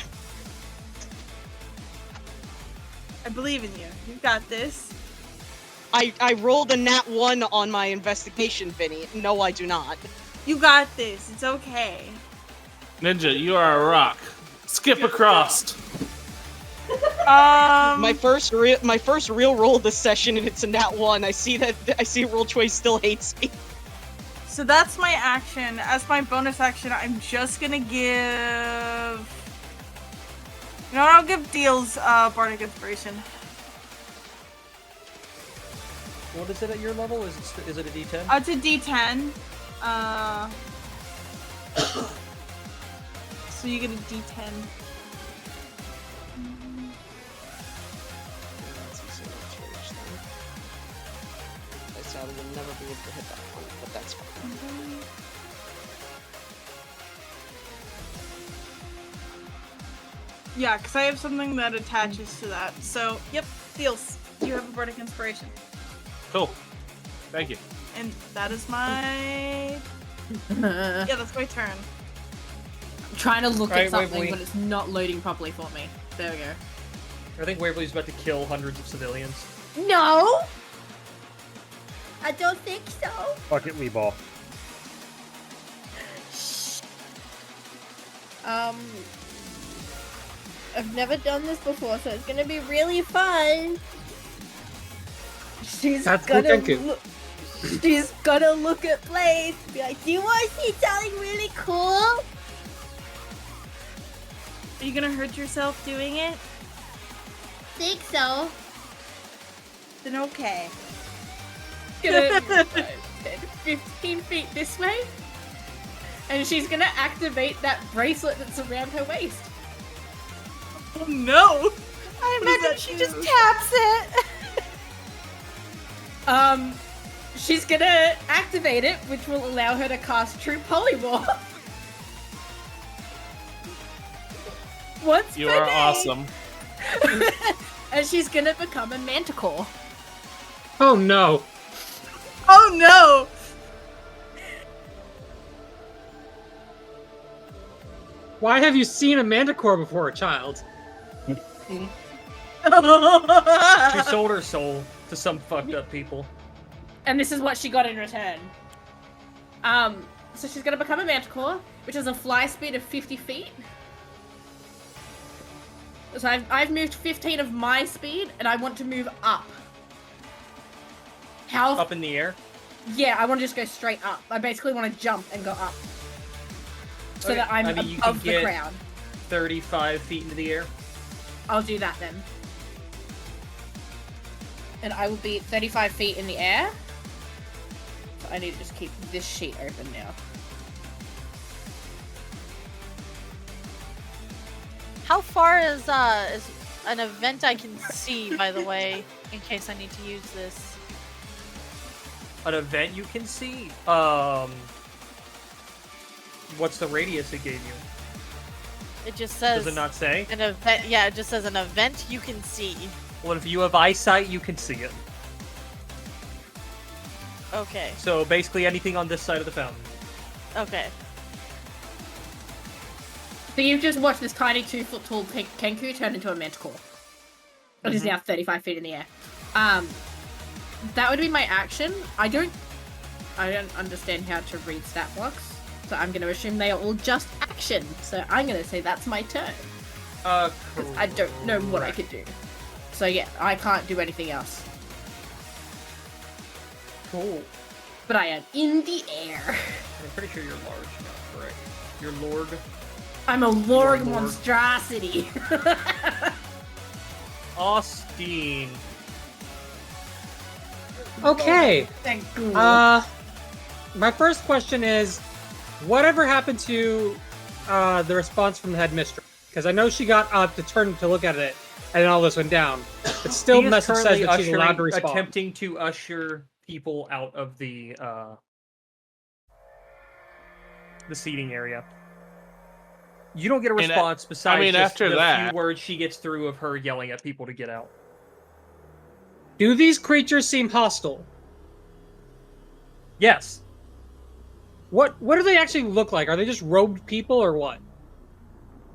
I believe in you. You got this. I rolled a nat 1 on my investigation, Vinny. No, I do not. You got this. It's okay. Ninja, you are a rock. Skip across. My first real roll this session, and it's a nat 1. I see Roll Choice still hates me. So that's my action. As my bonus action, I'm just gonna give. You know what? I'll give Deals Bardic Inspiration. What is it at your level? Is it a D10? It's a D10. So you get a D10. I said I will never be able to hit that one, but that's fine. Yeah, because I have something that attaches to that. So, yep, Deals. You have a Bardic Inspiration. Cool. Thank you. And that is my... yeah, that's my turn. I'm trying to look Right, at something, Waverly. but it's not loading properly for me. There we go. I think Waverly's about to kill hundreds of civilians. No! I don't think so. Fuck it, Weeball. I've never done this before, so it's gonna be really fun. She's That's gonna cool, thank you. she's gonna look at Blaze and be like, do you want to see something really cool? Are you gonna hurt yourself doing it? Think so. Then okay. Gonna 15 feet this way, and she's gonna activate that bracelet that's around her waist. Oh no! I What does imagine that she do? just taps it. She's gonna activate it, which will allow her to cast True Polymorph. Once You per are day. awesome. And she's gonna become a manticore. Oh no! Oh no! Why have you seen a manticore before, child? She sold her soul to some fucked up people. And this is what she got in return. So she's gonna become a manticore, which has a fly speed of 50 feet. So I've moved 15 of my speed, and I want to move up. How? Up in the air? Yeah, I want to just go straight up. I basically want to jump and go up. So Okay, that I'm I mean, you can above the get- ground. 35 feet into the air. I'll do that then. And I will be 35 feet in the air. So I need to just keep this sheet open now. How far is an event I can see, by the way, in case I need to use this? An event you can see. What's the radius it gave you? It just says Does it not say? an event. Yeah, it just says an event you can see. Well, if you have eyesight, you can see it. Okay. So basically anything on this side of the fountain. Okay. So you've just watched this tiny 2-foot tall Kenku turn into a manticore. It is now 35 feet in the air. That would be my action. I don't understand how to read stat blocks, so I'm going to assume they are all just action. So I'm going to say that's my turn. 'Cause I don't know what I could do. So yeah, I can't do anything else. Cool. But I am in the air. I'm pretty sure you're large now, correct? You're Lord. I'm a Lord Lord. monstrosity. Austin. Okay. Thank you. My first question is, whatever happened to the response from the headmistress? Because I know she got up to turn to look at it, and all this went down. But still, He is message says currently that she's allowed to respond. attempting to usher people out of the seating area. You don't get a response besides just after the that, few words she gets through of her yelling at people to get out. Do these creatures seem hostile? Yes. What do they actually look like? Are they just robed people or what?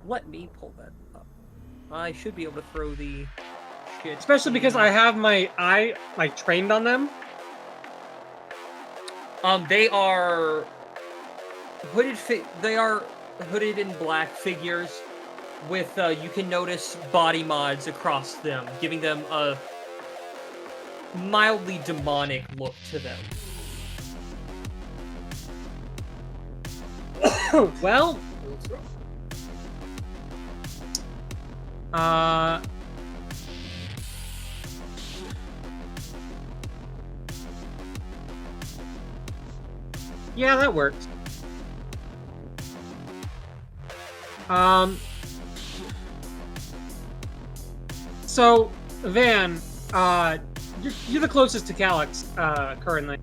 Let me pull that up. I should be able to throw the shit. Especially because I have my eye like trained on them. They are hooded. They are hooded in black figures with you can notice body mods across them, giving them a mildly demonic look to them. Well, yeah, that works. So, Van, you're the closest to Calyx, currently.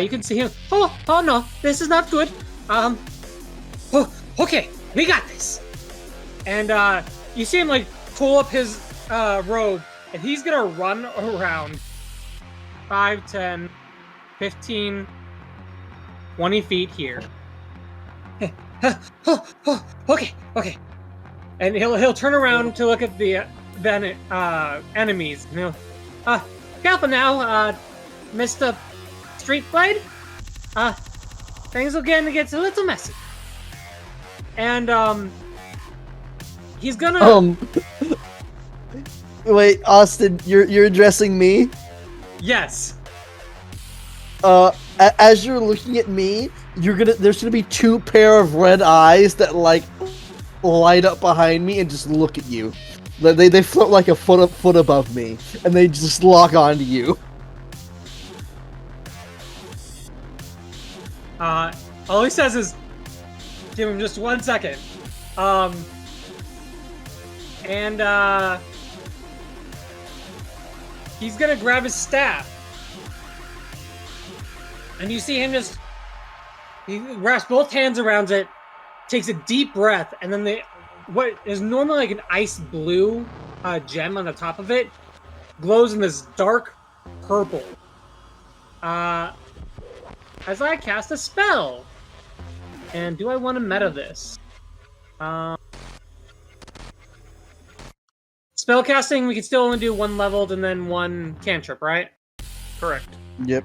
You can see him. Oh no, this is not good. Oh, okay, we got this. And, you see him, like, pull up his, robe, and he's gonna run around 5, 10, 15, 20 feet here. Okay. And he'll turn around to look at the enemies. And he'll, careful now, Mr. Streetblade. Things will get a little messy. And, he's gonna... Wait, Austin, you're addressing me? Yes. As you're looking at me, there's gonna be 2 pair of red eyes that, like, light up behind me and just look at you. They float like a foot above me, and they just lock onto you. All he says is, give him just 1 second. He's gonna grab his staff. And you see him he wraps both hands around it, takes a deep breath, and then what is normally like an ice blue gem on the top of it glows in this dark purple. As I cast a spell. And do I want to meta this? Spellcasting, we can still only do 1 leveled and then 1 cantrip, right? Correct. Yep.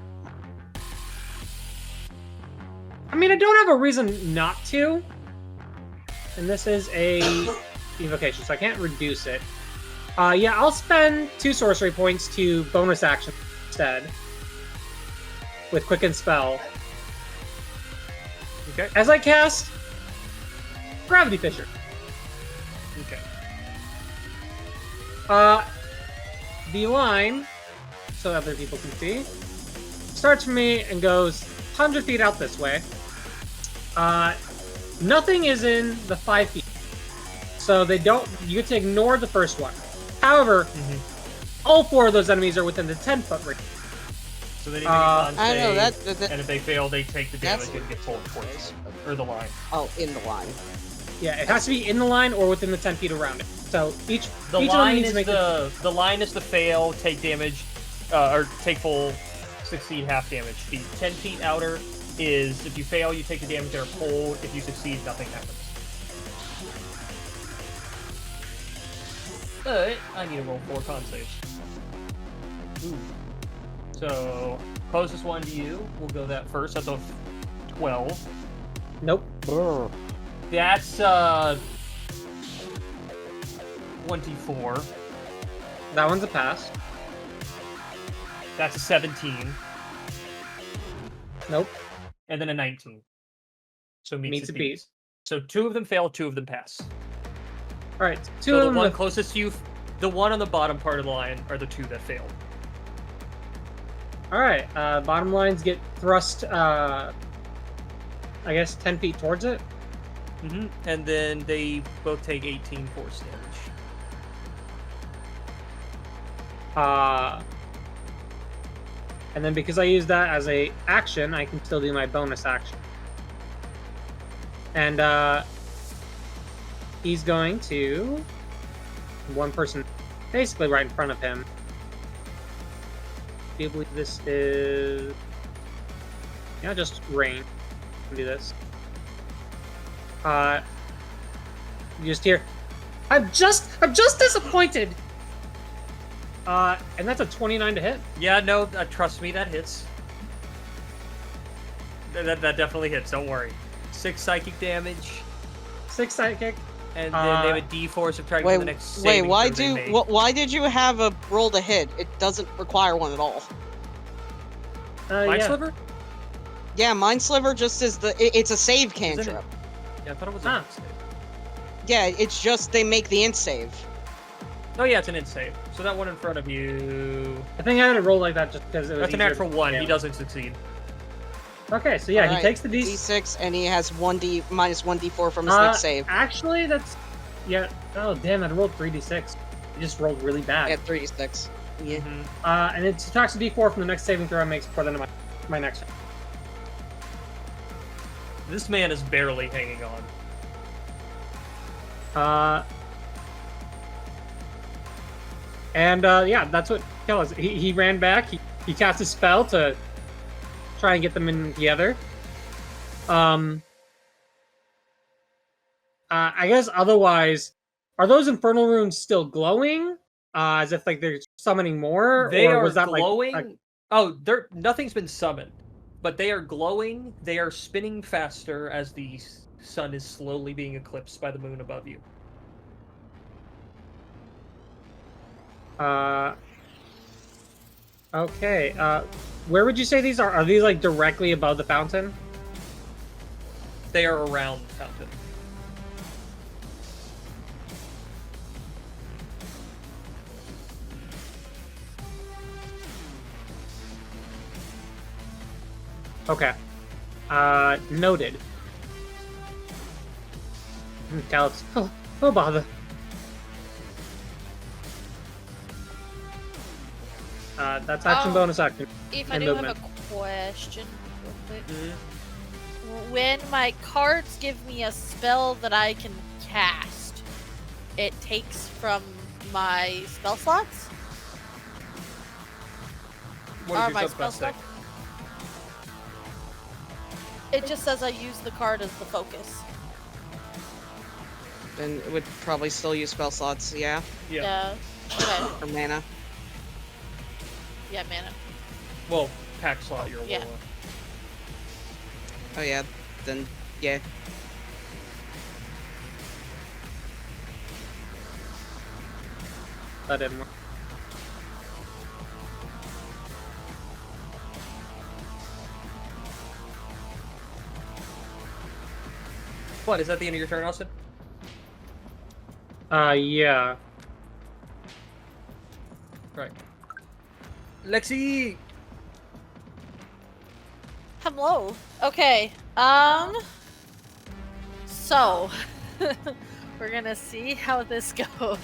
I mean, I don't have a reason not to. And this is a evocation, so I can't reduce it. Yeah, I'll spend 2 sorcery points to bonus action instead. With Quicken Spell. Okay. As I cast Gravity Fissure. Okay. The line, so other people can see, starts from me and goes 100 feet out this way. Nothing is in the 5 feet. So you get to ignore the first one. However, all 4 of those enemies are within the 10-foot range. So they need to be on I know save, that and if they fail, they take the damage and get pulled towards or the line. Oh, in the line. Yeah, it has to be in the line or within the 10 feet around it. So each line of them needs is to make the line is to fail, take damage, or take full, succeed half damage. The 10 feet outer is if you fail, you take the damage and are pulled. If you succeed, nothing happens. But I need to roll 4 con saves. Ooh. So closest one to you, we'll go that first. That's a 12. Nope. That's 24. That one's a pass. That's a 17. Nope. And then a 19. So meets a the beat. beats. So 2 of them fail, 2 of them pass. All right, 2 So of the them. one closest to you, the one on the bottom part of the line are the 2 that failed. All right. Bottom lines get thrust. I guess 10 feet towards it. And then they both take 18 force damage. And then because I use that as a action, I can still do my bonus action. And he's going to one person basically right in front of him. Do you believe this is just range? Do this. You just hear, I'm just disappointed. And that's a 29 to hit. Yeah, no, trust me, that hits. That definitely hits. Don't worry. 6 psychic damage. 6 psychic. And then they have a D4 subtracted from the next saving why throw they make. why did you have a roll to hit? It doesn't require one at all. Mind Sliver? Yeah, Mind Sliver just is it's a save cantrip. Yeah, I thought it was an int save. Yeah, it's just they make the int save. Oh yeah, it's an int save. So that one in front of you. I think I had to roll like that just because it was. That's a natural 1. He doesn't succeed. Okay, so yeah, All he takes the D6 and he has minus 1d4 from his next save. Actually, that's Oh damn! I rolled 3d6. He just rolled really bad. Yeah, 3d6. Yeah. And it subtracts a d4 from the next saving throw I make for the end of my next. This man is barely hanging on. Yeah, that's what kills. He ran back. He cast a spell to try and get them in together. I guess otherwise, are those infernal runes still glowing? As if like they're summoning more? They or are was that glowing. Nothing's been summoned, but they are glowing. They are spinning faster as the sun is slowly being eclipsed by the moon above you. Okay. Where would you say these are? Are these like directly above the fountain? They are around the fountain. Okay. Noted. Calip's. Oh bother. That's action, bonus action. If I and do movement. have a question real quick. When my cards give me a spell that I can cast, it takes from my spell slots? What Or is my your spell subclass slot? It just says I use the card as the focus. Then it would probably still use spell slots, yeah? Yeah. Okay. Or mana. Yeah, mana. Well, pack slot, you're a Yeah. warlock. Oh yeah, then yeah. That didn't work. What, is that the end of your turn, Austin? Yeah. Right. Lexi! Hello. Okay. So we're gonna see how this goes.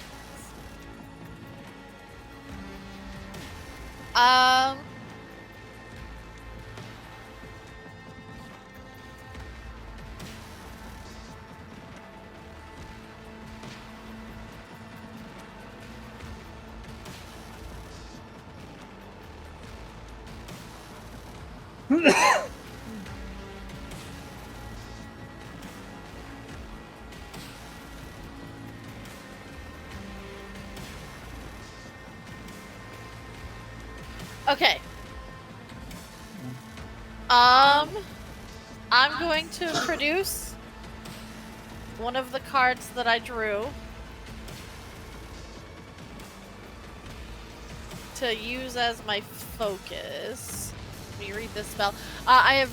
Okay. I'm going to produce one of the cards that I drew to use as my focus. Let me read this spell. I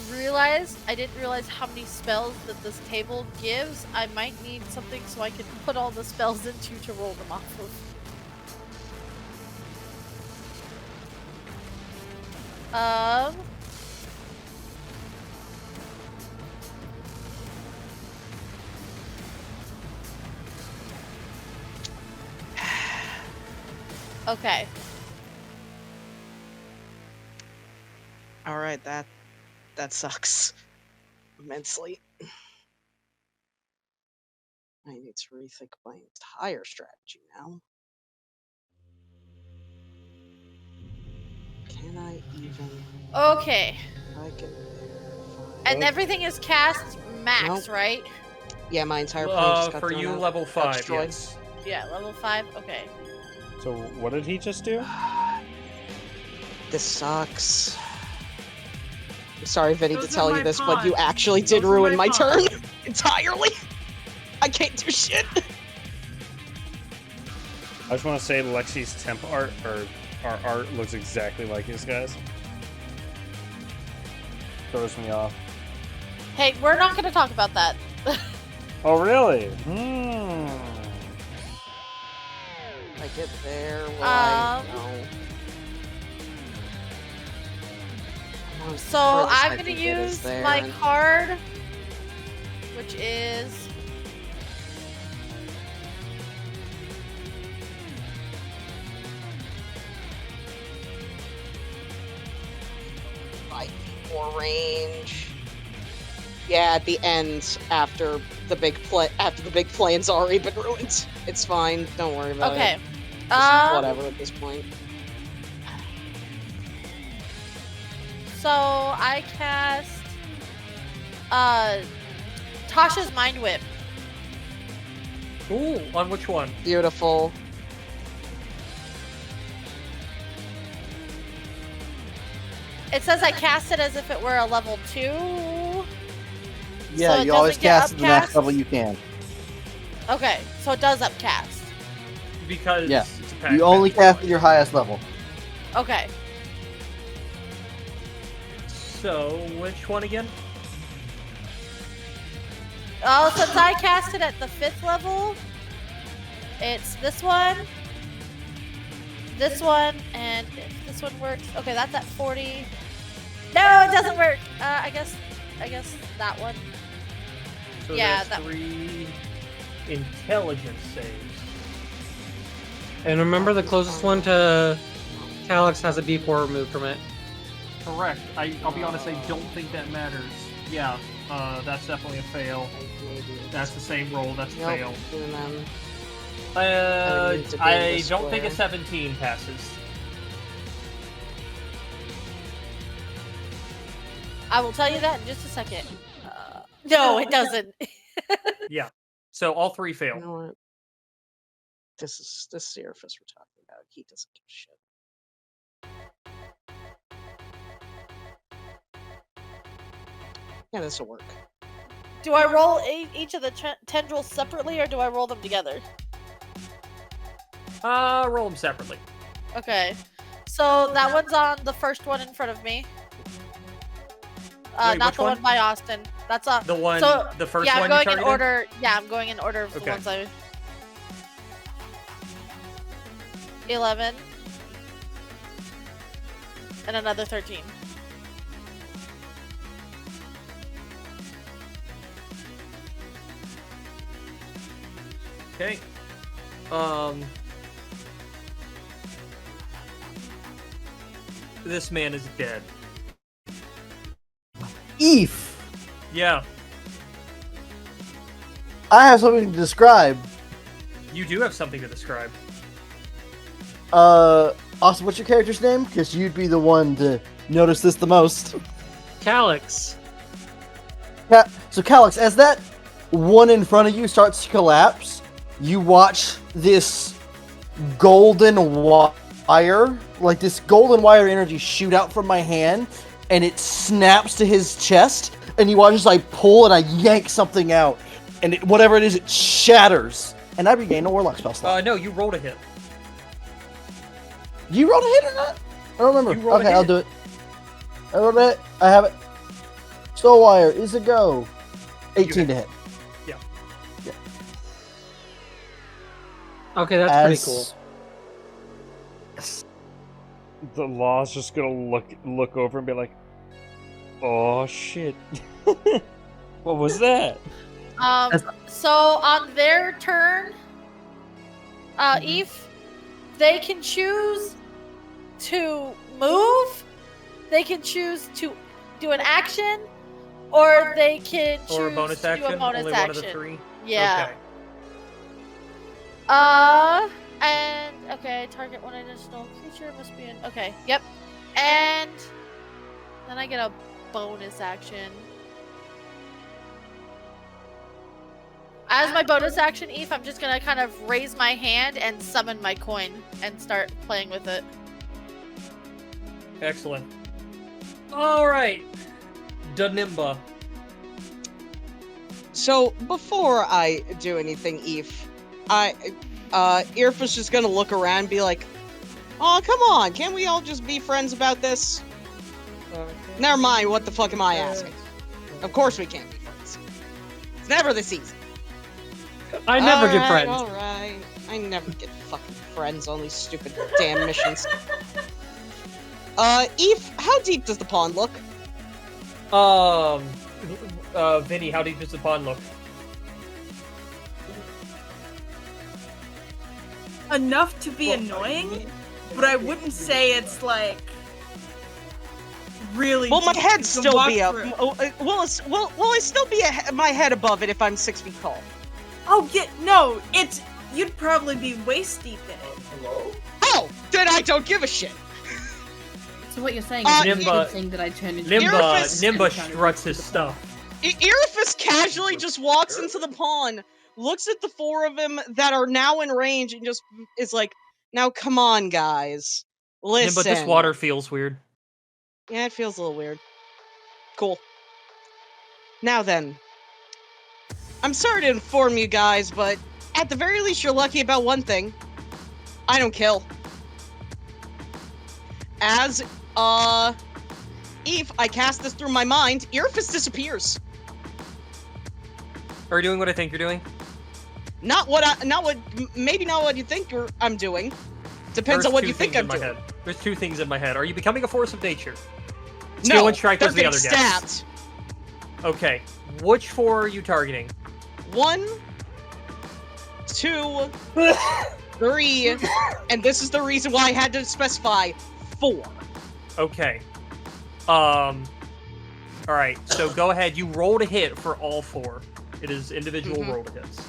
didn't realize how many spells that this table gives. I might need something so I can put all the spells into to roll them off of. Okay. All right, that sucks immensely. I need to rethink my entire strategy now. Can I even? Okay. I can. And everything is cast max, Nope. right? Yeah, my entire plan just got For thrown you, out. level Got 5, destroyed. yes. Yeah, level 5. Okay. So what did he just do? This sucks. I'm sorry, Vinny, to Those are tell you my this, but you pawns. actually did Those are ruin my my turn pawns. entirely. I can't do shit. I just want to say Lexi's temp art, or our art, looks exactly like his guys. Throws me off. Hey, we're not going to talk about that. Oh, really? I get there. Will I? No. So I'm going to use my card, which is... More range. Yeah, at the end, after the big plan's already been ruined. It's fine. Don't worry about it. Okay. Just whatever at this point. So I cast Tasha's Mind Whip. Ooh, on which one? Beautiful. It says I cast it as if it were a level 2. Yeah, so you always doesn't get cast at the max upcast? level you can. Okay, so it does upcast. Because Yeah. it's a pack You only match. cast at your highest level. Okay. So, which one again? Oh, since I cast it at the 5th level, it's this one, and if this one works, okay, that's at 40. No, it doesn't work. I guess that one. So Yeah, that's that- 3 intelligence saves. And remember, the closest one to Calyx has a D4 removed from it. Correct. I'll be honest, I don't think that matters. Yeah, that's definitely a fail. That's the same roll, that's a fail. And then I don't think a 17 passes. I will tell you that in just a second. No, it doesn't. Yeah. So all 3 fail. You know what? This is Seraphis we're talking about. He doesn't give a shit. Yeah, this will work. Do I roll each of the tendrils separately, or do I roll them together? Roll them separately. Okay. So that one's on the first one in front of me. Wait, Not which the one by Austin. That's on The one, So, the first yeah, one I'm you going in targeted? order. Yeah, I'm going in order of the Okay. ones I. 11. And another 13. Okay. This man is dead. Eef! Yeah, I have something to describe. you do have something to describe. Austin, what's your character's name? Because you'd be the one to notice this the most. Calyx. So, Calyx, as that one in front of you starts to collapse, you watch this golden wire, like this golden wire energy shoot out from my hand, and it snaps to his chest, and you watch as I pull and I yank something out, and whatever it is, it shatters, and I regain a Warlock spell slot. No, you rolled a hit. You rolled a hit or not? I don't remember. You rolled a Okay, I'll hit. do it. I rolled a hit. I have it. Soul Wire is a go. 18 to hit. Okay, that's pretty cool. Yes. The law's just gonna look over and be like, "Oh shit, what was that?" So on their turn, if they can choose to move, they can choose to do an action, or they can choose Or a bonus to do action? a bonus Only action. one of the three? Yeah. Okay. And okay, target one additional creature must be in. Okay, yep. And then I get a bonus action. As my bonus action, Eve, I'm just gonna kind of raise my hand and summon my coin and start playing with it. Excellent. Alright. Danimba. So before I do anything, Eve, Irfa's just gonna look around and be like, "Oh, come on, can't we all just be friends about this?" Never mind, what the fuck am I asking? Of course we can't be friends. It's never this easy. I never get friends. Alright. I never get fucking friends on these stupid damn missions. Eve, how deep does the pond look? Vinny, how deep does the pond look? Enough to be annoying, but I wouldn't say it's like really. Will my deep. head You can still walk be up? through it. Will I still be my head above it if I'm 6 feet tall? Oh yeah, no, you'd probably be waist deep in it. Hello? Oh, then I don't give a shit. So what you're saying is it's a Nimba- good thing that I turned into Nimba struts his stuff. Irifus casually just walks into the pond, looks at the four of them that are now in range, and just is like, "Now come on, guys. Listen." Nimba, this water feels weird. Yeah, it feels a little weird. Cool. Now then. I'm sorry to inform you guys, but at the very least you're lucky about one thing. I don't kill. As, Eve, I cast this through my mind, Irifus disappears. Are you doing what I think you're doing? Maybe not what you think I'm doing. Depends on what you think I'm doing. There's two things in my head. Are you becoming a force of nature? No, Skill and strike was they're the other getting guess. stabbed. Okay, which four are you targeting? 1, 2, 3, and this is the reason why I had to specify 4. Okay. Alright, so go ahead. You roll to hit for all 4. It is individual roll to hits.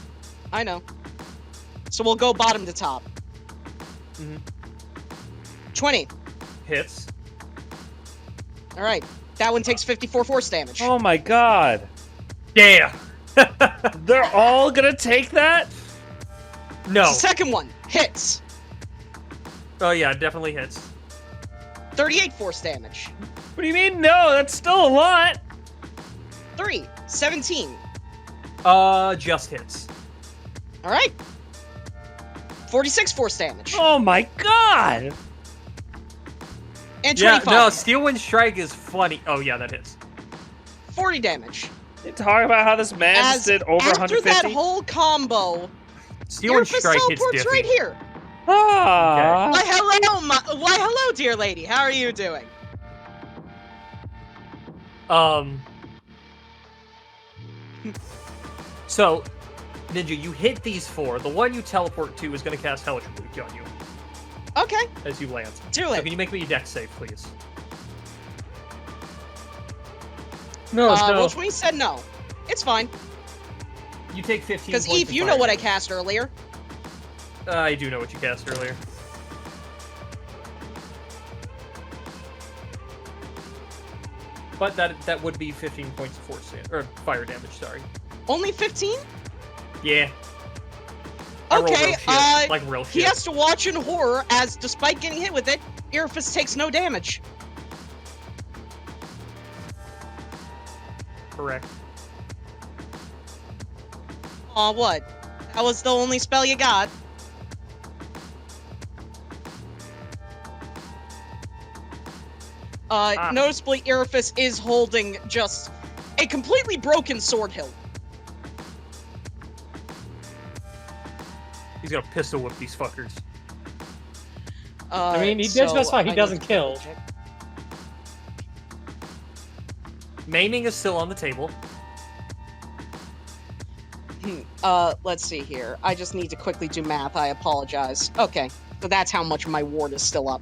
I know. So we'll go bottom to top. 20. Hits. Alright. That one takes 54 force damage. Oh my god. Yeah. They're all gonna take that? No. The second one hits. Oh yeah, definitely hits. 38 force damage. What do you mean no? That's still a lot. 3. 17. Just hits. Alright. 46 force damage. Oh my god. And Yeah, 25. no, Steel Wind Strike is funny. Oh yeah, that hits. 40 damage. You talk about how this man As did over after 150? that whole combo, Steel Wind Irifus Strike hits teleports Diffy. right here. Ah. Why hello, dear lady. How are you doing? So, Ninja, you hit these 4. The one you teleport to is going to cast Hellish Rebuke on you Okay. as you land. Do So it. can you make me a dex save, please? No, no. Which we said no. It's fine. You take 15 Because points Eve, of you fire know what I damage. cast earlier. I do know what you cast earlier. But that would be 15 points of fire damage, sorry. Only 15? Yeah. I roll Okay, real shit, like real he shit. has to watch in horror as, despite getting hit with it, Irifus takes no damage. Correct. Aw, what? That was the only spell you got. Noticeably, Irifus is holding just a completely broken sword hilt. He's gonna pistol whip these fuckers. I mean, he did specify he doesn't kill. Maiming is still on the table. Let's see here. I just need to quickly do math. I apologize. Okay, so that's how much my ward is still up.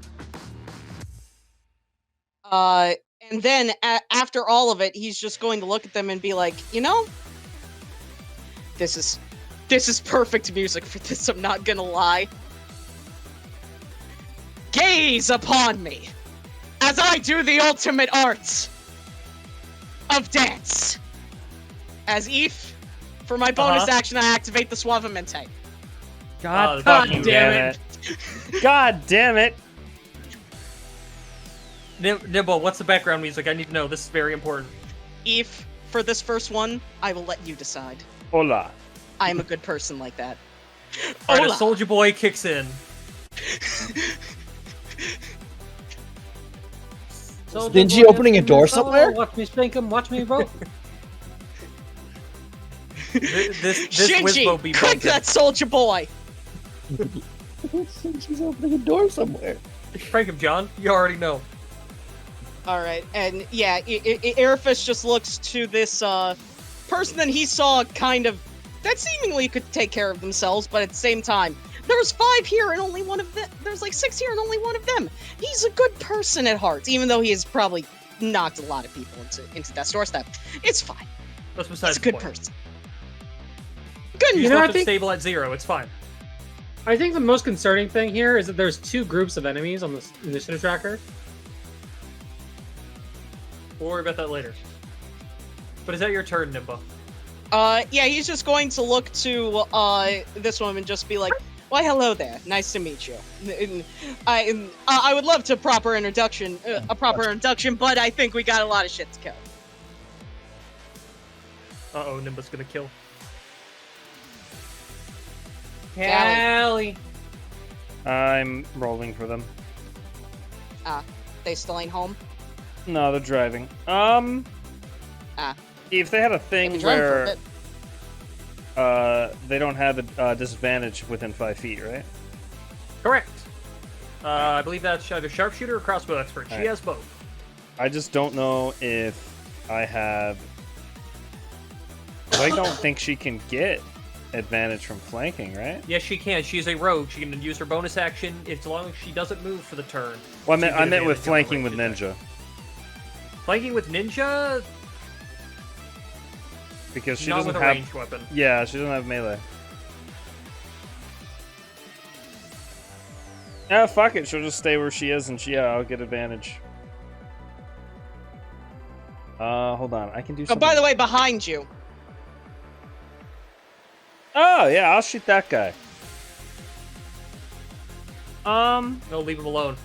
And then after all of it, he's just going to look at them and be like, you know, this is perfect music for this, I'm not gonna lie. Gaze upon me as I do the ultimate arts of dance. As Eve, for my bonus action, I activate the Suavemente. God fucking damn it. God damn it. Nimble, what's the background music? I need to know. This is very important. Eve, for this first one, I will let you decide. Hola. I am a good person like that. Alright, a Soldier Boy kicks in. Stingy opening a door somewhere? Watch me spank him, watch me roll. This Shinji, Wizbo be quick that Soldier Boy! Stingy's opening a door somewhere. Prank him, John. You already know. Alright, and yeah, Airfish just looks to this person that he saw kind of that seemingly could take care of themselves, but at the same time, there was 5 here and only one of them. There's like 6 here and only one of them. He's a good person at heart, even though he has probably knocked a lot of people into that doorstep. It's fine. That's besides He's a good the point. person. Good. He's I left it think- stable at 0. It's fine. I think the most concerning thing here is that there's 2 groups of enemies on this initiative tracker. We'll worry about that later. But is that your turn, Nimba? Yeah, he's just going to look to this woman and just be like, "Why, hello there. Nice to meet you. I would love to a proper introduction, but I think we got a lot of shit to kill." Uh-oh, Nimba's gonna kill. Callie. I'm rolling for them. They still ain't home? No, they're driving. If they had a thing They've been driving for a where bit. they don't have a disadvantage within 5 feet, right? Correct. I believe that's either sharpshooter or crossbow expert. She Alright. has both. I just don't know if I have... I don't think she can get advantage from flanking, right? Yes, she can. She's a rogue. She can use her bonus action as long as she doesn't move for the turn. Well, She I can meant with advantage on the flanking with range ninja. attack. Flanking with ninja? Because she Not doesn't with a have... ranged weapon. Yeah, she doesn't have melee. Fuck it. She'll just stay where she is and I'll get advantage. Hold on. I can do Oh, something. by the way, behind you. Oh, yeah, I'll shoot that guy. No, leave him alone.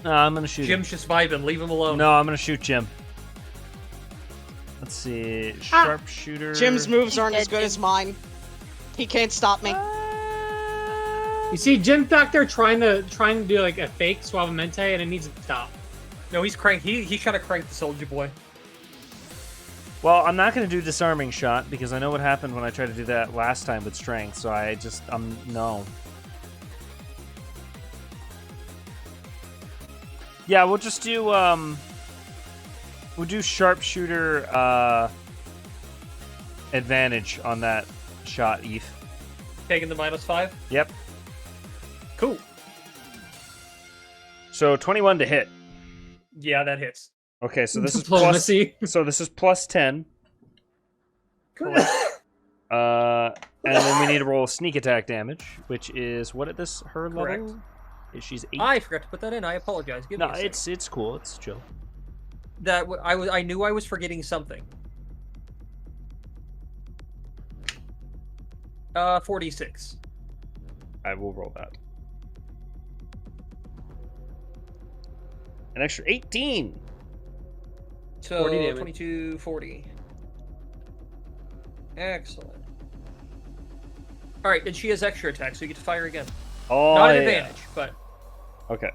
No, I'm gonna shoot Jim's just vibing. Leave him alone. No, I'm gonna shoot Jim. Let's see. Sharpshooter. Jim's moves aren't as good as mine. He can't stop me. You see Jim back there trying to do like a fake Suavemente, and it needs to stop. No, he's cranked. He's trying to crank the Soldier Boy. Well, I'm not gonna do disarming shot because I know what happened when I tried to do that last time with strength. So no. Yeah, we'll just do we'll do sharpshooter advantage on that shot, Eve. Taking the -5? Yep. Cool. So 21 to hit. Yeah, that hits. Okay, so this is plus. Diplomacy. So this is plus 10. Cool. And then we need to roll sneak attack damage, which is what at her level? Correct. She's 8. I forgot to put that in. I apologize. Give me No, a second. it's cool. It's chill. I knew I was forgetting something. 46. I will roll that. An extra 18. So 40 damage. 22, 40. Excellent. All right, and she has extra attack, so you get to fire again. Oh, Not an yeah. advantage, but Okay.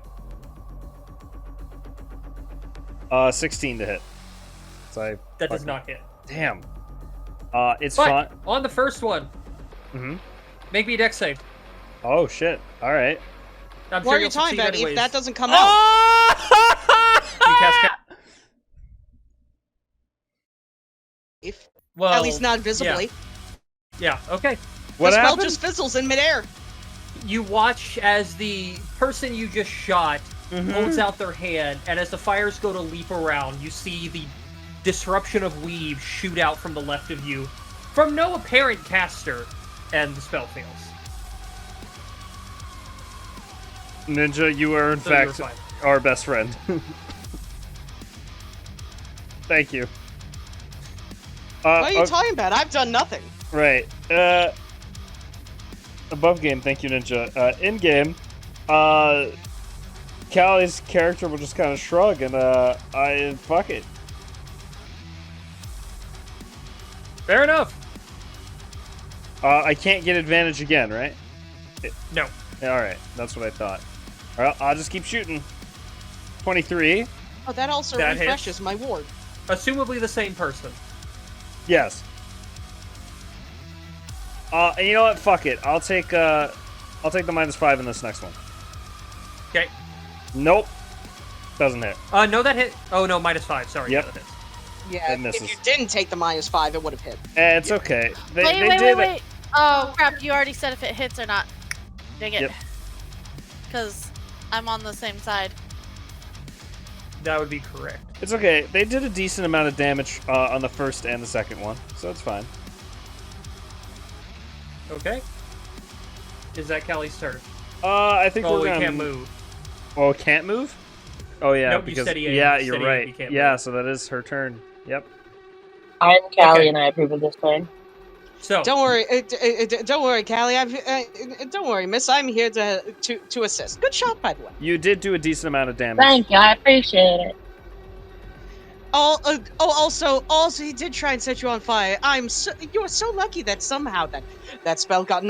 16 to hit. So that does not hit. Damn. It's But fine. on the first one, Mm-hmm. make me a dex save. Oh shit! All right. I'm What sure are you you'll talking succeed about? anyways. If that doesn't come out, You cast well, at least not visibly. Yeah. Okay. What the spell happened? just fizzles in midair. You watch as the person you just shot holds out their hand, and as the fires go to leap around, you see the disruption of weave shoot out from the left of you, from no apparent caster, and the spell fails. Ninja, you are in So you're fact fine. our best friend. Thank you. What are you okay, talking about? I've done nothing. right. Above game, thank you, Ninja. In game, Callie's character will just kind of shrug and fuck it. Fair enough. I can't get advantage again, right? No. All right, that's what I thought. All right, I'll just keep shooting. 23. Oh, that also That hits. refreshes my ward. Assumably the same person. Yes. And you know what? Fuck it. I'll take the -5 in this next one. Okay. Nope. Doesn't hit. No, that hit. Oh no, -5. Sorry. Yep. Yeah, that hits. Yeah, It misses. if you didn't take the -5, it would have hit. It's okay. They wait, did wait. Oh, crap. You already said if it hits or not. Dang it. Yep. Because I'm on the same side. That would be correct. It's okay. They did a decent amount of damage on the first and the second one, so it's fine. Okay. Is that Callie's turn? I think Oh, we're we gonna. can't move. Oh, can't move? Oh yeah, Nope, you because steady aim. yeah, Steady you're aim, right. you can't Yeah, move. so that is her turn. Yep. I'm Callie, Okay. and I approve of this plan. So Don't worry, don't worry, Callie. Don't worry, Miss. I'm here to assist. Good shot, by the way. You did do a decent amount of damage. Thank you, I appreciate it. Also, he did try and set you on fire. You are so lucky that somehow that spell got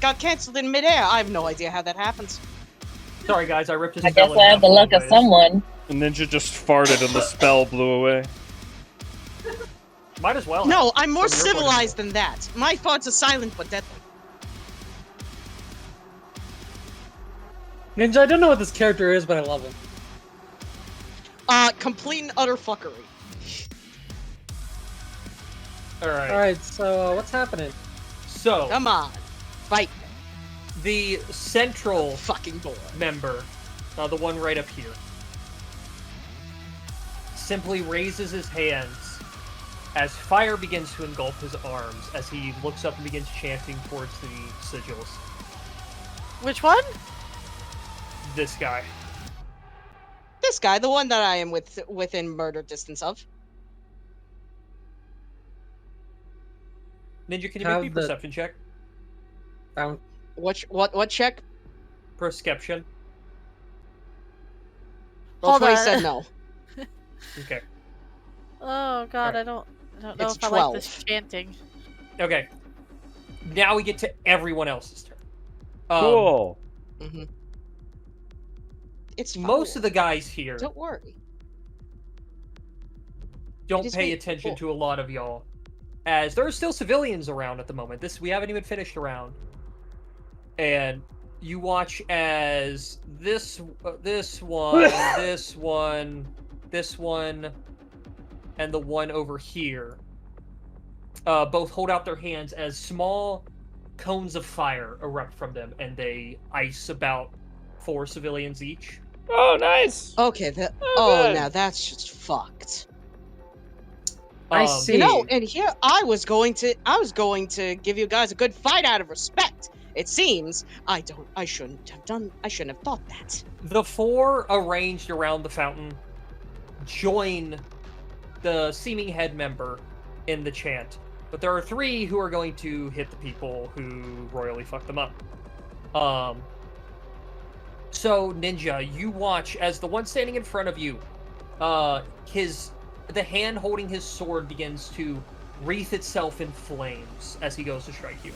got canceled in midair. I have no idea how that happens. sorry, guys. I ripped his I spell guess in I have half the luck of anyways. someone. And Ninja just farted and the spell blew away. Might as well. No, I'm more From your point of civilized than that. My farts are silent but deadly. Ninja, I don't know what this character is, but I love him. Complete and utter fuckery. All right. Alright, so what's happening? So Come on, fight, the central fucking boy. member, the one right up here, simply raises his hands as fire begins to engulf his arms as he looks up and begins chanting towards the sigils. Which one? This guy. This guy, the one that I am within murder distance of. Ninja, can you Have make me a the- perception check? Found What check? Perception. Well, Hold 20 on. said no. Okay. Oh god, Alright. I don't know It's if I like this 12. chanting. Okay. Now we get to everyone else's turn. Cool. Mm-hmm. It's fine. Most of the guys here Don't worry. don't Just pay wait. attention Cool. to a lot of y'all, as there are still civilians around at the moment. We haven't even finished a round, and you watch as this one, this one, and the one over here both hold out their hands as small cones of fire erupt from them, and they ice about 4 civilians each. Oh, nice. Okay, good. now that's just fucked. I Um, see. You know, and here I was going to give you guys a good fight out of respect. It seems I shouldn't have thought that. The 4 arranged around the fountain join the seeming head member in the chant, but there are 3 who are going to hit the people who royally fucked them up. So Ninja, you watch as the one standing in front of you, the hand holding his sword begins to wreath itself in flames as he goes to strike you.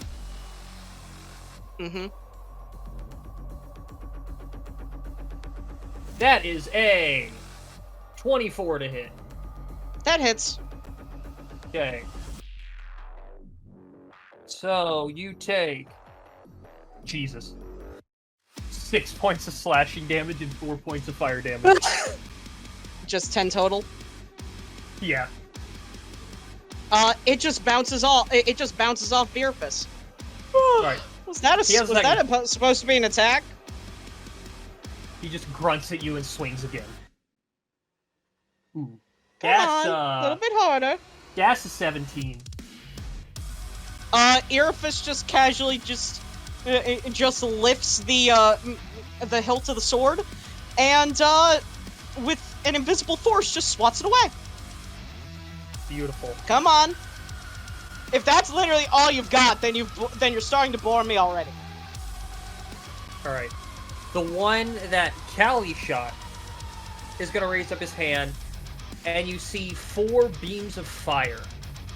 Mm-hmm. That is a 24 to hit. That hits. Okay. So you take Jesus 6 points of slashing damage and 4 points of fire damage. Just 10 total. Yeah. It just bounces off. It just bounces off Beerfus. Right. Was that supposed to be an attack? He just grunts at you and swings again. Ooh. Come on, a little bit harder. Gas is 17. Beerfus just casually just lifts the hilt of the sword, and with an invisible force just swats it away. Beautiful. Come on. If that's literally all you've got, then you're starting to bore me already. All right. The one that Callie shot is going to raise up his hand, and you see 4 beams of fire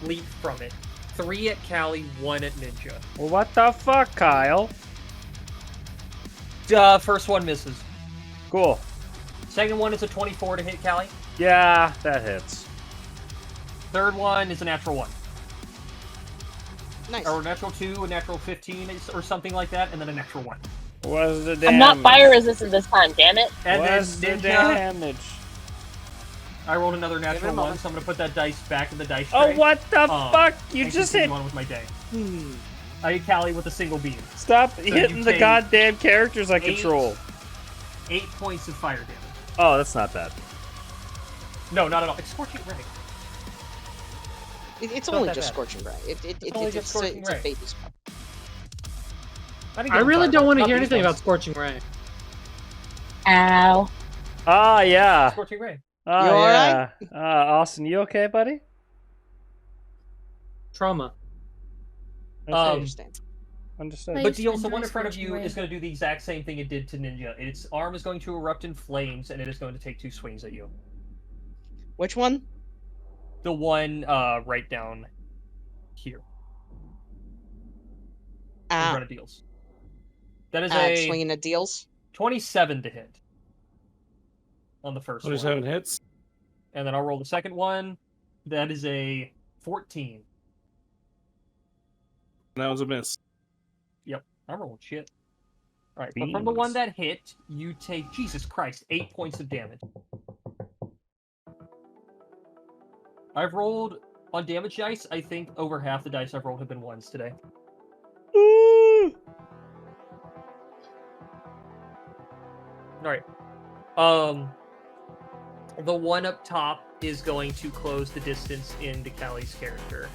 leap from it. 3 at Callie, 1 at Ninja. Well, what the fuck, Kyle? First one misses. Cool. Second one is a 24 to hit Callie. Yeah, that hits. Third one is a natural 1. Nice. Or a natural 2, a natural 15, or something like that, and then a natural 1. What's the damage? I'm not fire resistant this time, damn it. And What's then the Ninja, damage? I rolled another natural 1, so I'm going to put that dice back in the dice tray. Oh, what the fuck? You and just continue hit... on with my day. I hit Callie with a single beam. Stop So hitting you the take goddamn characters I 8 control. 8 points of fire damage. Oh, that's not bad. No, not at all. It's Scorching Ray. It's Not only that just bad. Scorching Ray. It's Scorching a Ray. baby spell. I really don't want to hear anything about Scorching Ray. Ow. Ah, yeah. Scorching Ray. Ah, You yeah. Austin, you okay, buddy? Trauma. I understand. Understood. But Please the also enjoy one in front of Scorching you Ray. is going to do the exact same thing it did to Ninja. Its arm is going to erupt in flames, and it is going to take 2 swings at you. Which one? The one right down here. In front of deals. That is a Swinging at deals. 27 to hit. On the first 27 one. hits. And then I'll roll the second one. That is a 14. That was a miss. Yep, I'm rolling shit. Alright, but from the one that hit, you take, Jesus Christ, 8 points of damage. I've rolled, on damage dice, I think over half the dice I've rolled have been 1s today. Alright. The one up top is going to close the distance into Callie's character.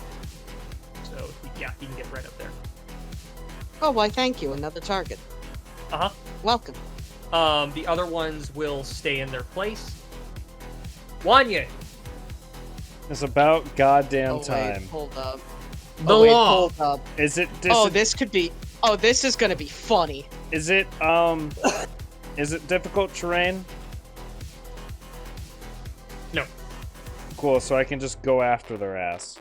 So, yeah, he can get right up there. Oh, why, thank you. Another target. Uh-huh. Welcome. The other ones will stay in their place. Wanye! It's about goddamn time. Wait, hold up. The law. Hold up. Is it? This could be. Oh, this is gonna be funny. Is it? Is it difficult terrain? No. Cool. So I can just go after their ass.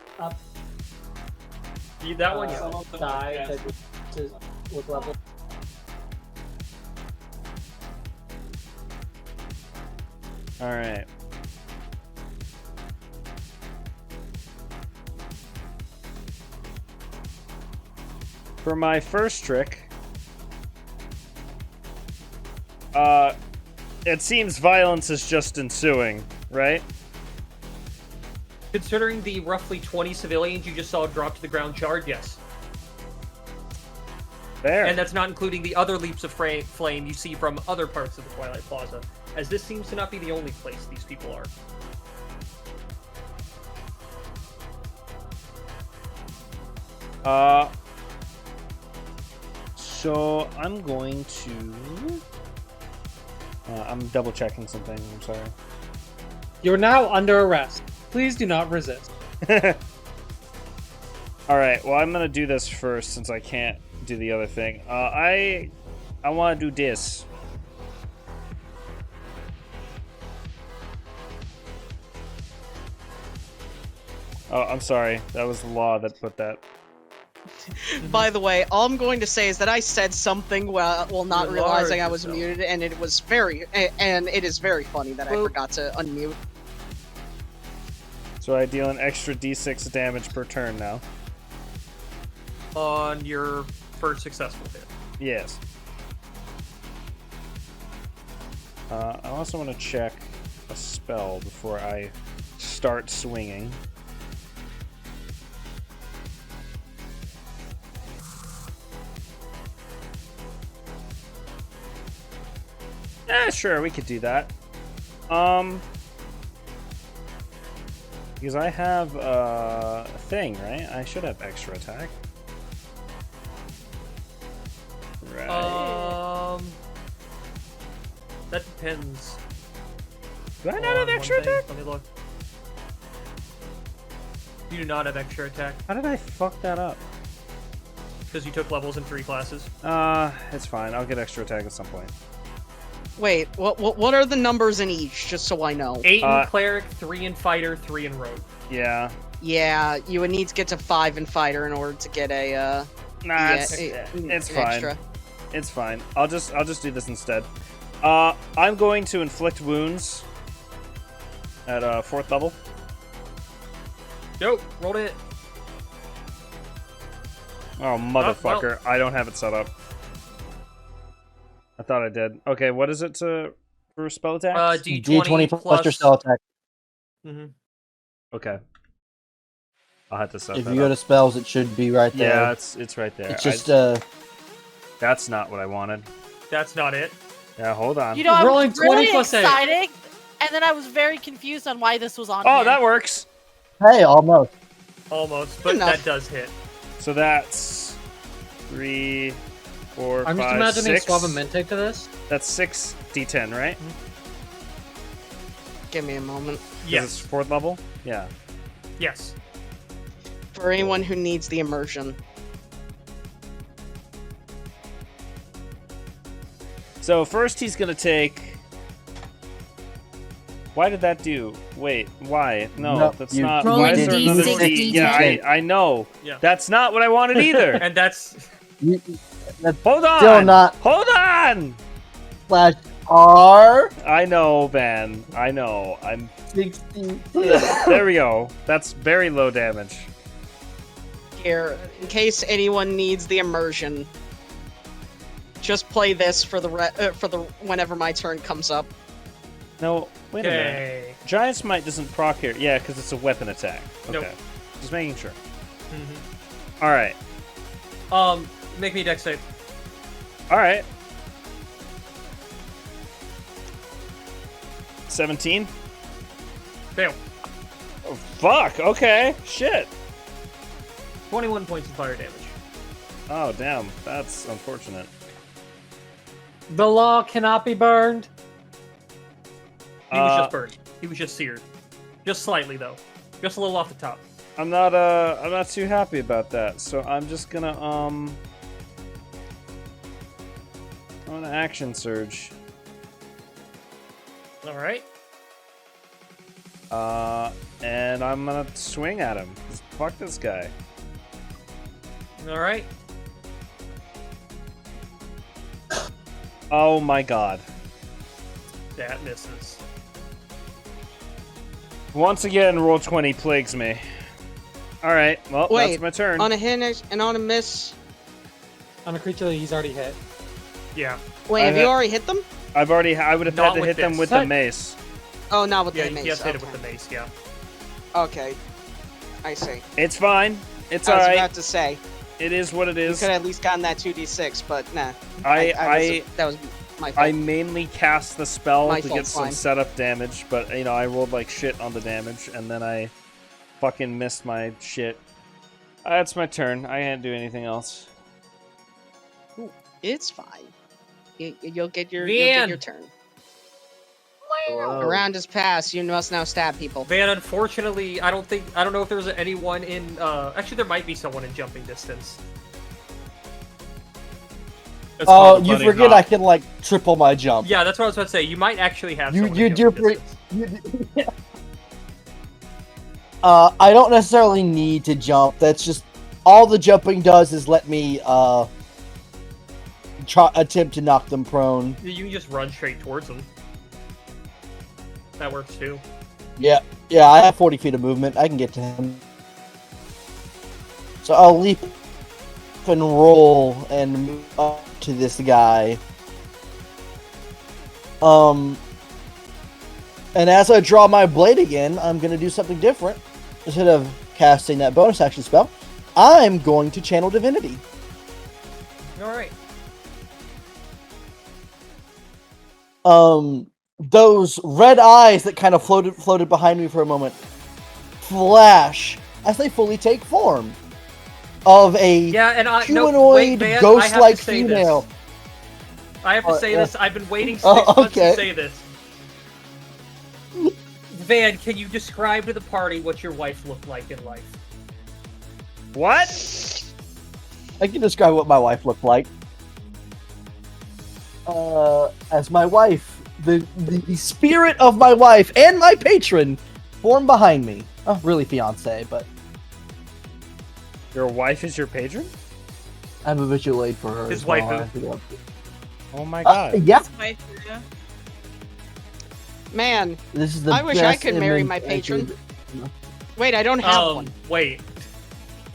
That one, yeah. Someone die to with level. All right. For my first trick, it seems violence is just ensuing, right? Considering the roughly 20 civilians you just saw drop to the ground charred, yes. There. And that's not including the other leaps of flame you see from other parts of the Twilight Plaza, as this seems to not be the only place these people are. So I'm going to... I'm double checking something, I'm sorry. You're now under arrest. Please do not resist. Alright, well I'm gonna do this first since I can't do the other thing. I want to do this. Oh, I'm sorry. That was the law that put that. By the way, all I'm going to say is that I said something while not You realizing large I was yourself. muted, and it was it is very funny that I forgot to unmute. So I deal an extra d6 damage per turn now. On your first successful hit. Yes. I also want to check a spell before I start swinging. Sure, we could do that. Because I have a thing, right? I should have extra attack. Right. That depends. Do I not have extra attack? Let me look. You do not have extra attack. How did I fuck that up? Because you took levels in 3 classes. It's fine. I'll get extra attack at some point. Wait, what are the numbers in each, just so I know? 8 in Cleric, 3 in Fighter, 3 in Rogue. Yeah. Yeah, you would need to get to 5 in Fighter in order to get a, Nah, yeah, it's an fine. extra. It's fine. I'll just do this instead. I'm going to inflict wounds at 4th level. Nope, rolled it. Oh, motherfucker. I don't have it set up. I thought I did. Okay, what is it for spell attack? D20 plus your spell attack. Mm-hmm. Okay. I'll have to set If that you go up. to spells, it should be right there. Yeah, it's right there. It's just That's not what I wanted. That's not it. Yeah, hold on. You know, I rolling was 20 really plus 8. excited, and then I was very confused on why this was on Oh, here. that works. Hey, almost. Almost, but Enough. that does hit. So that's 3, 4, I'm 5, just imagining 6. Suavemente to this. That's 6 d10, right? Give me a moment. 'Cause Yes. It's 4th level? Yeah. Yes. For anyone who needs the immersion. So first he's gonna take... Why did that do? Wait, why? No, No, that's you- not... Roll Why a is there another D6 D? Yeah, D10. I know. Yeah. That's not what I wanted either. And that's That's Hold on! still not Hold on! slash R I know, man. I know. I'm... 60. There we go. That's very low damage. Here, in case anyone needs the immersion, just play this for the whenever my turn comes up. No, wait a minute. okay. Giant Smite doesn't proc here. Yeah, because it's a weapon attack. Okay. Nope. Just making sure. Mm-hmm. Alright. Make me a dex save. Alright. 17? Fail. Oh, fuck! Okay. Shit. 21 points of fire damage. Oh, damn. That's unfortunate. The law cannot be burned. He was just burned. He was just seared. Just slightly, though. Just a little off the top. I'm not too happy about that, so I'm just gonna, I'm gonna action surge. Alright. And I'm gonna swing at him. Fuck this guy. Alright. Oh my god. That misses. Once again, roll 20 plagues me. Alright, well, Wait, that's my turn. On a hit and on a miss. On a creature that he's already hit. Yeah. Wait, have you already hit them? I would have Not had to with hit them this. with the mace. Oh, not with Yeah, the you mace. just hit it okay. with the mace, yeah. Okay. I see. It's fine. It's I was alright. about to say, It is what it you is. could have at least gotten that 2d6, but nah. I that was my fault. I mainly cast the spell My to fault, get some fine. setup damage, but you know, I rolled like shit on the damage, and then I fucking missed my shit. That's my turn. I can't do anything else. It's fine. You'll get your Van. turn. The round is passed. You must now stab people. Van, unfortunately, I don't know if there's anyone in, actually there might be someone in jumping distance. It's Oh, called a you bunny forget hop. I can like triple my jump. Yeah, that's what I was about to say. You might actually have You someone you in do jumping pretty. distance. I don't necessarily need to jump. That's just all the jumping does is let me attempt to knock them prone. You can just run straight towards them. That works too. Yeah, I have 40 feet of movement. I can get to him. So I'll leap and roll and move up to this guy. And as I draw my blade again, I'm going to do something different. Instead of casting that bonus action spell, I'm going to channel divinity. All right. Those red eyes that kind of floated behind me for a moment flash as they fully take form of a humanoid, ghost-like female. I have to say this. I've been waiting 6 months to say this. Van, can you describe to the party what your wife looked like in life? What? I can describe what my wife looked like. As my wife, the spirit of my wife and my patron formed behind me. Oh, really fiance, but... Your wife is your patron? I'm a visual aid for her. His wife. Oh my god. Yeah. Man, This is the I wish I best could marry image my I patron. could- Wait, I don't have one. Wait.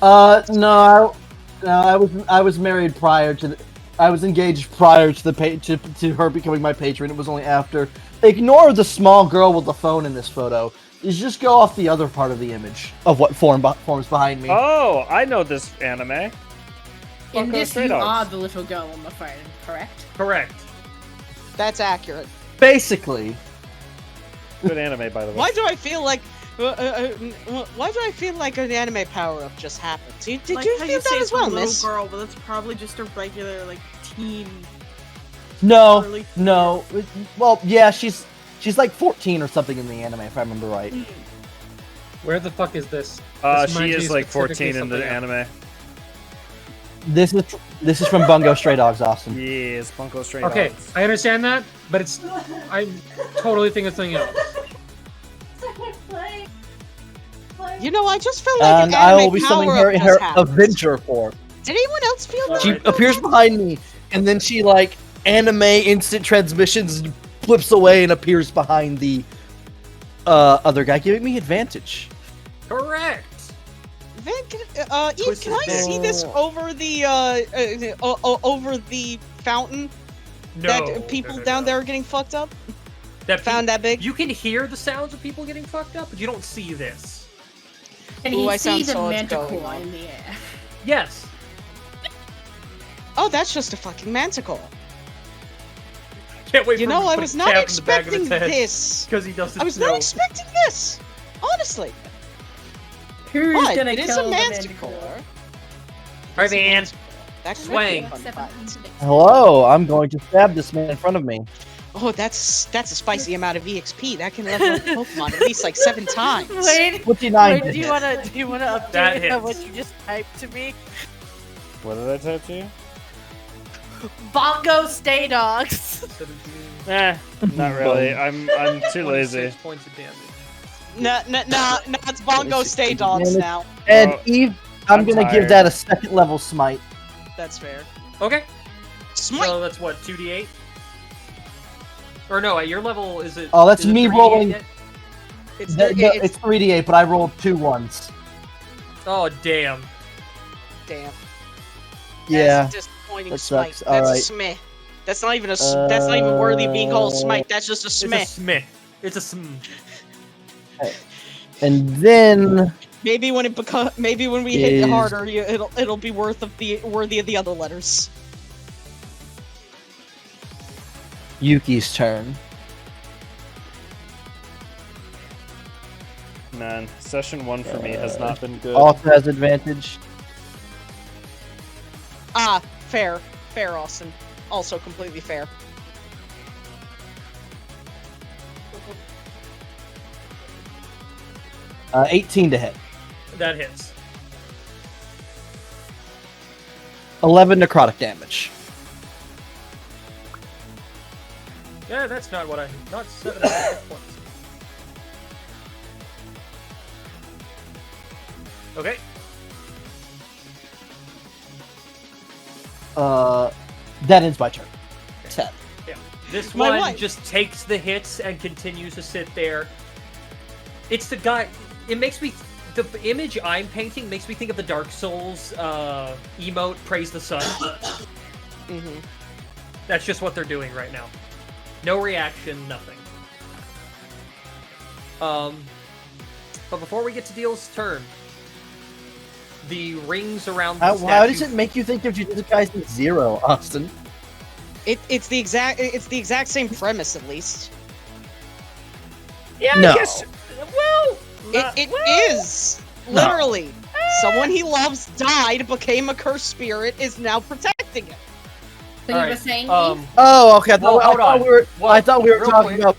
No, I was married prior to I was engaged prior to to her becoming my patron. It was only after. Ignore the small girl with the phone in this photo. You just go off the other part of the image of what forms behind me. Oh, I know this anime. In Bunko this, Stray you Dogs. are the little girl on the phone, correct? Correct. That's accurate. Basically. Good anime, by the way. Why do I feel like an anime power-up just happened? Did Like you how feel say that it's as well, a little miss? girl, but that's probably just a regular like teen. No, Early no. Well, yeah, she's like 14 or something in the anime, if I remember right. Where the fuck is this? This She reminds is me like specifically 14 in the something else. anime. This is from Bungo Stray Dogs, Austin. Yes, Bunko Stray Okay, Dogs. I understand that, but I totally think it's something else. You know, I just felt like And an I anime will be summoning power-up her in just her happened. Avenger form. Did anyone else feel that? She appears behind me, and then she like anime instant transmissions, flips away, and appears behind the other guy, giving me advantage. Correct. Van, Eve, can I see this over the over the fountain? No. That people down there are getting fucked up. Found that big? You can hear the sounds of people getting fucked up, but you don't see this. And Ooh, you I see sound the so much manticore going on. in the air. Yes. Oh, that's just a fucking manticore. Can't wait You for know, him to I put was a not cap in the back of expecting its head this. because he doesn't I was know. not expecting this. Honestly. Who's But gonna it is kill a the manticore. Alright, man. That could be Swang. a fun fight. Hello, I'm going to stab this man in front of me. Oh, that's a spicy amount of EXP. That can level up Pokemon at least like 7 times. Wait, 29 do you wanna That update on what hits. you just typed to me? What did I type to you? Bongo Stay Dogs. Not really. I'm too lazy. 26 points of damage. No, it's Bongo Stay Dogs now. And Oh, Eve, I'm I'm gonna tired. give that a second level smite. That's fair. Okay. Smite. So that's what, 2d8? Or no, at your level, is it? Oh, that's is it me 3d8 rolling. yet? It's, It's 3d8, but I rolled 2 ones. Oh, damn. damn. Yeah. That's a disappointing that smite. sucks. That's Alright. a smith. That's not even that's not even worthy of being called smite. That's just a It's a smith. smith. It's a sm. And then Maybe when we hit it harder, it'll be worthy of the other letters. Yuki's turn. Man, session 1 for me has not been good. Also has advantage. Ah, fair, Austin. Also completely fair. Uh, 18 to hit. That hits. 11 necrotic damage. Yeah, that's not what I. Not 7 hit points. Okay. That ends my turn. 10. Yeah. This My one wife. just takes the hits and continues to sit there. It's the guy. It makes me. The image I'm painting makes me think of the Dark Souls emote, Praise the Sun. Mm-hmm. That's just what they're doing right now. No reaction, nothing. But before we get to Deal's turn, the rings around the statue... How does it make you think of Jujutsu Kaisen 0, Austin? It's the exact same premise, at least. Yeah, No. I guess. Well, It is literally someone he loves died, became a cursed spirit, is now protecting it. So you were saying Oh, okay. I thought we were Real talking quick. about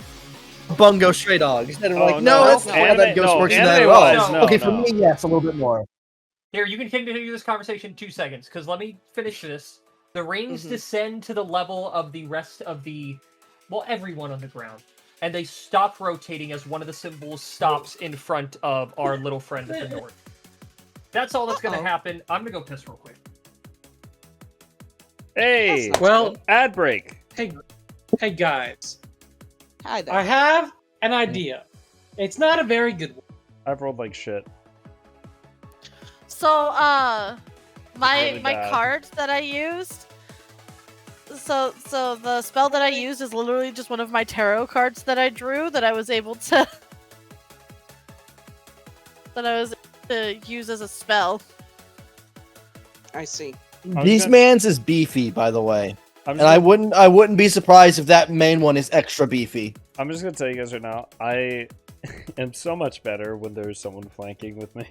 Bungo Stray Dogs. And we're Oh, like, no, that's not how that ghost works in that at anime-wise, all. no, Okay, no. for me, yes, a little bit more. Here, you can continue this conversation in 2 seconds, because let me finish this. The rings descend to the level of the rest of the... well, everyone on the ground. And they stop rotating as one of the symbols stops in front of our little friend at the north. That's all that's going to happen. I'm going to go piss real quick. Hey, Well, ad break. hey guys. Hi there. I have an idea. It's not a very good one. I've rolled like shit. So, my Really my bad. cards that I used. So the spell that I used is literally just one of my tarot cards that I drew that I was able to use as a spell. I see. These man's is beefy, by the way. I'm And I wouldn't be surprised if that main one is extra beefy. I'm just gonna tell you guys right now. I am so much better when there's someone flanking with me.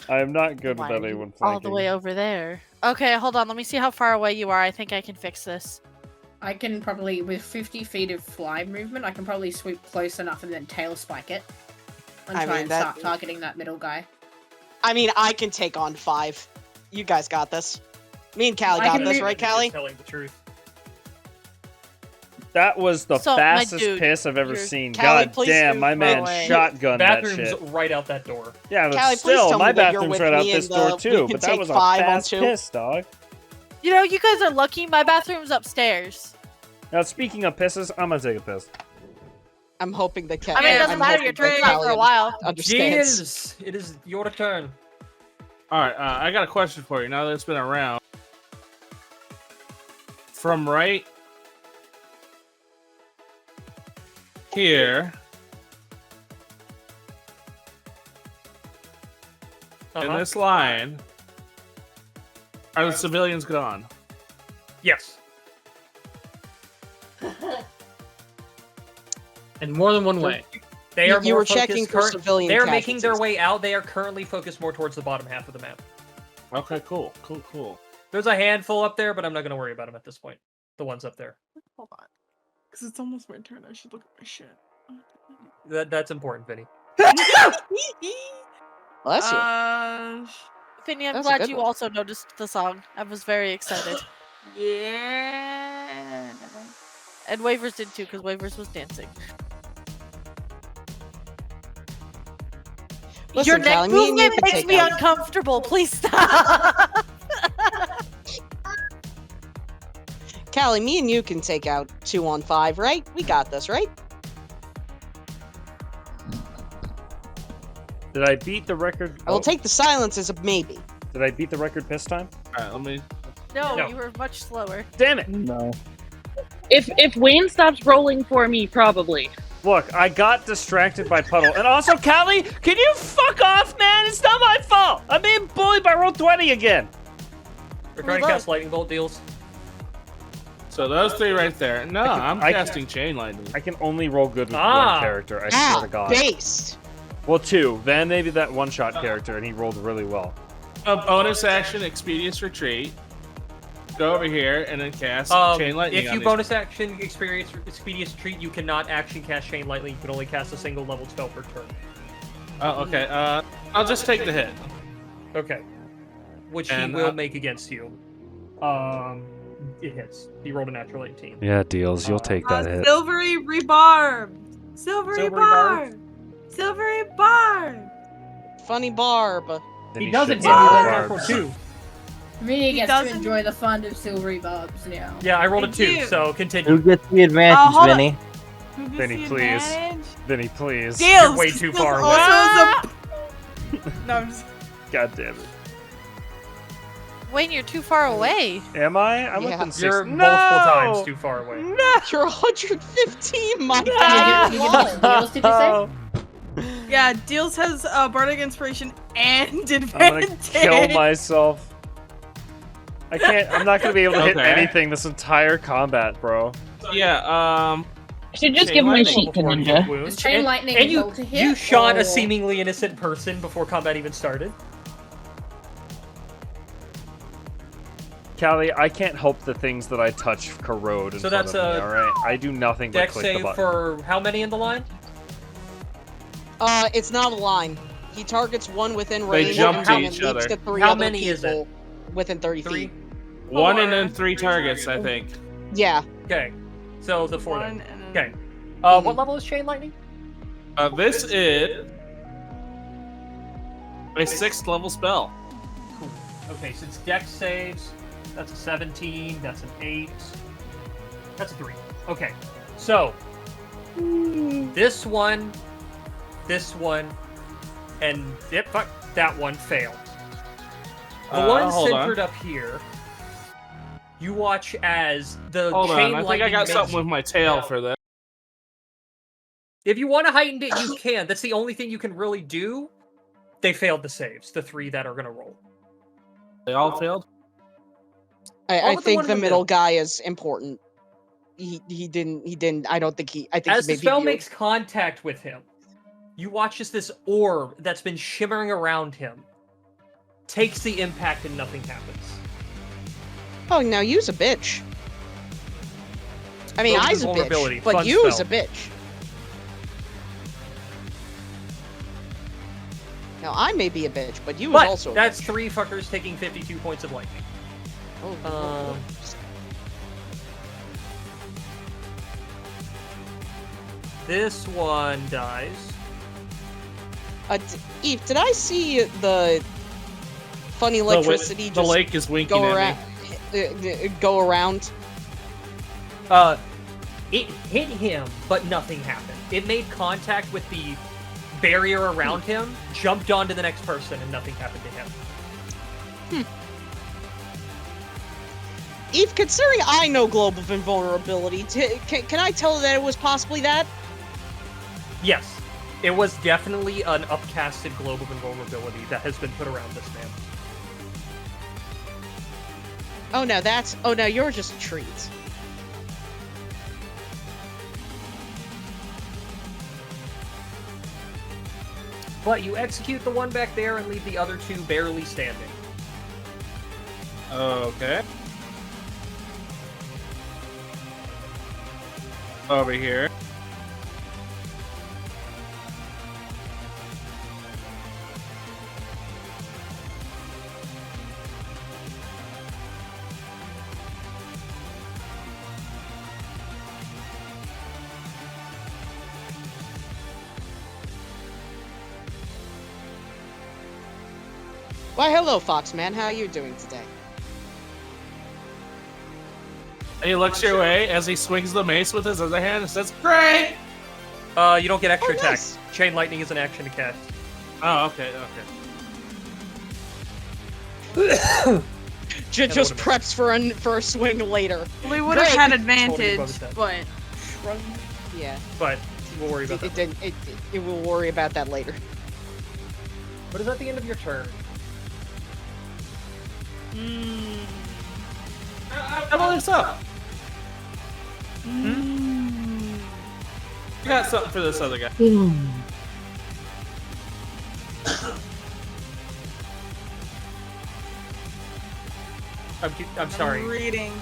I am not good Why without are you anyone flanking. all the way over there. Okay, hold on. Let me see how far away you are. I think I can fix this. I can probably, with 50 feet of fly movement, I can probably sweep close enough and then tail spike it. And I try mean, and that- start targeting that middle guy. I mean, I can take on 5. You guys got this. Me and Callie I got can this, move- right, Callie? Telling the truth. That was the So, my fastest dude, piss I've ever you're- seen. Callie, God please damn, move my man away. shotgunned that Bathroom's shit. right out that door. Yeah, but Callie, please still, tell my me that you're bathroom's with right out me this and, door we too. can But that take was a 5 on fast 2. piss, dog. You know, you guys are lucky. My bathroom's upstairs. Now, speaking of pisses, I'm gonna take a piss. I'm hoping that I mean, it doesn't I'm matter. hoping You're that drinking out for a Callie while. understands. It is your turn. All right, I got a question for you. Now that it's been around, from right here in this line, are the civilians gone? Yes. In more than one way. They are You more were checking focused for civilian They are making their casualties. way out. They are currently focused more towards the bottom half of the map. Okay, cool. There's a handful up there, but I'm not going to worry about them at this point. The ones up there. Hold on. Because it's almost my turn. I should look at my shit. That's important, Vinny. Bless you. Finny, I'm That was a glad good you one. also noticed the song. I was very excited. Yeah. And Wavers did too, because Wavers was dancing. Listen, Your neck Callie, me and you movement can makes take me out- uncomfortable. Please stop. Callie, me and you can take out 2 on 5, right? We got this, right? Did I beat the record? I will take the silence as a maybe. Did I beat the record piss time? All right, let me. No, you were much slower. Damn it! No. If Wayne stops rolling for me, probably. Look, I got distracted by Puddle. And also, Callie, can you fuck off, man? It's not my fault. I'm being bullied by Roll20 again. We're trying to cast lightning bolt deals. So those 3 right there. No, I'm I casting chain lightning. I can only roll good with one character, I swear to God. Based. Well, 2. Then maybe that one-shot character, and he rolled really well. A bonus action, Expeditious Retreat. Go over here and then cast chain lightning. If on you these- bonus action Expeditious Retreat, you cannot action cast Chain Lightning. You can only cast a single level spell per turn. Oh, okay. I'll just take the hit. Okay. Which And, he will make against you. It hits. He rolled a natural 18. Yeah, deals. You'll take that hit. Silvery rebarb. Silvery barb. Silvery barb. Funny Barb. Then He doesn't shits hit. He on rolled the a barbs. natural 2. Vinny gets to doesn't- enjoy the fun of silvery barbs now. Yeah, I rolled a I 2, do. so continue. Who gets the advantage, hold on. Vinny? Who gets Vinny, the please. advantage? Vinny, please. Deals. You're way too Deals far also away. is a- No, I'm just... God damn it. Wayne, you're too far away. Am I? I'm Yeah. within 6. You're No! multiple times too far away. No! You're 115, my Did god! you beat Deals, did you say? Yeah, Deals has Bardic Inspiration and I'm gonna Advantage. kill myself. I'm not gonna be able to hit Okay. anything this entire combat, bro. Yeah, I should just Chain give my lightning sheet to Before you Ninja. wounds. Is chain lightning and able to hit, you shot or- a seemingly innocent person before combat even started. Callie, I can't help the things that I touch corrode in So front that's of me, a alright? I do nothing but Dex click the save button. for how many in the line? It's not a line. He targets one within They range jump and to then each leaps other. to 3 How other many is it? people within 30 3? feet. one and then 3 targets, I think. Yeah. Okay. So the 4 then. One and then- Okay. Mhm. What level is Chain Lightning? This is a 6th level spell. Cool. Okay, since Dex saves, that's a 17, that's an 8, that's a 3. Okay, so this one, and that one failed. The one Hold on. centered up here, you watch as the Hold chain on, I think I lightning got makes- something with my tail for this. If you want to heighten it, you can. That's the only thing you can really do. They failed the saves, the 3 that are going to roll. They all failed? I but the think one in the the middle middle. guy is important. He didn't, I think As he the spell maybe makes contact with him, you watch as this orb that's been shimmering around him takes the impact and nothing happens. Oh, now you's a bitch. I mean, Broken I's a vulnerability, bitch, but fun you's spell. a bitch. Now, I may be a bitch, but you is But also a that's bitch. 3 fuckers taking 52 points of lightning. Oh, This one dies. Eve, did I see the funny electricity The lake is winking go at around? me. Go around. It hit him, but nothing happened. It made contact with the barrier around him, jumped onto the next person, and nothing happened to him. Eve, considering I know Globe of Invulnerability, can I tell that it was possibly that? Yes, it was definitely an upcasted globe of invulnerability that has been put around this man. Oh no, you're just a treat. But you execute the one back there and leave the other 2 barely standing. Okay. Over here. Why, hello, Foxman. How are you doing today? He looks your way as he swings the mace with his other hand and says, "Great!" You don't get extra Oh, attack. nice. Chain lightning is an action to cast. Oh, okay. Just preps for a swing later. We would have Great. had Totally advantage, above his head. but Yeah, But we'll worry about that. it will worry about that later. What is at the end of your turn? I believe so. I got something for this other guy. I'm sorry. I'm reading.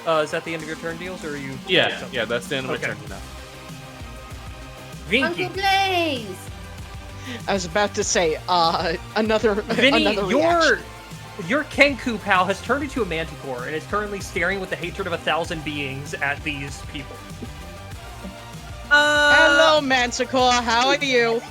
Is that the end of your turn, Deals, or are you? Yeah, that's the end of my Okay. turn now. Uncle Vinky, Blaze! I was about to say, another Vinny, another reaction. your Kenku pal has turned into a manticore and is currently staring with the hatred of 1,000 beings at these people. Hello, Manticore. How are you?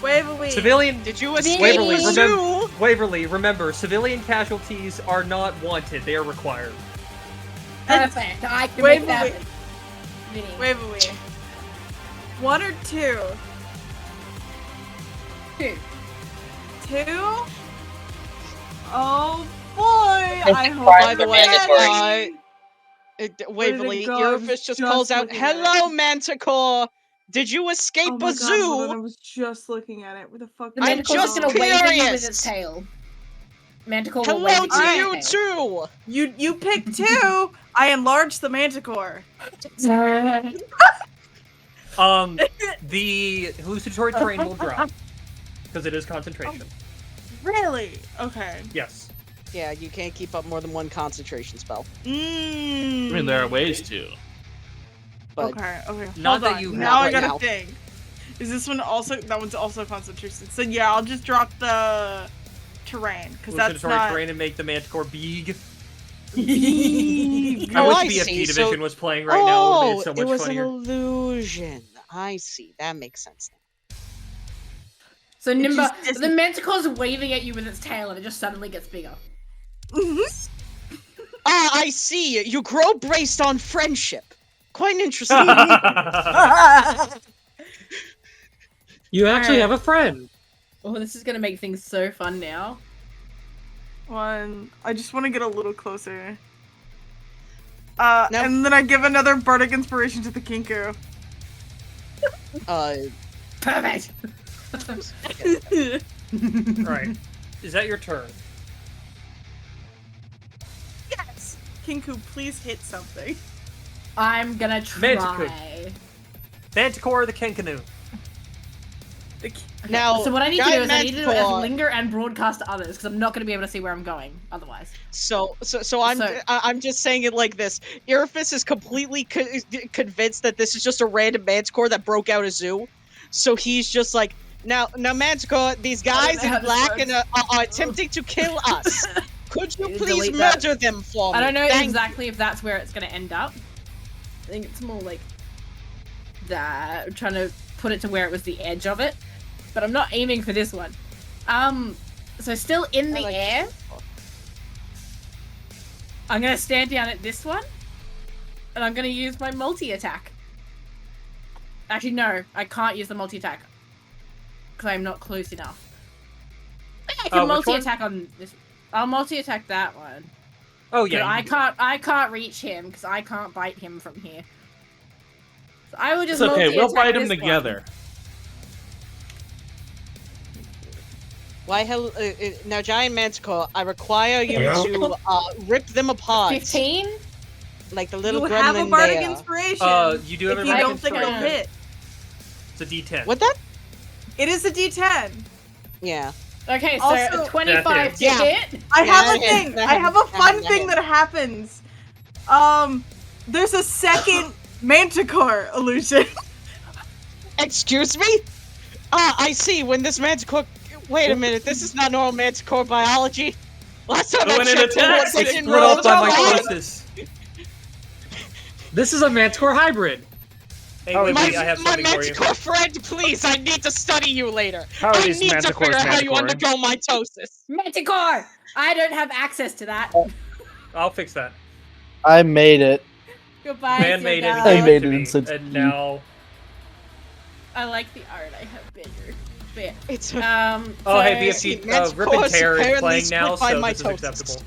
Waverly. Civilian. Did you Waverly, escape remember, Waverly, remember, civilian casualties are not wanted; they are required. Perfect. I can Wait, make that wait. happen. Vinny. Waverly. 1 or 2. 2. 2? Oh boy! I hope. By the way, Where Waverly, did it go? I was Irfis just just calls out, looking at it. "Hello, Manticore! Did you escape Oh my a god, hold on, I zoo?" was just looking at it. Where the fuck? The I'm Manticore's just gonna wave at you with curious. its tail. Manticore will Hello wave at to you you with its tail. too. You picked 2. I enlarged the Manticore. The hallucinatory terrain will drop because it is concentration. Really? Okay. Yes. Yeah, you can't keep up more than one concentration spell. I mean, there are ways to. But Okay. Not Hold that on. you have now I right gotta now. think. Is this one also? That one's also concentration. So yeah, I'll just drop the terrain because that's Hallucinatory not. terrain and make the Manticore big. Big. I Oh, wish I BFG see, Division so- was playing right now. It would have made it so it much was funnier. an illusion. I see. That makes sense now. So Nimba, just the Manticore's waving at you with its tail, and it just suddenly gets bigger. Ah, I see. You grow based on friendship. Quite interesting. You actually have a friend. Oh, this is gonna make things so fun now. One. I just want to get a little closer. Now- And then I give another bardic inspiration to the Kinku. Perfect. Right. Is that your turn? Yes. Kinku, please hit something. I'm gonna try. Manticore. Manticore the Kenkanu. Okay, Now, so what I need to do is I need to do it as Manticore- linger and broadcast to others because I'm not going to be able to see where I'm going otherwise. So I'm just saying it like this. Irfis is completely convinced that this is just a random Manticore that broke out a zoo. So he's just like, now Manticore, these guys know how in this black works. and are attempting to kill us. Could you please Delete that. murder them for me? I don't know Thank exactly if that's where it's going to end up. I think it's more like that. I'm trying to put it to where it was the edge of it, but I'm not aiming for this one. So still in the air. I'm going to stand down at this one, and I'm going to use my multi-attack. Actually, no, I can't use the multi-attack because I'm not close enough. I can which multi-attack on this. I'll multi-attack that one. Oh But yeah. I can't reach him because I can't bite him from here. So I will just It's okay. We'll multi-attack bite them this one. together. Why hell? Now, Giant Manticore, I require you to rip them apart. 15? Like the little You gremlin have a bardic there. inspiration. You do have if a you bardic don't think it'll inspiration. hit. It's a D10. What that? It is a D10. Yeah. Okay, so Also- 25 to Yeah. hit. I have that a thing. hit, that I hit, have a that fun hit, thing that that happens. There's a second Manticore illusion. Excuse me? Ah, I see. When this Manticore... Wait a minute. This is not normal Manticore biology. Last time When I it checked, attacks, it it's didn't Split roll off by so mitosis. This is a Manticore hybrid. Hey, How wait, is My, wait, I have my something for you. Manticore friend, please, I need to study you later. How are I these need to Manticores figure out how you Manticoring? undergo mitosis. Manticore! I don't have access to that. I'll fix that. I made it. Goodbye, Man made Zendaya. I made to it me, in such and cute. now. I like the art I have bigger. But, It's Oh, hey, so- BFG, Manticore Rip and is Tear is apparently playing now, split by so this is mitosis. acceptable.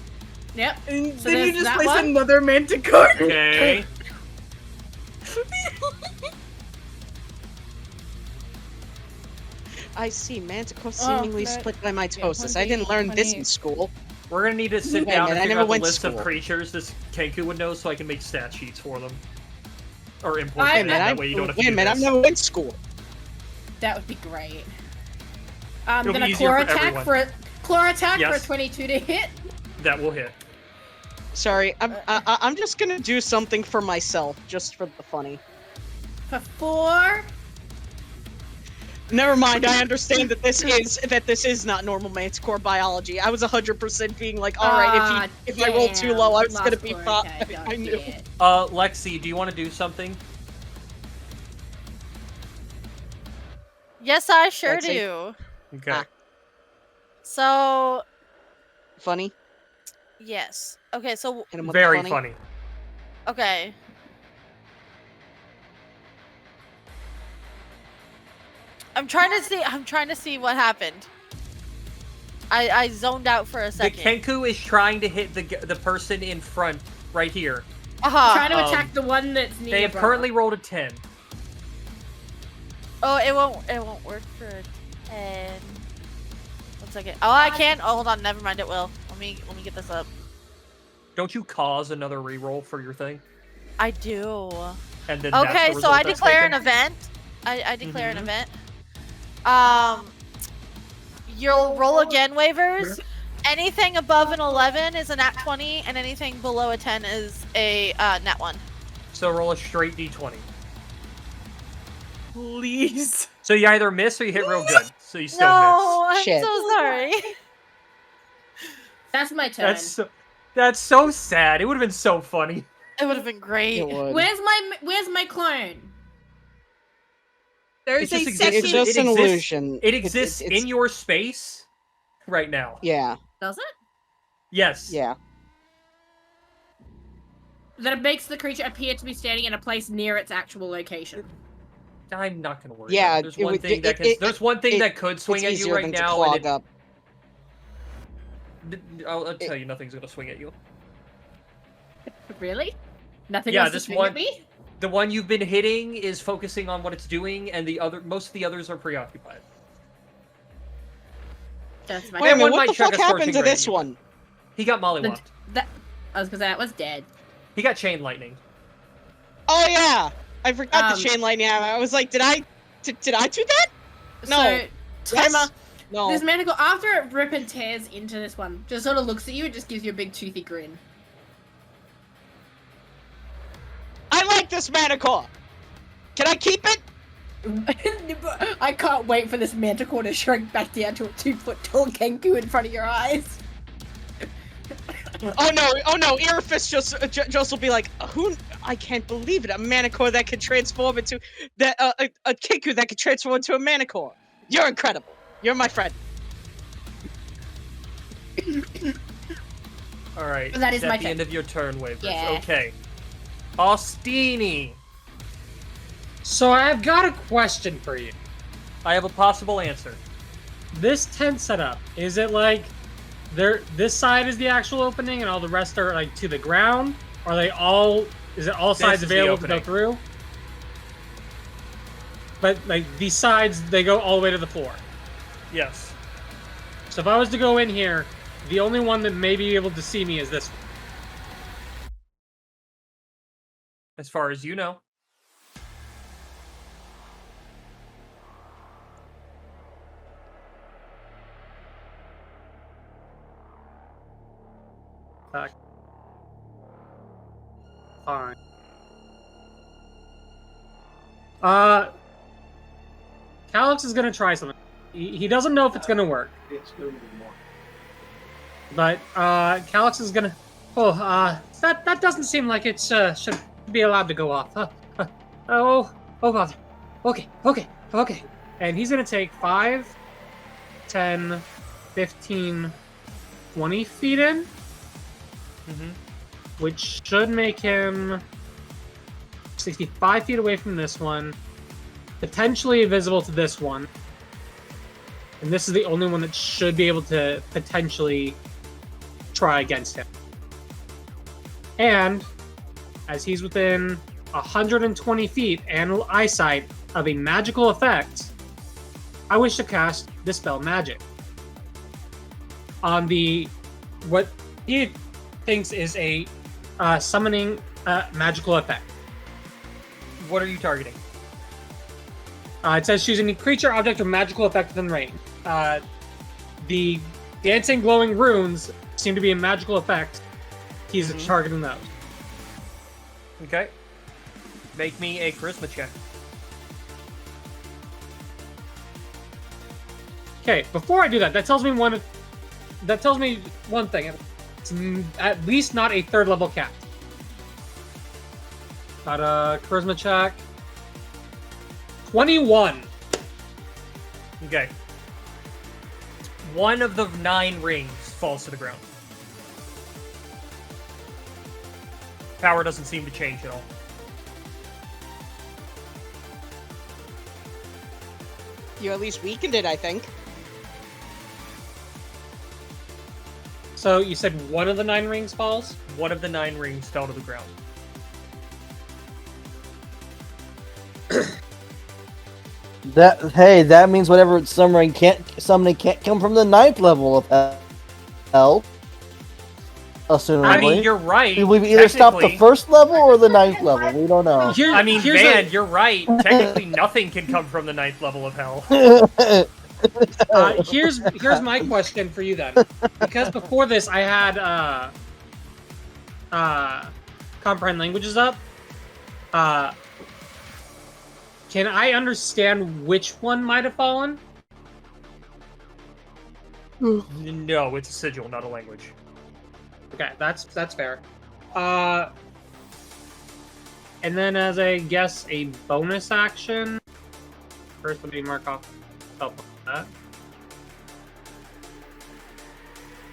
Yep. And So then you there's just that place one. another Manticore. Okay. I see. Manticore seemingly no. split by mitosis. I 20, didn't learn this 20. in school. We're gonna need to sit Wait a down and minute, I figure never out the went to list of school. creatures this Kenku would know so I can make stat sheets for them. Or import I- them, that way you don't have to Wait a do minute, I've this. never went to school. That would be great. I'm It'll be gonna easier claw for attack everyone. for a claw attack for a Yes. 22 to hit. That will hit. Sorry, I'm just gonna do something for myself, just for the funny. For 4. Never mind, I understand that this is not normal Manticore biology. I was 100% being like, alright, if I roll too low, I was gonna be fine. I knew. Lexi, do you want to do something? Yes, I sure Lexi? do. Okay. Ah. So, Funny? yes. Okay, so, Hit him with Very the funny. okay. I'm trying to see what happened. I zoned out for a The second. Kenku is trying to hit the person in front, right here. Trying to attack the one that's near. They have currently rolled a 10. Oh, it won't work for a 10. 1 second. Oh, I can. Oh, hold on. Never mind. It will. Let me get this up. Don't you cause another reroll for your thing? I do. And then that's Okay, the so I result that's declare an taken? event. I declare an event. You'll roll again, waivers. Anything above an 11 is a nat 20, and anything below a 10 is a nat 1. So roll a straight d20. Please. So you either miss or you hit real good. So you still No, I'm miss. Shit. so sorry. That's my turn. That's so sad. It would have been so funny. It would have been great. It would. Where's my clone? There's a just second. It's just an illusion. It exists it's- in your space right now. Yeah. Does it? Yes. Yeah. That it makes the creature appear to be standing in a place near its actual location. I'm not gonna worry. Yeah, about it. There's one thing that can. There's one thing that could swing it's at you easier right than to now, clog and up. I'll tell you, nothing's gonna swing at you. Really? Nothing Yeah, else to this swing one- at me? The one you've been hitting is focusing on what it's doing, and most of the others are preoccupied. That's my Wait a one minute, what might the chuck fuck a happened scorching to ray at this you. one? He got mollywopped. I was gonna say that was dead. He got chain lightning. Oh yeah! I forgot the Um, chain lightning. I was like, did I do that? No. So, Yes? Toma, No. this manticle, after it rip and tears into this one, just sort of looks at you and just gives you a big toothy grin. I like this Manicore! Can I keep it? I can't wait for this manticore to shrink back down to a 2-foot tall Kenku in front of your eyes. Oh no, Earfist just will be like, who? I can't believe it, a Manicore that can transform into, a Kiku that can transform into a Manicore. You're incredible. You're my friend. Alright, That is at my the turn. end of your turn, waivers. Yeah. Okay. Austini! So I've got a question for you. I have a possible answer. This tent setup, is it like this side is the actual opening and all the rest are like to the ground? Are they all is it all sides is the available to go opening. through? But like these sides they go all the way to the floor. Yes. So if I was to go in here, the only one that may be able to see me is this one. As far as you know. Fine. Calix is gonna try something. He doesn't know if it's gonna work. But Calix is gonna. That doesn't seem like it should be allowed to go off. Oh bother. Okay. And he's gonna take 5, 10, 15, 20 feet in. Mm-hmm. Which should make him 65 feet away from this one, potentially visible to this one. And this is the only one that should be able to potentially try against him. And as he's within 120 feet and eyesight of a magical effect, I wish to cast Dispel Magic on what he thinks is a summoning magical effect. What are you targeting? It says choose any creature, object, or magical effect within range. The dancing, glowing runes seem to be a magical effect. He's targeting those. Okay. Make me a charisma check. Okay, before I do that, that tells me one thing. It's at least not a 3rd level cat. Got a charisma check. 21. Okay. One of the 9 rings falls to the ground. Power doesn't seem to change at all. You at least weakened it, I think. So you said one of the 9 rings falls? One of the 9 rings fell to the ground. That means whatever it's summoning can't come from the 9th level of hell. Assumably. I mean, you're right. We've either stopped the technically. 1st level or the 9th level. We don't know. I mean, Van, you're right. Technically, nothing can come from the 9th level of hell. Here's my question for you then, because before this I had comprehend languages up. Can I understand which one might have fallen? No, it's a sigil, not a language. Okay, that's fair. And then as I guess a bonus action. First, let me mark off that.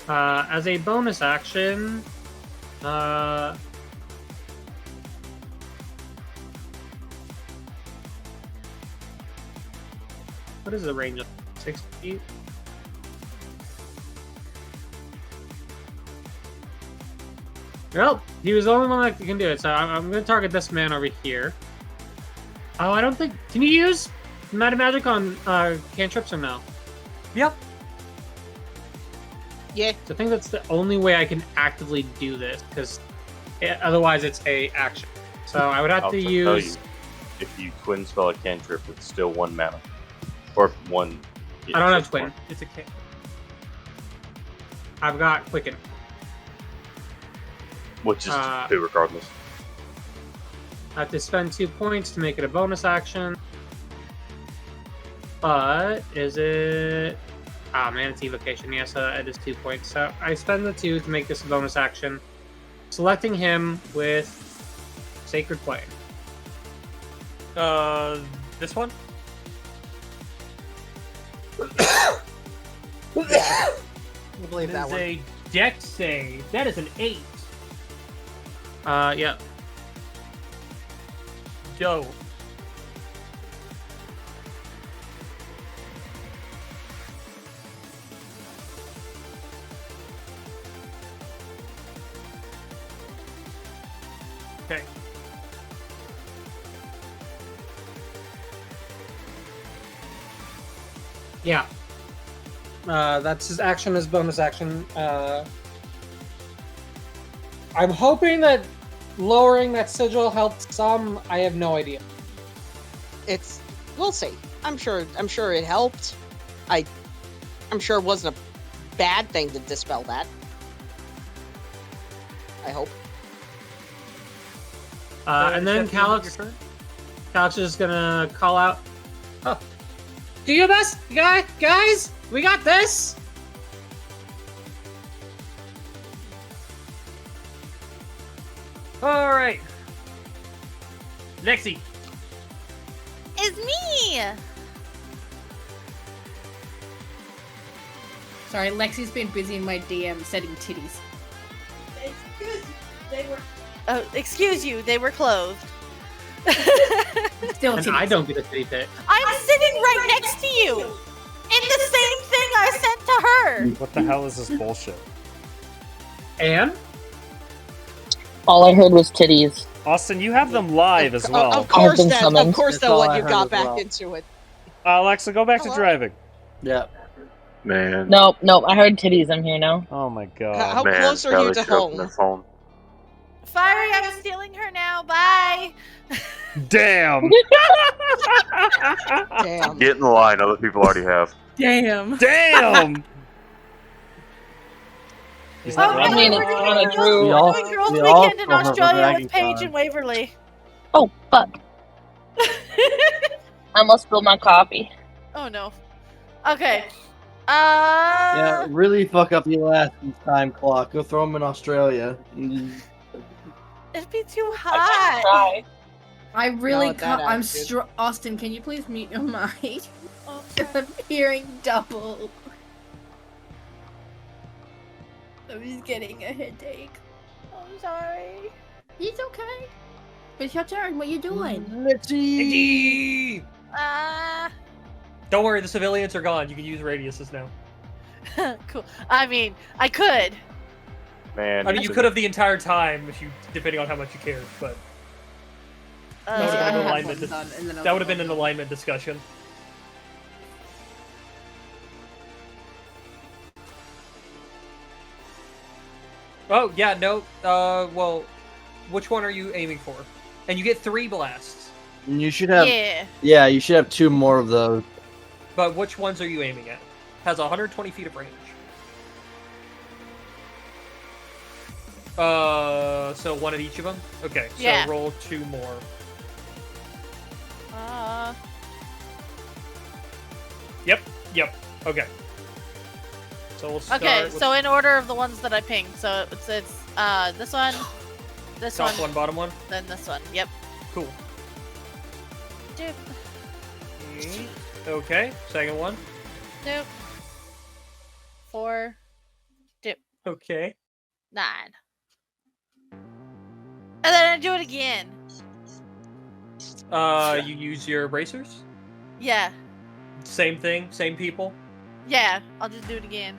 As a bonus action, what is the range of 6 feet? Well, he was the only one that can do it, so I'm going to target this man over here. Oh, I don't think... Can you use Magic on cantrips or no? Yep. Yeah. So I think that's the only way I can actively do this, because otherwise it's a action. So I would have to use... If you twin spell a cantrip, it's still 1 mana. Or 1... I don't have twin. It's a cantrip. I've got Quicken. Which is 2 regardless. I have to spend 2 points to make it a bonus action. But is it... Ah, man, it's evocation. Yeah, so it is 2 points. So I spend the 2 to make this a bonus action. Selecting him with Sacred Flame. This one? I believe that That is one. a dex save. That is an 8. Yeah. Dope. Okay. Yeah. That's his action, his bonus action. I'm hoping that lowering that sigil helped some. I have no idea. We'll see. I'm sure it helped. I'm sure it wasn't a bad thing to dispel that. I hope. And then Calyx is gonna call out. Oh, do your best, guys. We got this. All right. Lexi. It's me! Sorry, Lexi's been busy in my DM setting titties. Excuse you, they were clothed. Still And titties. I don't get a titty pic. I'm sitting right next to you! In the same thing I sent to her! What the hell is this bullshit? And? All I heard was titties. Austin, you have them live as well. Of course, been summoned. of course That's they'll all let I you heard got as back well. into it. Alexa, go back to Hello? driving. Yeah. Man. Nope, I'm heard titties. I'm here now. Oh my god. How close are you to home? Fiery, I'm stealing her now, bye! Damn! Damn. Get in the line, other people already have. Damn. Damn! He's not I mean, it's kind of true. We Doing Girls we all Weekend in saw her for Australia Dragon with Paige Con. and Waverly. Oh, fuck. I must spill my coffee. Oh no. Okay. Yeah, really fuck up the last time clock. Go throw him in Australia. It'd be too I hot. try. I really Not with that can't. I'm attitude. Austin, can you please mute your mic? Oh, I'm hearing double. I'm just getting a headache. I'm sorry. It's okay. It's your turn. What you doing? Let's see. Don't worry, the civilians are gone. You can use radiuses now. Cool. I mean, I could. Man, I mean, you could have the entire time if you, depending on how much you cared, but that would have been an alignment. That would have been an alignment discussion. Oh yeah, no. Well, which one are you aiming for? And you get 3 blasts. You should have. Yeah. Yeah, you should have 2 more of those. But which ones are you aiming at? Has 120 feet of range. So 1 at each of them? Okay, so Yeah. roll 2 more. Yep, okay. So we'll start Okay, with so in order of the ones that I pinged. So it's this one, this top one, one, bottom one? then this one. Yep. Cool. Doop, Okay, second one. doop. 4, doop, Okay. 9. And then I do it again. You use your bracers? Yeah. Same thing, same people? Yeah. I'll just do it again.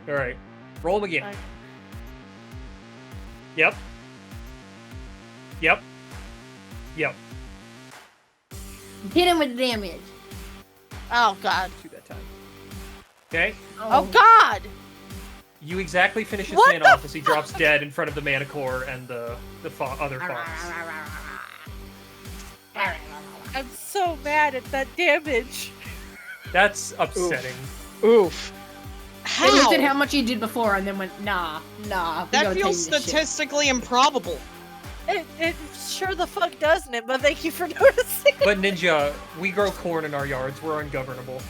Alright. Roll them again. Okay. Yep. Yep. Yep. Hit him with damage. Oh God. Do that time. Okay. Oh God. You exactly finish his What man the off as he drops dead in front of the Manicore and the other fox. I'm so mad at that damage. That's upsetting. Oof. They looked at How? how much you did before and then went, nah. We That gotta feels tame this shit. statistically improbable. It sure the fuck doesn't it? But thank you for noticing. But Ninja, we grow corn in our yards. We're ungovernable.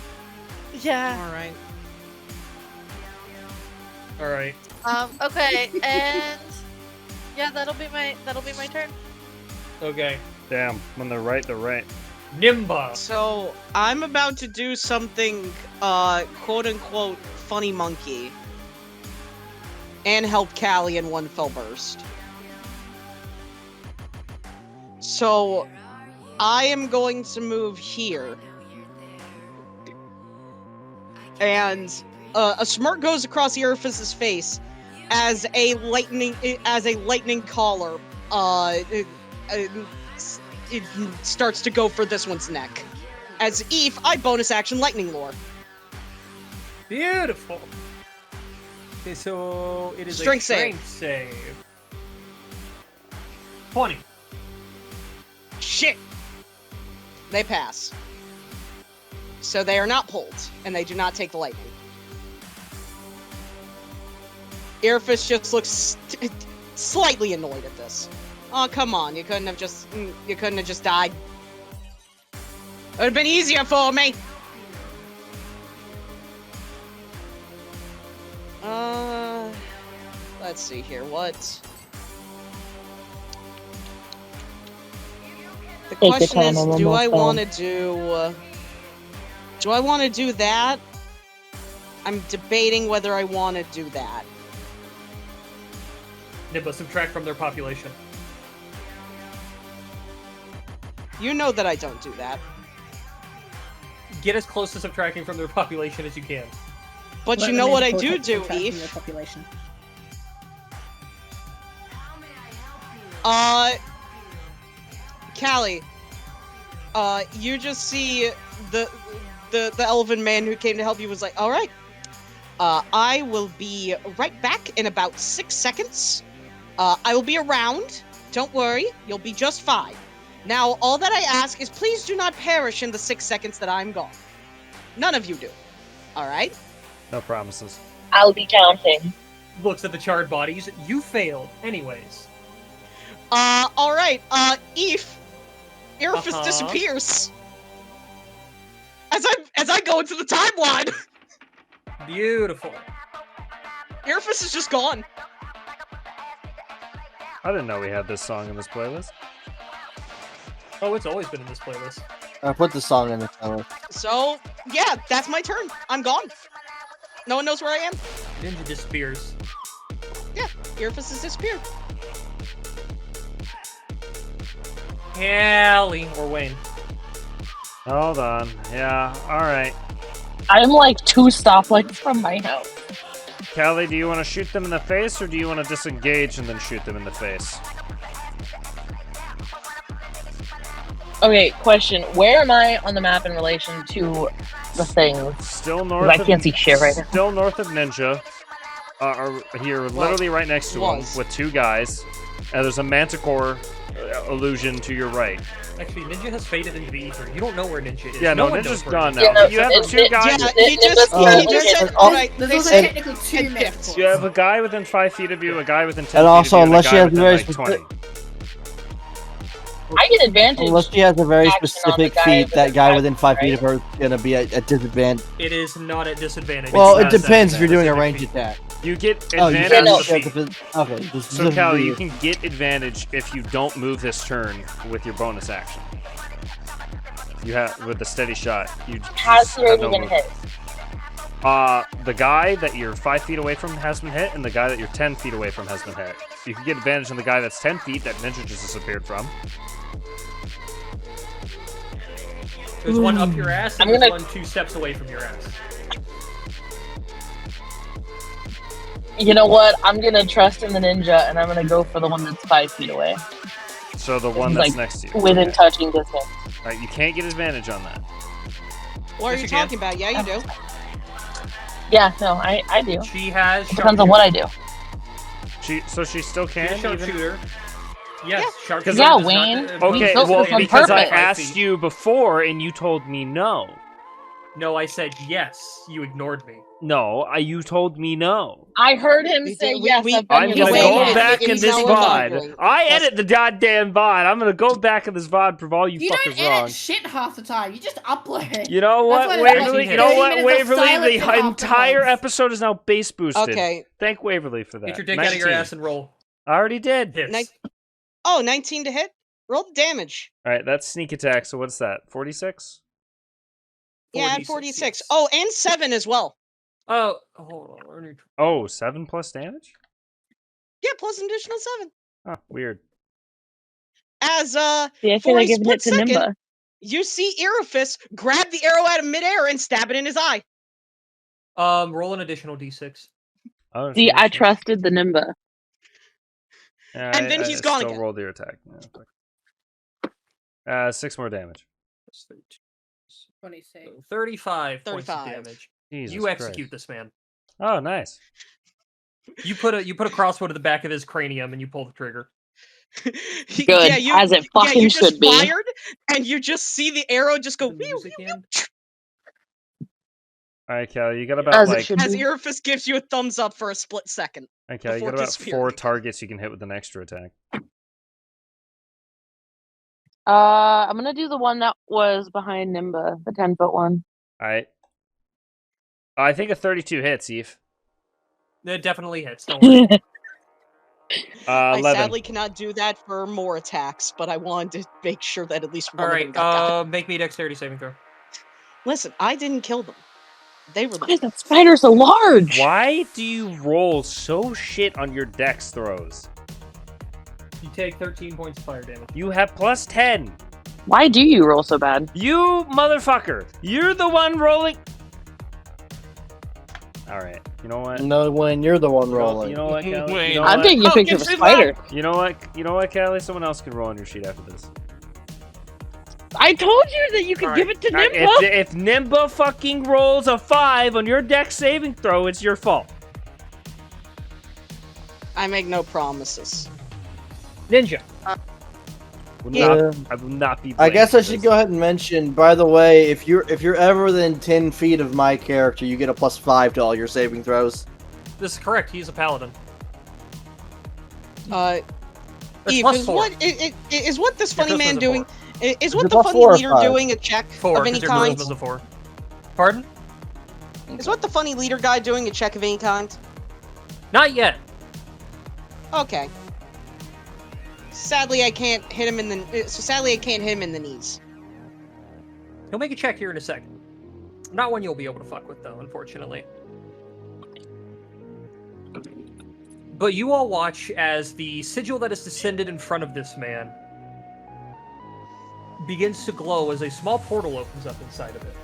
Yeah. All right. All right. Okay, and yeah, that'll be my turn. Okay. Damn, when they're right, they're right. Nimba. So I'm about to do something, quote unquote, funny monkey, and help Callie in one fell burst. So I am going to move here, and a smirk goes across the Earth's face as a lightning collar it starts to go for this one's neck. As Eve, I bonus action lightning lore. Beautiful. Okay, so it is Strength a strength save. 20. Shit! They pass. So they are not pulled, and they do not take the lightning. Earfist just looks slightly annoyed at this. Oh, come on, you couldn't have just died. It would have been easier for me! Let's see here, what? The Take your question time, is, I'm do almost I done. want to do that? I'm debating whether I want to do that. Nimba, subtract from their population. You know that I don't do that. Get as close to subtracting from their population as you can. But you know what I do, Eve? Callie, you just see the elven man who came to help you was like, all right, I will be right back in about 6 seconds. I will be around. Don't worry, you'll be just fine. Now, all that I ask is please do not perish in the 6 seconds that I'm gone. None of you do. All right? No promises. I'll be counting. Looks at the charred bodies. You failed, anyways. All right. Eve, Earfist disappears. As I go into the timeline. Beautiful. Earfist is just gone. I didn't know we had this song in this playlist. Oh, it's always been in this playlist. I put the song in the title. So, yeah, that's my turn. I'm gone. No one knows where I am. Ninja disappears. Yeah, Earfist has disappeared. Callie or Wayne. Hold on. Yeah, alright. I'm like 2 stoplights from my house. Callie, do you want to shoot them in the face, or do you want to disengage and then shoot them in the face? Okay, question. Where am I on the map in relation to the thing? Still north. I can't see shit right now. Still north of Ninja. Here, literally right next to him, with 2 guys. And there's a Manticore illusion to your right. Actually, Ninja has faded into the ether. You don't know where Ninja is. Yeah, no, one Ninja's knows where gone Ninja now. is. But you have 2 guys. Yeah, he just said, alright, There's they also said technically 2 myths. You have a guy within 5 feet of you, a guy within 10 And feet also, of you, and a unless she guy has within very like 20. I get advantage. Unless she has a very action on the specific guy feat, that within guy 5 within 5 feet, feet of her is gonna be at disadvantage. It is not at disadvantage. Well, It's it depends not if you're doing a specific ranged feat. attack. You get Oh, you advantage. said okay. So, Callie, you can get advantage if you don't move this turn with your bonus action. You have with the steady shot. You Has just he have already no been movement. hit? The guy that you're 5 feet away from has been hit, and the guy that you're 10 feet away from has been hit. You can get advantage on the guy that's 10 feet that Ninja just disappeared from. There's one up your ass, and I'm there's gonna- one 2 steps away from your ass. You know what? I'm gonna trust in the ninja, and I'm gonna go for the one that's 5 feet away. So the one Like, that's next to you. within Okay. touching distance. Alright, you can't get advantage on that. What are Yes, you you can. talking about? Yeah, you do. Yeah, no, I do. She has. It depends on what I do. So she still can? She's a even- sharpshooter. Yes, sharpshooter. Yeah, does not- Wayne. Okay, built well, this on because I purpose. asked you before and you told me no. No, I said yes. You ignored me. No, you told me no. I heard him say yes. I've been I'm here gonna the go whole time. back in he's this not VOD. remembering. I edit the goddamn VOD. I'm gonna go back in this VOD, prove all you You don't fuckers edit wrong. shit half the time. You just upload. You know That's what, why there's Waverly? like You know 30 what, minutes of Waverly? silence The in half the entire months. episode is now base boosted. Okay. Thank Waverly for that. Get your dick out of your 19. ass and roll. I already did. Hits. Nin- Oh, 19 to hit? Roll the damage. Alright, that's sneak attack, so what's that? 46? Yeah, 46, 46. yes. Oh, and 7 as well. Oh, hold on. let me- Oh, 7 plus damage? Yeah, plus an additional 7. Huh, weird. As, See, I feel for a like giving split it to second, Nimba. you see Irophis grab the arrow out of midair and stab it in his eye. Roll an additional d6. Oh, See, so I that's- trusted the Nimba. Yeah, And then he's gone still again. rolled your attack. Yeah, 6 more damage. 26. 35 points of 35. damage. Jesus You execute Christ. this man. Oh, nice. You put a crossbow to the back of his cranium and you pull the trigger. Good, as it fucking you just should be. fired, and you just see the arrow just go The whew, music whew, end. Alright, Callie, you got about As it like should as be. Irophis gives you a thumbs up for a split second. okay, you before got about disappearing. 4 targets you can hit with an extra attack. I'm gonna do the one that was behind Nimba, the 10-foot one. Alright. I think a 32 hits, Eve. It definitely hits. Don't worry. I 11. sadly cannot do that for more attacks, but I wanted to make sure that at least one All of them right. got. Make me a dexterity saving throw. Listen, I didn't kill them. They were Why the is that spider so large? Why do you roll so shit on your dex throws? You take 13 points of fire damage. You have plus 10. Why do you roll so bad? You motherfucker. You're the one rolling. Alright, you know what? No, when you're the one rolling. You know what, Callie? Wait. You know I'm what? taking a picture of a spider. You know what, Callie? Someone else can roll on your sheet after this. I told you that you could give it to Alright, Nimba. if Nimba fucking rolls a 5 on your dex saving throw, it's your fault. I make no promises. Ninja. I will not be. I guess I blamed for should this. go ahead and mention. By the way, if you're ever within 10 feet of my character, you get a +5 to all your saving throws. This is correct. He's a paladin. Eve, plus is 4. what this funny charisma's man a doing? Is Is what it the plus funny 4 or leader 5? doing a check 4, of any because your kind? charisma's a 4. Pardon? Is what the funny leader guy doing a check of any kind? Not yet. Okay. Sadly, I can't hit him in the knees. He'll make a check here in a second. Not one you'll be able to fuck with, though, unfortunately. But you all watch as the sigil that is descended in front of this man begins to glow as a small portal opens up inside of it.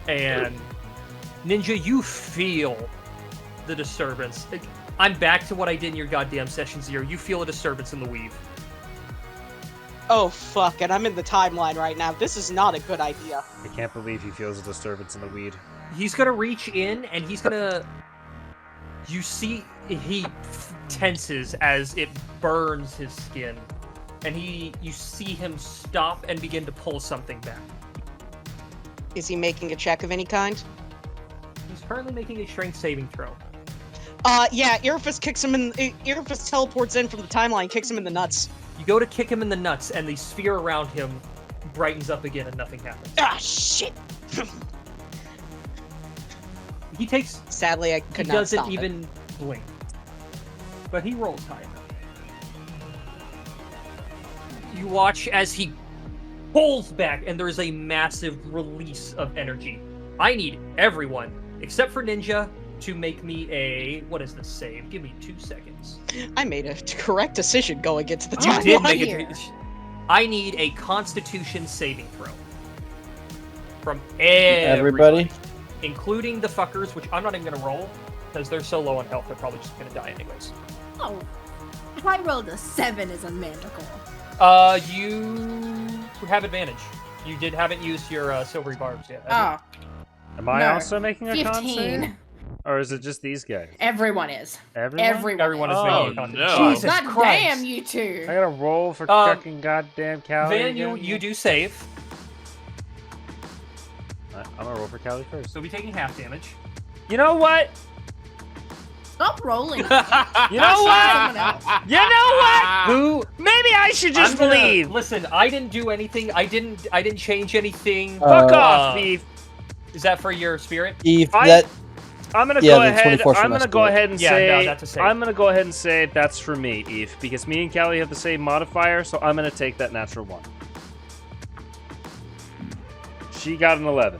And Ninja, you feel the disturbance. I'm back to what I did in your goddamn session 0. You feel a disturbance in the weave. Oh fuck, and I'm in the timeline right now. This is not a good idea. I can't believe he feels a disturbance in the weed. He's gonna reach in and he's gonna... You see he tenses as it burns his skin. And you see him stop and begin to pull something back. Is he making a check of any kind? He's currently making a strength saving throw. Yeah, Irfus teleports in from the timeline, kicks him in the nuts. You go to kick him in the nuts, and the sphere around him brightens up again, and nothing happens. Ah, shit! He takes... Sadly, I could not stop He doesn't even blink. But he rolls high enough. You watch as he pulls back, and there's a massive release of energy. I need everyone, except for Ninja, to make me a... What is this save? Give me 2 seconds. I made a correct decision going into the You timeline. did make it. I need a Constitution saving throw. From everybody. Including the fuckers, which I'm not even going to roll, because they're so low on health, they're probably just going to die anyways. Oh, I rolled a 7 as a manticore. You have advantage. You haven't used your silvery barbs yet. Oh. Am I also making a con 15. save? Or is it just these guys? Everyone is. Everyone? Everyone is making a con save. no. Jesus God Christ. damn, you two. I gotta roll for fucking goddamn Callie. Van, again? you do save. I'm gonna roll for Callie first. So we'll be taking half damage. You know what? Stop rolling. You know what? You know what? Who? Maybe I should just believe. Listen, I didn't do anything. I didn't change anything. Fuck off, Eve. Is that for your spirit? Eve, I'm gonna go ahead. I'm I'm gonna go ahead and say. No, that's a save. I'm gonna go ahead and say that's for me, Eve, because me and Callie have the same modifier, so I'm gonna take that natural 1. She got an 11.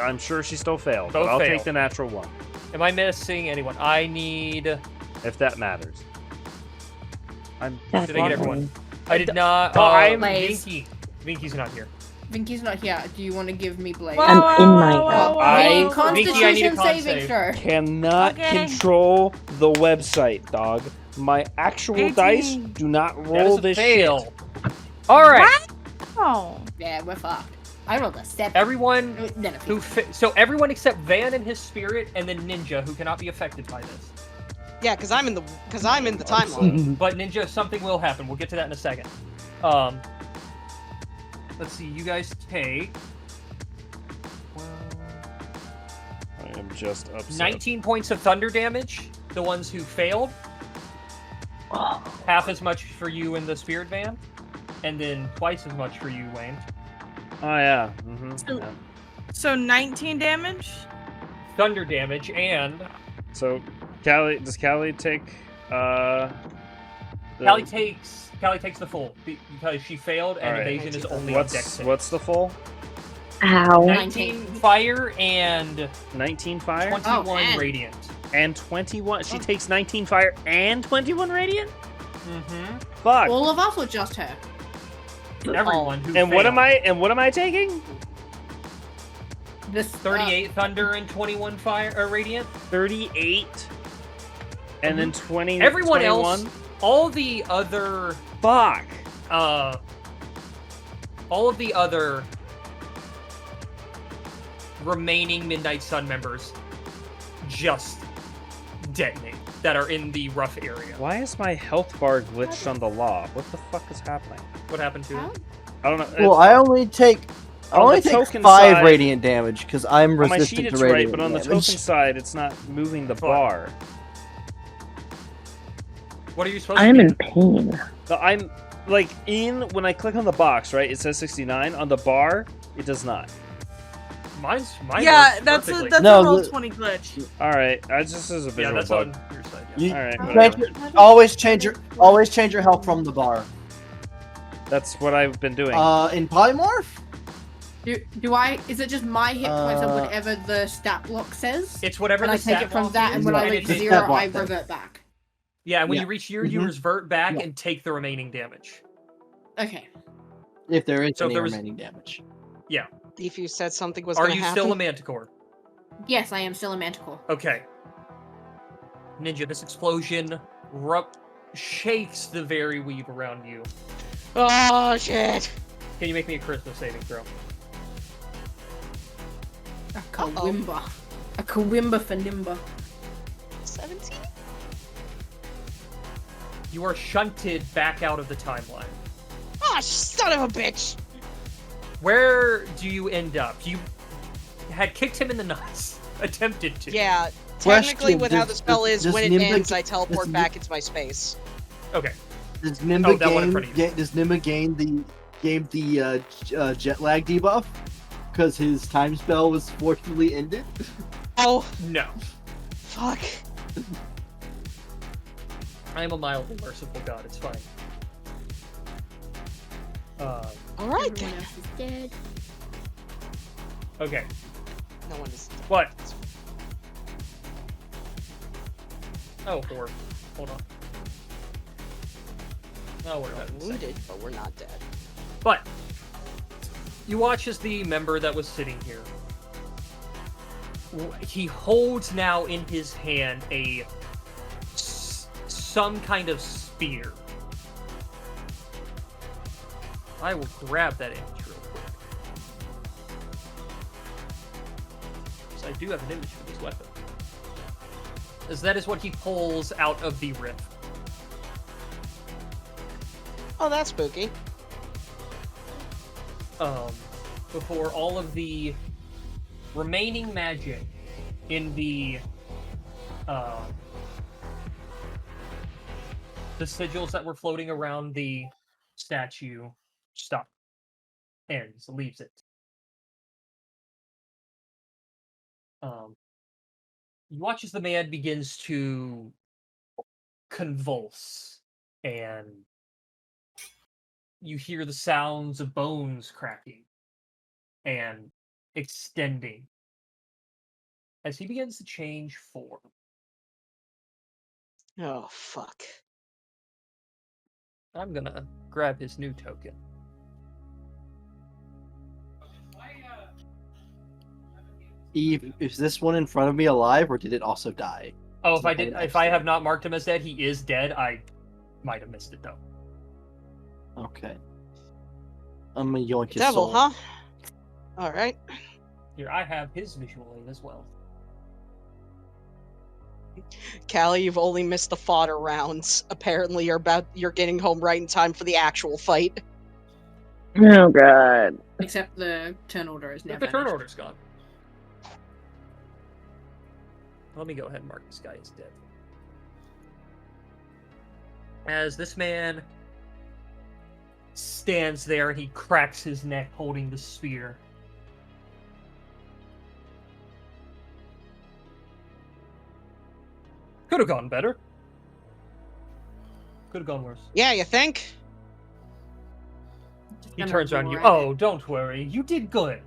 I'm sure she still failed, but I'll take the natural 1. Am I missing anyone? I need... If that matters. Did I get everyone? I did not... Vinky. Vinky's not here. Vinky's not here. Do you want to give me Blade? I'm in my Constitution saving throw. Cannot control the website, dog. My actual dice do not roll this fail. shit. All right. Wow. Yeah, we're fucked. I rolled a 7. Everyone so everyone except Van and his spirit, and then Ninja, who cannot be affected by this. Yeah, because I'm in the timeline. But Ninja, something will happen. We'll get to that in a second. Let's see. You guys take. I am just upset. 19 points of thunder damage. The ones who failed. Half as much for you and the spirit Van, and then twice as much for you, Wayne. Oh yeah. So 19 damage? Thunder damage, and... So, does Callie take, Callie takes the full, because she failed, and evasion is only on dex saves. What's the full? Ow. 19 fire and... 19 fire? 21 radiant. And 21? She takes 19 fire and 21 radiant? Mm-hmm. Fuck. All of us or just her? Everyone who And failed. what am I taking? This 38 thunder and 21 fire or radiant. 38 and then 20. Everyone 21? else, all the other fuck. All of the other remaining Midnight Sun members just detonate that are in the rough area. Why is my health bar glitched on the law? What the fuck is happening? What happened to it? I don't know. Well, I only take On the 5 token side- radiant damage because I'm On my resistant sheet to it's radiant right, but on the damage. token side, it's not moving the bar. What are you supposed I'm to in pain. So I'm like when I click on the box, right? It says 69 on the bar. It does not. Mine Yeah, works that's perfectly. a roll 20 glitch. All right, just as a visual that's bug. on your side. You- All right, change whatever. your- always change your health from the bar. That's what I've been doing. In polymorph. Do I? Is it just my hit points or whatever the stat block says? It's whatever and the I take stat it from block that, is, and when I and reach it's a 0, stat block I then. revert back. Yeah, when Yeah. you reach 0, you revert back and take the remaining damage. Okay. If there is So any there was- remaining damage. Yeah. If you said something was Are going to you happen. still a manticore? Yes, I am still a manticore. Okay. Ninja, this explosion shakes the very weave around you. Oh, shit. Can you make me a charisma saving throw? A Kawimba. A Kawimba for Nimba. 17? You are shunted back out of the timeline. Oh, son of a bitch! Where do you end up? You had kicked him in the nuts. Attempted to. Yeah, technically Question, with how the spell is, when it ends, I does teleport Nimba- back into my space. Okay. Does Nimba that one in front of you. does Nimba gain the jet lag debuff? Because his time spell was fortunately ended? Oh, No. fuck. I am a mildly merciful god. It's fine. Alright Everyone then. else is dead. Okay. No one is What? Oh, whore. Hold on. No, we're not wounded, but we're not dead. But you watch as the member that was sitting here. He holds now in his hand some kind of spear. I will grab that image real quick. So I do have an image for this weapon. As that is what he pulls out of the rift. Oh, that's spooky. Before all of the remaining magic in the sigils that were floating around the statue stop, ends, leaves it. You watch as the man begins to convulse, and you hear the sounds of bones cracking and extending as he begins to change form. Oh, fuck. I'm gonna grab his new token. Eve, is this one in front of me alive, or did it also die? Oh, Is the one if I have not marked him as dead, he is dead. I might have missed it though. Okay. I'm gonna yoink his Devil, soul. huh? Alright. Here, I have his visual aid as well. Callie, you've only missed the fodder rounds. Apparently you're getting home right in time for the actual fight. Oh god. Except the turn order is But never. the turn order's gone. Let me go ahead and mark this guy as dead. As this man stands there and he cracks his neck holding the spear. Could have gone better. Could have gone worse. Yeah, you think? He turns around to you. Oh, don't worry. You did good.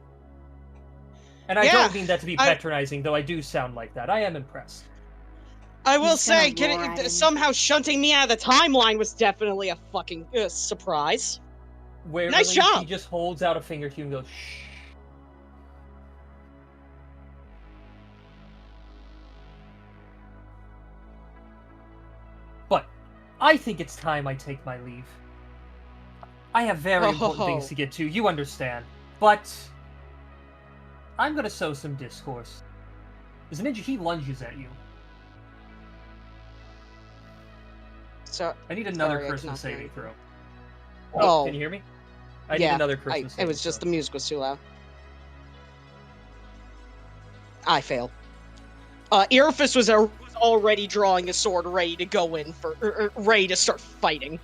And I Yeah, don't mean that to be I- patronizing, though I do sound like that. I am impressed. I will He's say, gonna roar at him. somehow shunting me out of the timeline was definitely a fucking surprise. Where Nice he job. just holds out a finger to you and goes, shh. But I think it's time I take my leave. I have very important things Oh. to get to, you understand. But I'm gonna sow some discourse. As a ninja, he lunges at you. So, I need another Sorry, I charisma cannot hear saving you. throw. Oh. Can you hear me? I need yeah, another charisma saving it was just throw. the music was too loud. I failed. Earfus was already drawing a sword, ready to go in for, ready to start fighting.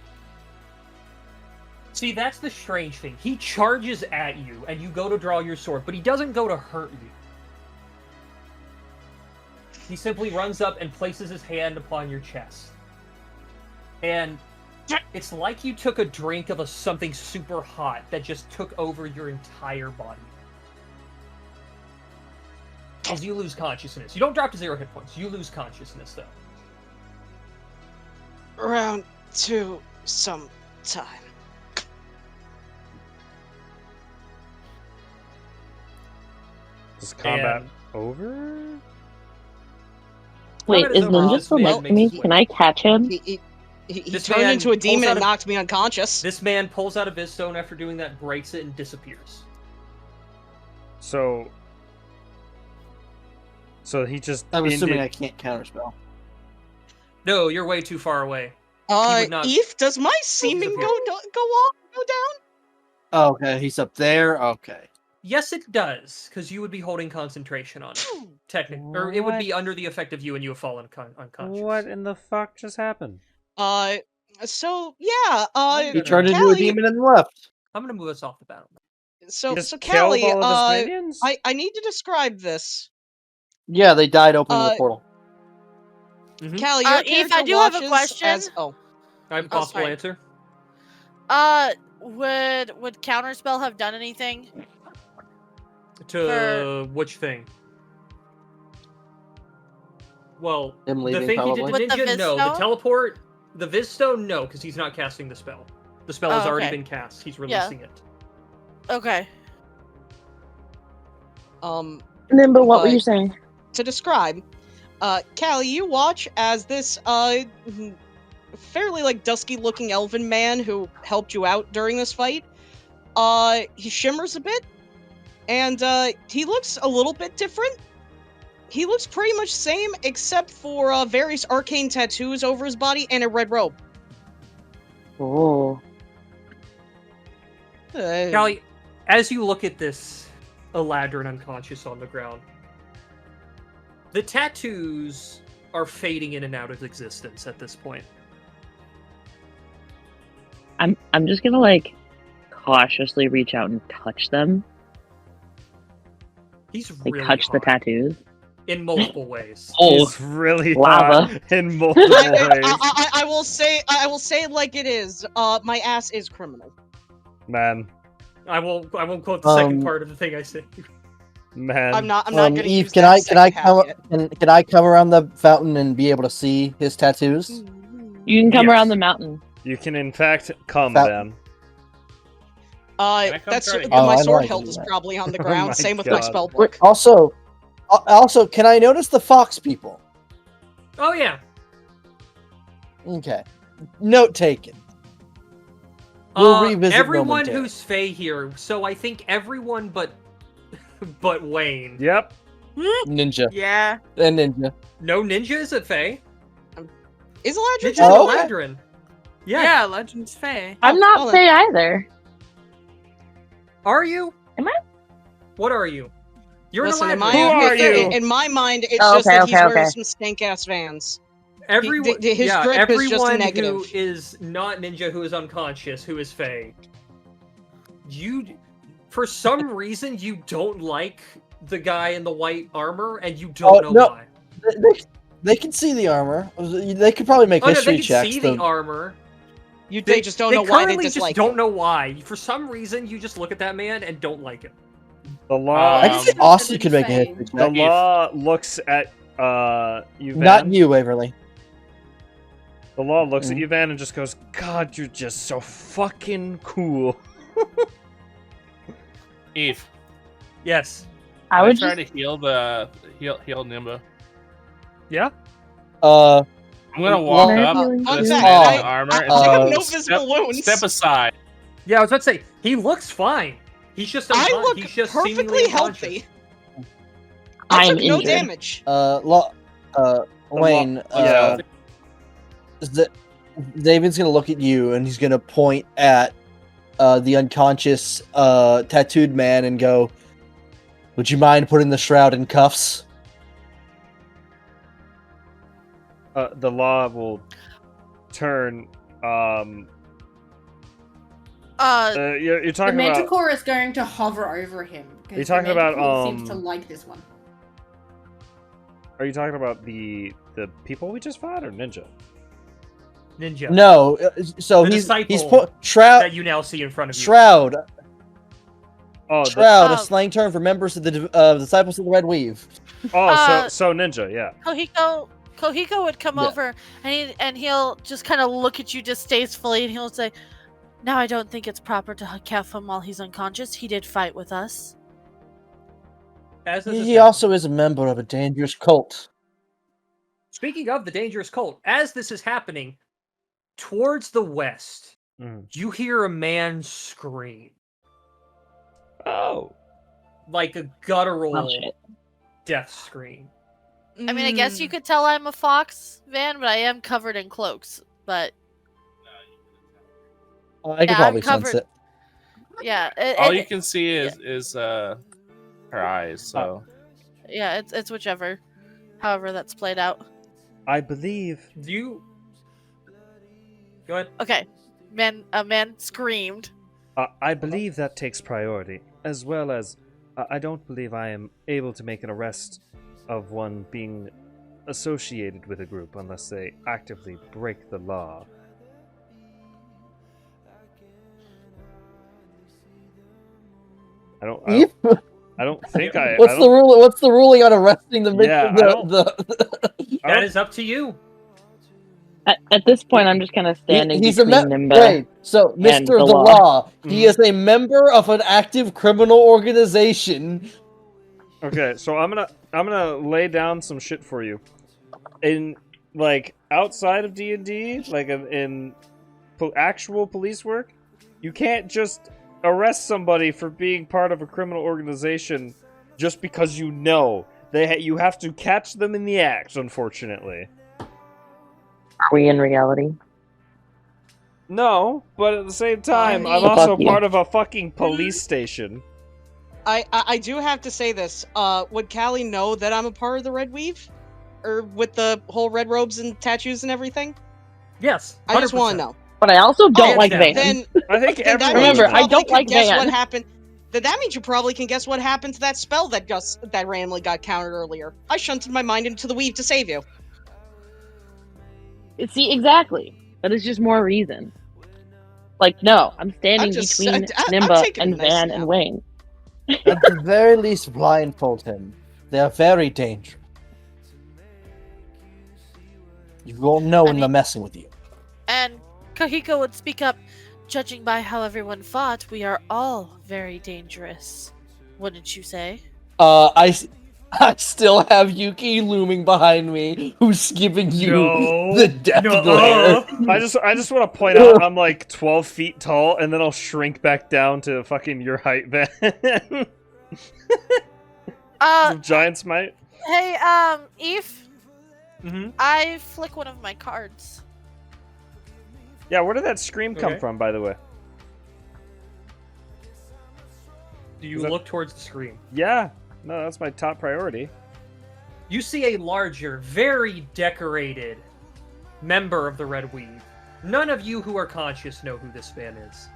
See, that's the strange thing. He charges at you, and you go to draw your sword, but he doesn't go to hurt you. He simply runs up and places his hand upon your chest. And it's like you took a drink of something super hot that just took over your entire body. As you lose consciousness. You don't drop to 0 hit points. You lose consciousness, though. Round 2 sometime. Is combat And- over? Wait, Combat is over. Ninja This still man next to makes me? his way. Can I catch him? He This turned man into a pulls demon out and a- knocked me unconscious. This man pulls out a Vistone after doing that, breaks it, and disappears. So he just. I'm assuming I ended- can't counterspell. No, you're way too far away. would not- Eve, does my seeming go down? Oh, okay, he's up there. Okay. Yes, it does, because you would be holding concentration on it. Technically, or it would be under the effect of you, and you have fallen unconscious. What in the fuck just happened? So yeah, He turned into a Callie, demon and left. I'm gonna move us off the battle. So Just so killed Callie, all of his minions? I need to describe this. Yeah, they died opening the portal. Mm-hmm. Callie, your Eve, character I do have a watches question. I have a Oh, possible sorry. answer. Would Counterspell have done anything? To which thing? Well, Him the leaving, thing he did probably. to With the Ninja, no. The Vistone? teleport, the Vistone, no, because he's not casting the spell. The spell has Oh, already okay. been cast. He's Yeah. releasing it. Okay. Nimba, what were you saying? To describe, Callie, you watch as this fairly like dusky looking elven man who helped you out during this fight. He shimmers a bit, and he looks a little bit different. He looks pretty much same, except for various arcane tattoos over his body and a red robe. Oh. Callie, as you look at this Eladrin unconscious on the ground, the tattoos are fading in and out of existence at this point. I'm just gonna like cautiously reach out and touch them. He's Like really touch the hot tattoos. in multiple ways. Oh, He's really lava. hot in multiple ways. I will say it like it is. My ass is criminal. Man, I won't quote the second Um, part of the thing I said. man. I'm not gonna Eve, use can that I second half come yet. can I come around the fountain and be able to see his tattoos? You can come Yes. around the mountain. You can in fact come That- then. I come That's try to when get- Oh, my I know sword I can hilt do is that. probably on the Oh ground. my Same with my God. spell book. Also, can I notice the fox people? Oh yeah. Okay. Note taken. We'll revisit everyone momentarily. who's Fey here, so I think everyone but Wayne. Yep. Ninja. Yeah. And Ninja. No, Ninja is a Fey. Is Eladrin? Ninja's Oh, an okay. Eladrin. Yeah, Yeah. Legends Fae. I'm Oh, not Fae either. Are you? Am I? What are you? You're Listen, an in my, Eladrin. Who are you? in my mind, it's Oh, just okay, that he's okay, wearing okay. some stank ass Vans. Everyone, his yeah, drip is just everyone negative. who is not Ninja, who is unconscious, who is Fey. You, for some reason, you don't like the guy in the white armor, and you don't know no. why. They can see the armor. They could probably make Oh no, history they can checks. see to- the armor. They just don't know why they currently dislike just don't him. know why. For some reason, you just look at that man and don't like him. The law. I can see Austin could make a Fame. history The check. law looks at you, Van. Not you, Waverly. The law looks at Mhm. you, Van, and just goes, "God, you're just so fucking cool." Eve, Yes. I would try just to heal Nimba. Yeah. Uh, I'm gonna walk Well, up healing to this too. man Oh. in the armor and I say, have no step- visible wounds. Step aside. Yeah, I was about to say he looks fine. He's just I look he's just seemingly perfectly unconscious. healthy. I I'm took no injured. damage. Wayne. yeah. David's gonna look at you and he's gonna point at the unconscious tattooed man and go, "Would you mind putting the shroud in cuffs?" The law will turn. You're The talking about. Manticore is going to hover over him. because You're talking the about, Manticore seems to like this one. Are you talking about the people we just fought, or Ninja? Ninja. No. So The he's disciple put shroud. that you now see in front of you. Shroud. Oh, Shroud, Oh. a slang term for members of the disciples of the Red Weave. so Ninja, yeah. Kohiko would come Yeah. over and he'll just kind of look at you distastefully and he'll say, "Now I don't think it's proper to cuff him while he's unconscious. He did fight with us." As this is He happening- also is a member of a dangerous cult. Speaking of the dangerous cult, as this is happening, towards the west, you hear a man scream. Oh. Like a guttural Oh, shit. death scream. I mean, I guess you could tell I'm a fox, Van, but I am covered in cloaks. But I can Yeah, probably I'm sense covered- it. yeah, All you can see is her eyes. So yeah, it's whichever, however that's played out. I believe. Do you? Go ahead. Okay, a man screamed. I believe that takes priority, as well as I don't believe I am able to make an arrest of one being associated with a group unless they actively break the law. I don't think I. What's the rule? What's the ruling on arresting the? Yeah, That is up to you. At this point, I'm just kind of standing He's between Nimba Wait, so and Mr. The law. Law, he is a member of an active criminal organization. Okay, so I'm gonna lay down some shit for you. In like outside of D&D, like in actual police work, you can't just arrest somebody for being part of a criminal organization just because you know. You have to catch them in the act, unfortunately. Are we in reality? No, but at the same time, I'm Well, also fuck you. part of a fucking police station. I do have to say this. Would Callie know that I'm a part of the Red Weave? Or with the whole red robes and tattoos and everything? Yes. I just want to 100%. know. But I also don't like Van. Then, I think then that everyone means you Remember, I probably don't could like guess Van. what happened. Then that means you probably can guess what happened to that spell that randomly got countered earlier. I shunted my mind into the weave to save you. See, exactly. That is just more reason. Like, no, I'm standing I'm just- between I'm Nimba taking and it nice Van now. and Wayne. At the very least, blindfold him. They are very dangerous. You won't know when they're messing with you. And Kahiko would speak up. Judging by how everyone fought, we are all very dangerous. Wouldn't you say? I still have Yuki looming behind me, who's giving you No. the death Nuh-uh. glare. I just want to point out I'm like 12 feet tall, and then I'll shrink back down to fucking your height, Van. Some giant smite. Hey, Eve. Mm-hmm. I flick one of my cards. Yeah, where did that scream come Okay. from, by the way? Do you Is that- look towards the screen? Yeah, no, that's my top priority. You see a larger, very decorated member of the Red Weave. None of you who are conscious know who this man is.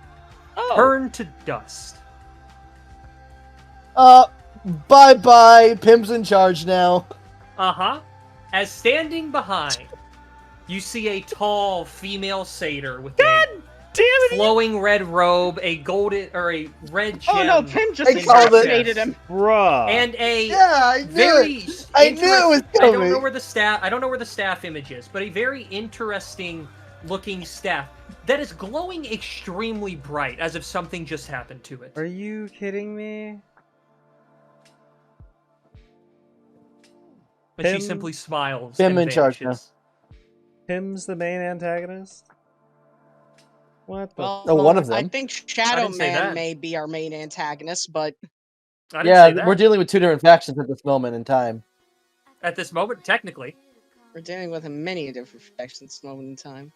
Turn to dust. Bye-bye. Pim's in charge now. Uh-huh. As standing behind, you see a tall female satyr with a flowing red robe, a golden or a red gem. Oh no, Pim just I called it. assassinated him. Bruh. And a I knew very it. I knew it was I don't know coming. where the staff. I don't know where the staff image is, but a very interesting looking staff that is glowing extremely bright, as if something just happened to it. Are you kidding me? And she Pim- simply smiles. Pim and in charge vanishes. Pim's the main antagonist? What the? Well, No, one of I them. think Shadow didn't say Man that. may be our main antagonist, but I didn't say that. We're dealing with two different factions at this moment in time. At this moment, technically. we're dealing with many different factions at this moment in time.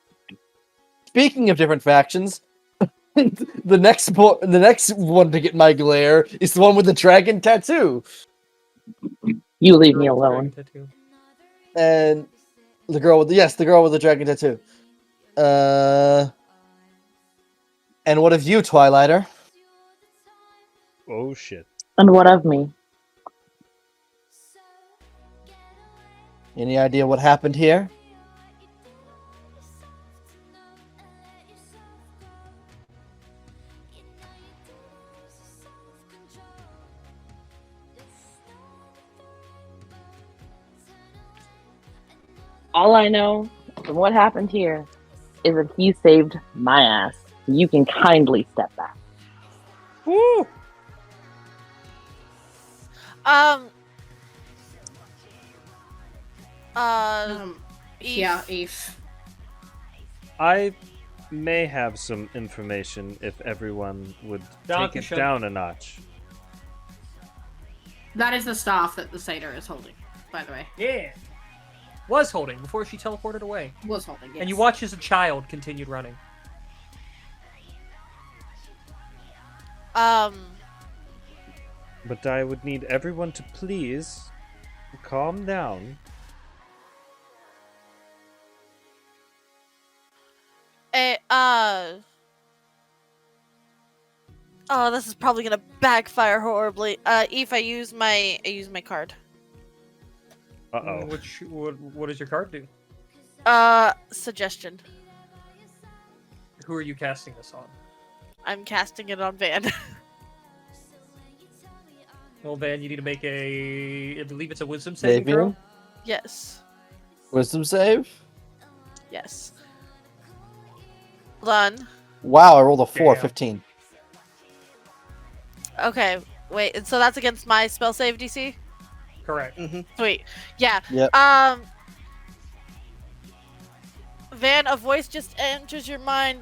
Speaking of different factions, the next one to get my glare is the one with the dragon tattoo, You leave me alone. and the girl with the dragon tattoo. And what of you, Twilighter? Oh shit. And what of me? Any idea what happened here? All I know from what happened here is that he saved my ass. You can kindly step back. Woo! Um. Yeah, Eve. I may have some information if everyone would take it Dankeschön. down a notch. That is the staff that the satyr is holding, by the way. Yeah. Was holding before she teleported away. Was holding, yes. And you watch as a child continued running. But I would need everyone to please calm down. Oh, this is probably gonna backfire horribly. If I use my card. Uh-oh. What does your card do? Suggestion. Who are you casting this on? I'm casting it on Van. Well, Van, you need to make I believe it's a wisdom saving Saving? throw. Yes. Wisdom save? Yes. Hold on. Wow, I rolled a 4, Damn. 15. Okay, wait, and so that's against my spell save DC? Correct. Sweet. Yeah. Yep. Van, a voice just enters your mind.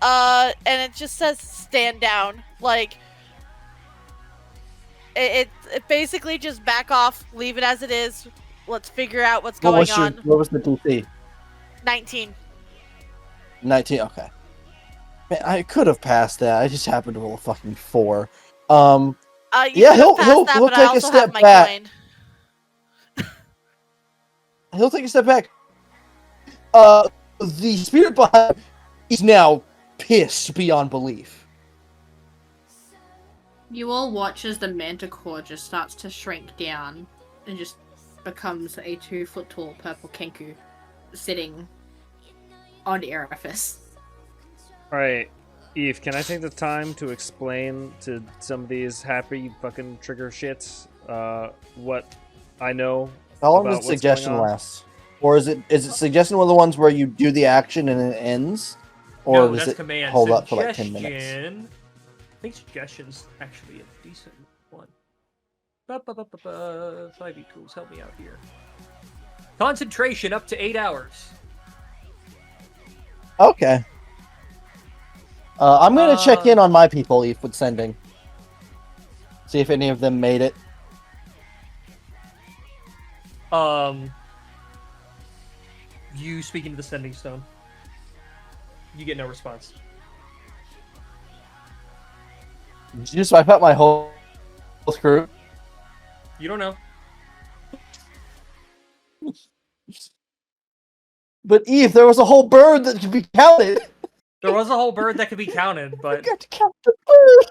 And it just says stand down. Like it basically just back off, leave it as it is. Let's figure out what's going on. What was the DC? 19. 19, okay. Man, I could have passed that. I just happened to roll a fucking 4. You Yeah, could have passed that, he'll but I take a also step have my back. coin. He'll take a step back. The spirit behind him is now pissed beyond belief. You all watch as the manticore just starts to shrink down and just becomes a 2-foot tall purple kenku sitting on Eriphus. Alright, Eve, can I take the time to explain to some of these happy fucking trigger shits what I know? How long about does what's suggestion going on? last? Or is it suggestion one of the ones where you do the action and it ends? Or No, does that's it command. hold up for like 10 minutes? Suggestion- I think suggestion's actually a decent one. 5e tools, help me out here. Concentration up to 8 hours. Okay. I'm gonna check in on my people, Eve, with sending. See if any of them made it. You speaking to the sending stone. You get no response. Did you just wipe out my whole crew? You don't know. But Eve, there was a whole bird that could be counted. There was a whole bird that could be counted, but got to count the bird.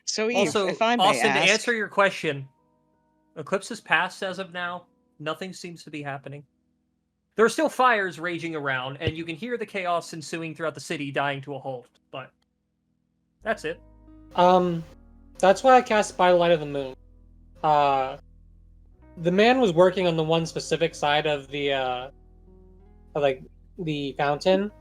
So Eve, also, if I may Austin, ask, to answer your question, Eclipse is passed as of now. Nothing seems to be happening. There are still fires raging around, and you can hear the chaos ensuing throughout the city dying to a halt, but that's it. That's why I cast By the Light of the Moon. The man was working on the one specific side of the the fountain.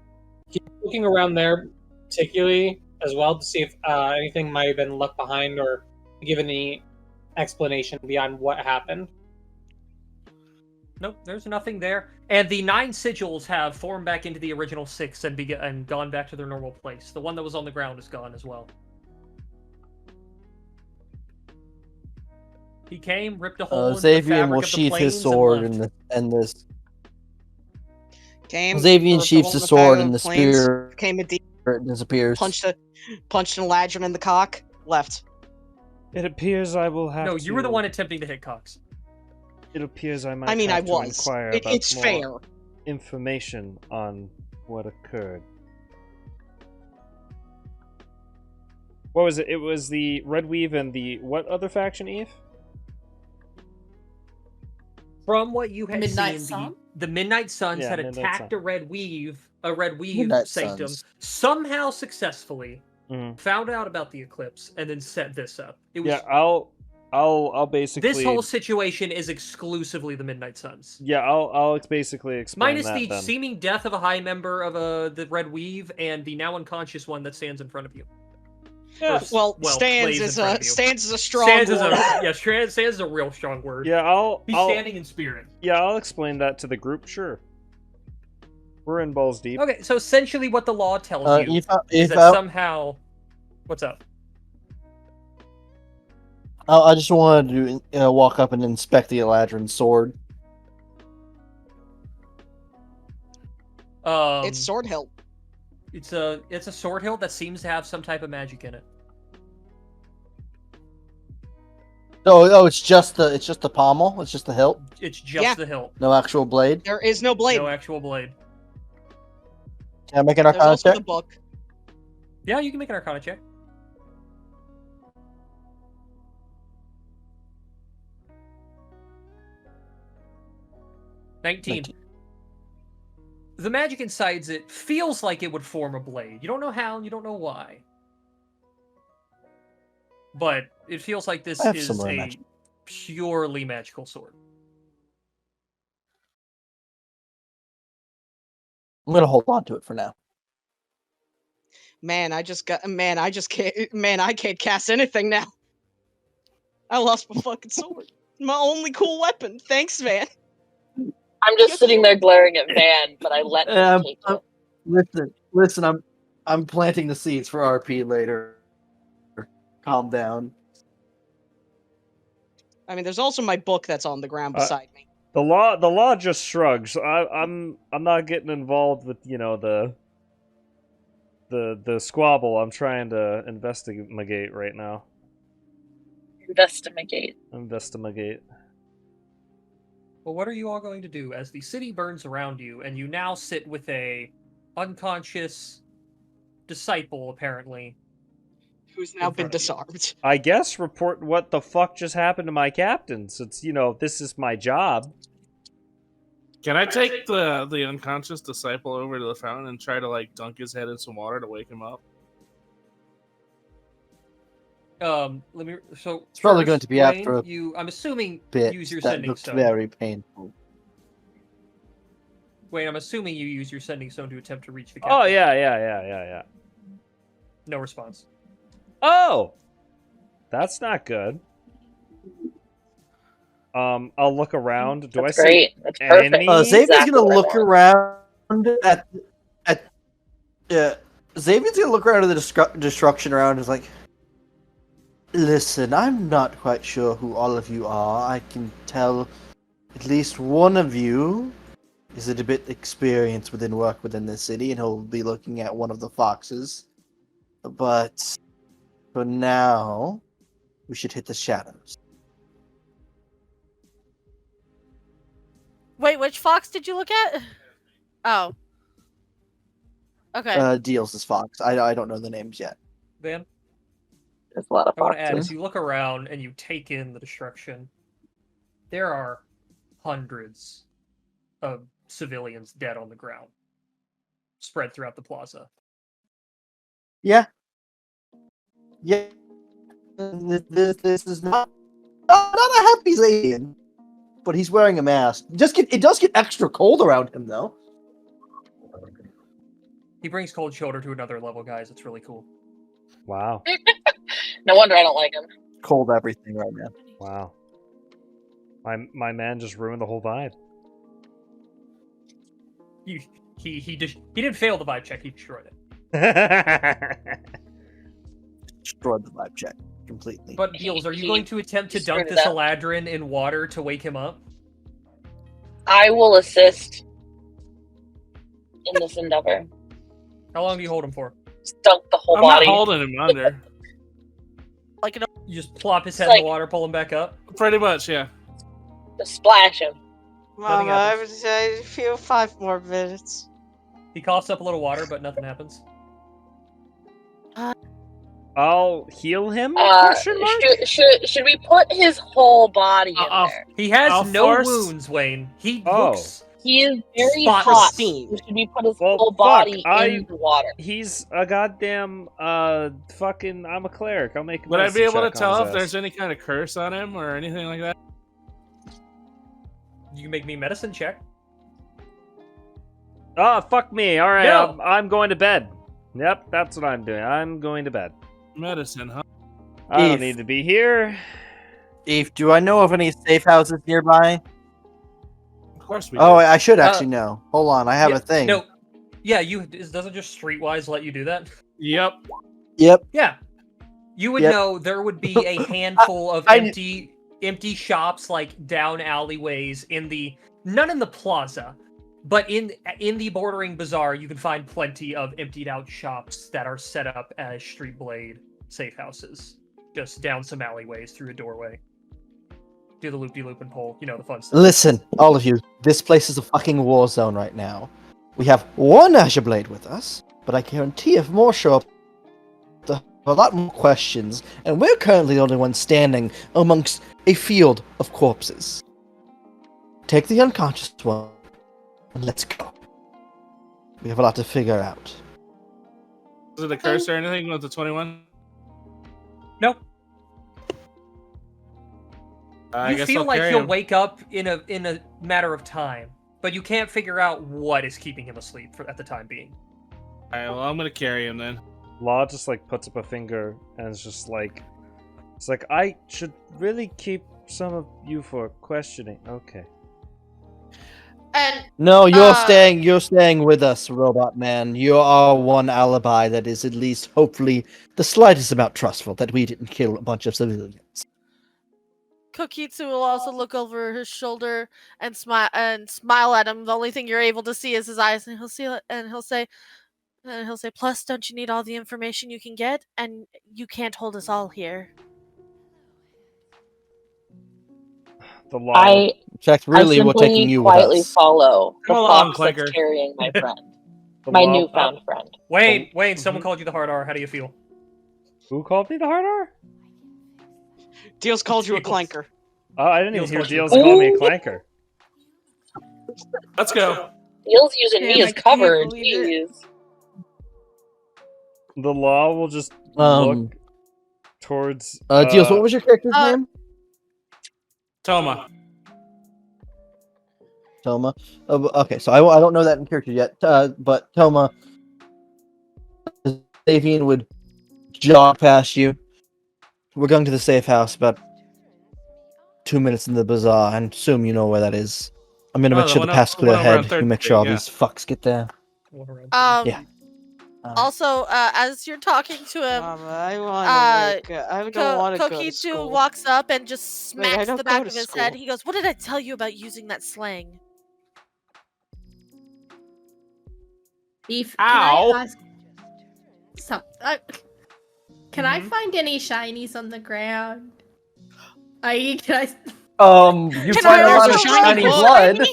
He's looking around there particularly as well to see if anything might have been left behind or give any explanation beyond what happened. Nope, there's nothing there. And the 9 sigils have formed back into the original 6 and gone back to their normal place. The one that was on the ground is gone as well. He came, ripped a hole in the Xavier fabric will of the sheath planes his sword and left. and this. came, Xavier ripped a sheaths hole in his the sword fire and the of planes, spear came a deep, disappears. punched an Eladrin in the cock, left. It appears I will have No, to... you were the one attempting to hit Cox. It appears I might I mean, I have to was. inquire about It's more fair. information on what occurred. What was it? It was the Red Weave and the what other faction, Eve? From what you had Midnight seen, Sun? the Midnight Suns Yeah, had Midnight attacked Sun. a Red Weave Midnight sanctum, Suns. somehow successfully, Mhm. found out about the Eclipse, and then set this up. It was Yeah, I'll I'll basically. This whole situation is exclusively the Midnight Suns. Yeah, I'll basically explain Minus that the then. seeming death of a high member of the Red Weave and the now unconscious one that stands in front of you. Well, stands plays in is front a of you. stands is a strong Stands word. stands is a real strong word. Yeah, He's standing in spirit. Yeah, I'll explain that to the group. Sure. We're in balls deep. Okay, so essentially, what the law tells you is that somehow. What's up? I just wanted to walk up and inspect the Eladrin's sword. It's sword hilt. It's a sword hilt that seems to have some type of magic in it. Oh, it's just the pommel. It's just the hilt. It's just the hilt. No actual blade. There is no blade. No actual blade. Can I make an There's Arcana also check? the book. Yeah, you can make an Arcana check. $19. The magic inside it feels like it would form a blade. You don't know how, and you don't know why. But it feels like this is a purely magical sword. I'm gonna hold on to it for now. I can't cast anything now. I lost my fucking sword. My only cool weapon. Thanks, Van. I'm just sitting there glaring at Van, but I let him take it. Listen. I'm planting the seeds for RP later. Calm down. I mean, there's also my book that's on the ground beside me. The law just shrugs. I'm not getting involved with the squabble. I'm trying to investigate right now. Investigate. Well, what are you all going to do as the city burns around you, and you now sit with a unconscious disciple, apparently, who's now been disarmed? I guess report what the fuck just happened to my captain, since this is my job. Can I take the unconscious disciple over to the fountain and try to dunk his head in some water to wake him up? It's probably going to be Wayne, after a I'm assuming bit use your that sending looked stone. very painful. Wayne, I'm assuming you use your sending stone to attempt to reach the captain. Oh yeah. No response. Oh, that's not good. I'll look around. Do That's I great. see That's perfect. any? Xavier's Exactly gonna what I look want. around at Xavier's gonna look around at the destruction around and is like, listen, I'm not quite sure who all of you are. I can tell at least one of you is a bit experienced within work within the city, and he'll be looking at one of the foxes. But for now, we should hit the shadows. Wait, which fox did you look at? Oh. Okay. Deals as fox. I don't know the names yet. Van? There's a lot of I want to add, foxes. as you look around and you take in the destruction, there are hundreds of civilians dead on the ground, spread throughout the plaza. Yeah. This is not a happy alien, but he's wearing a mask. It does get extra cold around him though. He brings Cold Shoulder to another level, guys. It's really cool. Wow. No wonder I don't like him. Cold everything right now. Wow. My man just ruined the whole vibe. He didn't fail the vibe check. He destroyed it. Destroyed the vibe check completely. But Deals, are you going to attempt to dunk screwed this it up. Eladrin in water to wake him up? I will assist in this endeavor. How long do you hold him for? Dunk the whole I'm body. not holding him under. You just plop his head Like- in the water, pull him back up. Pretty much, yeah. Just splash him. Nothing Mama, I happens. would say feel 5 more minutes. He coughs up a little water, but nothing happens. I'll heal him? Question mark? Should we put his whole body in there? He has I'll no force- wounds, Wayne. He Oh. looks He is very Spotless hot. steam. You should be put his Well, whole fuck, body in the water. He's a goddamn fucking. I'm a cleric. I'll make. A Would I be medicine able to check on tell his if there's ass. any kind of curse on him or anything like that? You can make me medicine check. Oh, fuck me. All right, No. I'm going to bed. Yep, that's what I'm doing. I'm going to bed. Medicine, huh? I don't Eve. need to be here. Eve, do I know of any safe houses nearby? Of course we Oh, do. I should actually know. Hold on, I have Yeah, a thing. No. Yeah, doesn't just Streetwise let you do that? Yep. Yep. Yeah. You would Yep. know there would be a handful of I- empty shops, like down alleyways none in the plaza, but in the bordering bazaar, you can find plenty of emptied out shops that are set up as street blade safe houses, just down some alleyways through a doorway. Do the loop-de-loop and pull, the fun stuff. Listen, all of you, this place is a fucking war zone right now. We have one Azure Blade with us, but I guarantee if more show up, there are a lot more questions, and we're currently the only ones standing amongst a field of corpses. Take the unconscious one, and let's go. We have a lot to figure out. Is it a curse or anything with the 21? Nope. I You guess feel I'll like carry he'll him. wake up in a matter of time, but you can't figure out what is keeping him asleep at the time being. Alright, well, I'm gonna carry him then. Law just like puts up a finger and it's just like, I should really keep some of you for questioning. Okay. And No, you're staying with us, Robot Man. You are one alibi that is at least, hopefully, the slightest amount trustful that we didn't kill a bunch of civilians. Kokitsu will also look over his shoulder and smile at him. The only thing you're able to see is his eyes, and he'll say, "Plus, don't you need all the information you can get? And you can't hold us all here." The law. I In fact, really, we're simply taking you with quietly us. follow the Come along, fox Clanker. that's carrying my friend, The my law- newfound friend. Wayne, someone called you the hard R. How do you feel? Who called me the hard R? Deals called you a Deals. clanker. Oh, I didn't even Deals hear called you Deals a- call me a clanker. Let's go. Deal's using me Damn, as I can't cover. believe it. Jeez. The law will just look towards. Deals, what was your character's name? Toma. Toma. Okay, so I don't know that in character yet, but Toma, Savian would jog past you. We're going to the safe house about 2 minutes in the bazaar, and assume you know where that is. I'm gonna Oh, make the sure one the up- path's the clear one over on ahead. Third You make Street, sure all yeah. these fucks get there. Yeah. Also, as you're talking to him, I want to I don't want to go to Kokitsu school. walks up and just Wait, I smacks don't the go back to of his school. head. He goes, "What did I tell you about using that slang?" Beef. Ow. Can I ask can I find any shinies on the ground? Can I? You Can find I a lot also of find shiny blood? blood.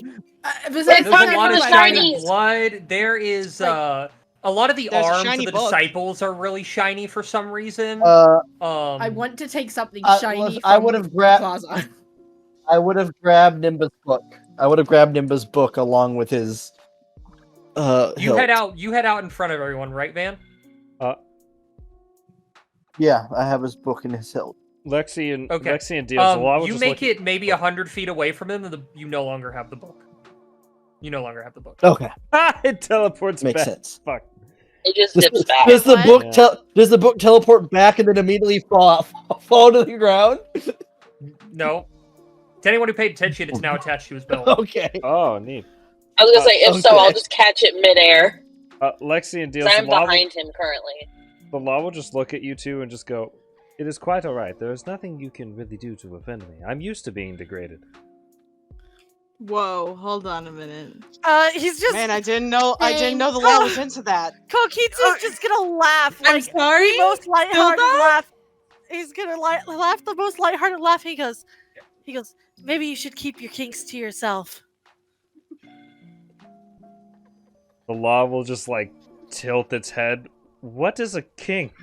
There's Besides a finding lot of the shiny shinies. blood. There is a lot of the There's a arms shiny of the book. disciples are really shiny for some reason. I want to take something I shiny was- from I would've the grabbed- plaza. I would have grabbed Nimbus' book. I would have grabbed Nimbus' book along with his. You hilt. head out. You head out in front of everyone, right, Van? Yeah, I have his book in his hilt. Lexi and Okay. Lexi and Deals. the law will You just make look it maybe 100 feet away from them, and you no longer have the book. You no longer have the book. Okay, it teleports makes back. sense. Fuck. It just Does, dips back. does the What? book Yeah. does the book teleport back and then immediately fall to the ground? No. To anyone who paid attention, it's now attached to his belt. Okay. Oh, neat. I was gonna say, if so, okay. I'll just catch it midair. Lexi and Deals. Because I'm the law will- behind him currently. The law will just look at you two and just go, "It is quite alright. There is nothing you can really do to offend me. I'm used to being degraded." Whoa, hold on a minute. He's just Man, I didn't know the law was into that. Kokitsu's just gonna laugh. I'm Like, sorry. the most lighthearted Hilda? laugh. He's gonna laugh the most lighthearted laugh. He goes, maybe you should keep your kinks to yourself. The law will just like tilt its head. What is a kink?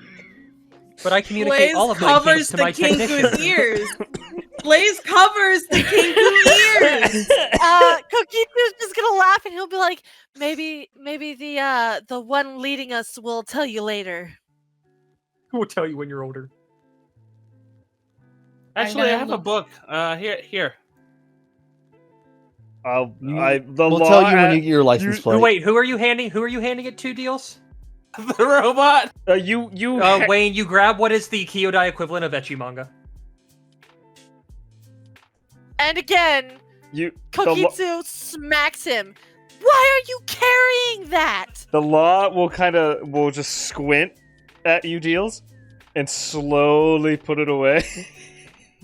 But I communicate Blaze all of my kinks covers to the my kink technician. with ears. Blaze covers the Kinku ears. Kokitsu's just gonna laugh and he'll be like, maybe the one leading us will tell you later. We'll tell you when you're older. Actually, I have a book. Here. The We'll law tell you when you get your license plate. Wait, who are you handing it to, Deals? The robot. Wayne, you grab what is the Kyodi equivalent of ecchi manga. And again, Kokitsu smacks him. Why are you carrying that? The law will just squint at you, Deals, and slowly put it away.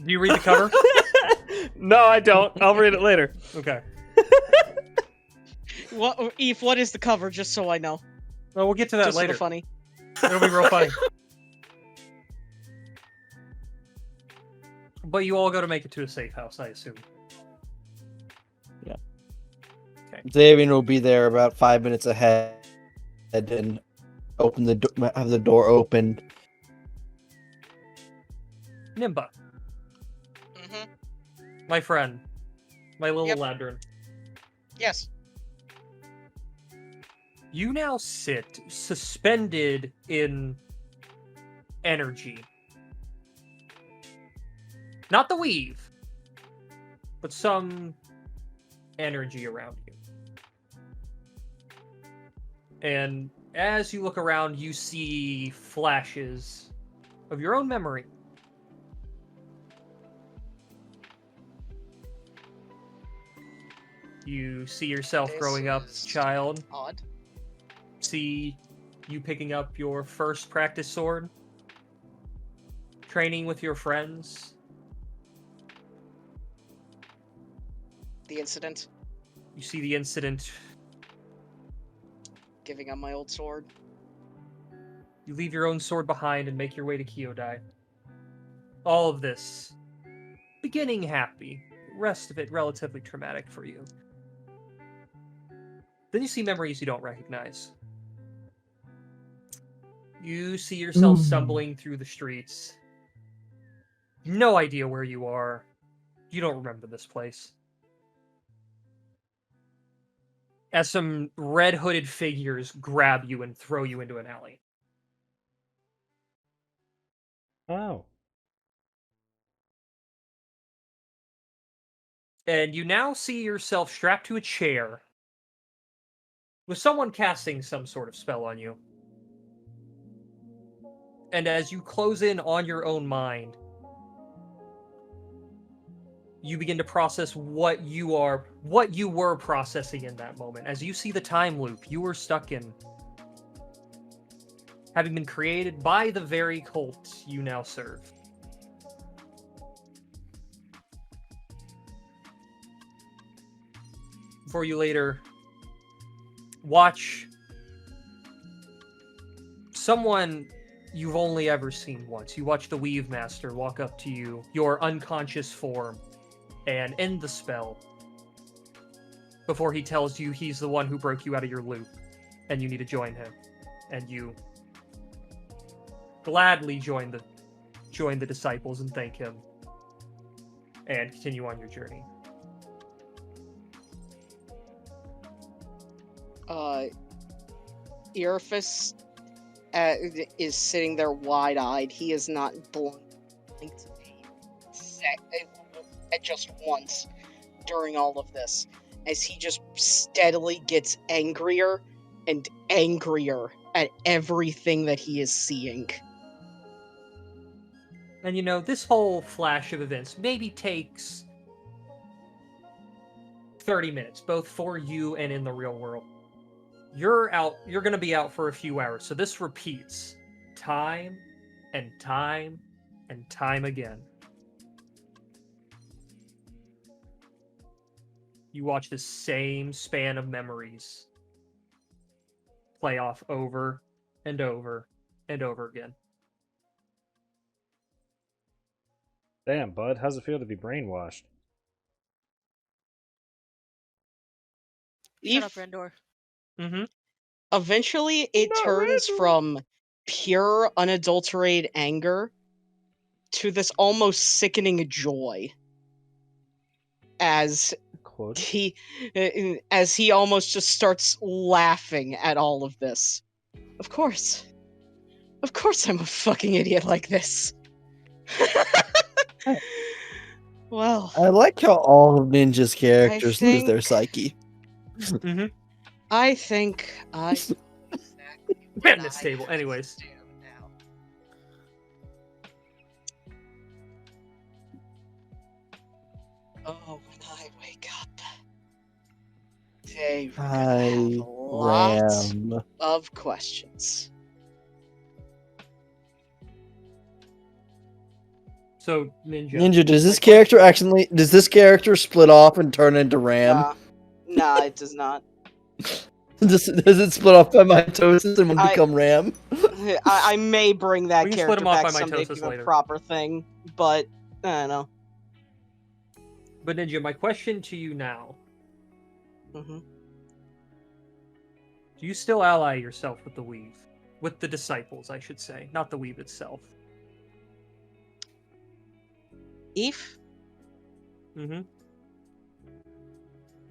Do you read the cover? No, I don't. I'll read it later. Okay. Eve, what is the cover, just so I know? Well, we'll get to that just later. Sort of funny. It'll be real funny. But you all go to make it to a safe house, I assume. Yeah. Okay. Xavier will be there about 5 minutes ahead and have the door open. Nimba. Mm-hmm. My friend. My little Yep. ladron. Yes. You now sit suspended in energy. Not the weave, but some energy around you. And as you look around, you see flashes of your own memory. You see yourself This growing up, is child. Odd. See you picking up your first practice sword. Training with your friends. The incident. You see the incident. Giving up my old sword. You leave your own sword behind and make your way to Kyodi. All of this. Beginning happy. Rest of it relatively traumatic for you. Then you see memories you don't recognize. You see yourself stumbling through the streets. No idea where you are. You don't remember this place. As some red hooded figures grab you and throw you into an alley. Oh. And you now see yourself strapped to a chair with someone casting some sort of spell on you. And as you close in on your own mind, you begin to process what you were processing in that moment. As you see the time loop you were stuck in, having been created by the very cult you now serve. Before you later watch someone you've only ever seen once. You watch the Weave Master walk up to you, your unconscious form, and end the spell before he tells you he's the one who broke you out of your loop and you need to join him. And you gladly join the disciples and thank him and continue on your journey. Earfus is sitting there wide-eyed. He is not blinked at just once during all of this, as he just steadily gets angrier and angrier at everything that he is seeing. And this whole flash of events maybe takes 30 minutes, both for you and in the real world. You're going to be out for a few hours, so this repeats time and time and time again. You watch the same span of memories play off over and over and over again. Damn, bud, how's it feel to be brainwashed? Shut up, Rendor. Mm-hmm. Eventually, it turns from pure, unadulterated anger to this almost sickening joy as Quote. he almost just starts laughing at all of this. Of course I'm a fucking idiot like this. Well, I like how all of Ninja's characters lose their think- psyche. Mm-hmm. I think I Man, this table. Anyways. Oh, when I wake up, they will I have a lot Ram. of questions. So, Ninja. Ninja, does this character split off and turn into Ram? Nah, it does not. Does it split off by mitosis and become Ram? I may bring that We can split character him off back by someday mitosis to a later. proper thing, but I don't know. But Ninja, my question to you now: Mm-hmm. do you still ally yourself with the Weave, with the disciples, I should say, not the Weave itself? Eve, Mm-hmm.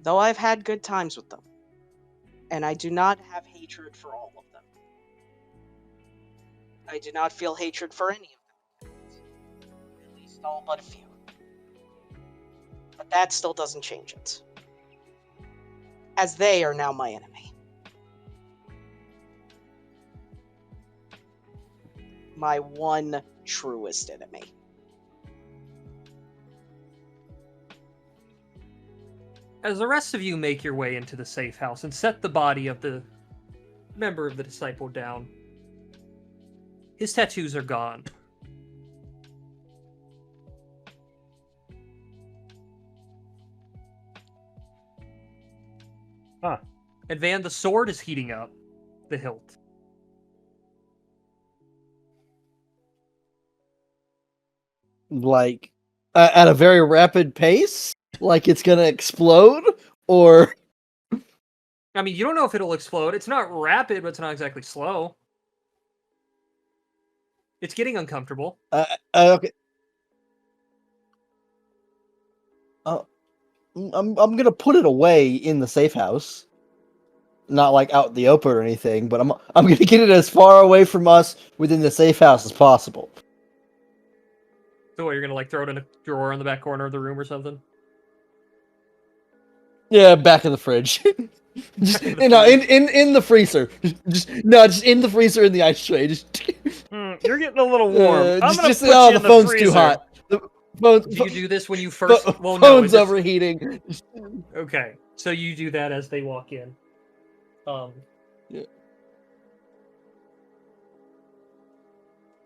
though I've had good times with them, and I do not have hatred for all of them. I do not feel hatred for any of them. At least all but a few. But that still doesn't change it. As they are now my enemy. My one truest enemy. As the rest of you make your way into the safe house and set the body of the member of the disciple down, his tattoos are gone. Huh. And Van, the sword is heating up, the hilt. Like, at a very rapid pace? Like it's gonna explode? Or... I mean, you don't know if it'll explode. It's not rapid, but it's not exactly slow. It's getting uncomfortable. Okay. I'm gonna put it away in the safe house. Not like out in the open or anything, but I'm gonna get it as far away from us within the safe house as possible. So what, you're gonna like throw it in a drawer in the back corner of the room or something? Yeah, back in the fridge. Just in the freezer. Just in the freezer in the ice tray. Just You're getting a little warm. I'm gonna just put you the in the phone's freezer. too hot. The phone's, Do you do this when you first? Well, no. phone's Is this... overheating. Okay, so you do that as they walk in. Yeah.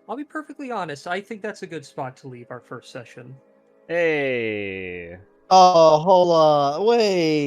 I'll be perfectly honest. I think that's a good spot to leave our first session. Hey. Oh, hold on. Wait.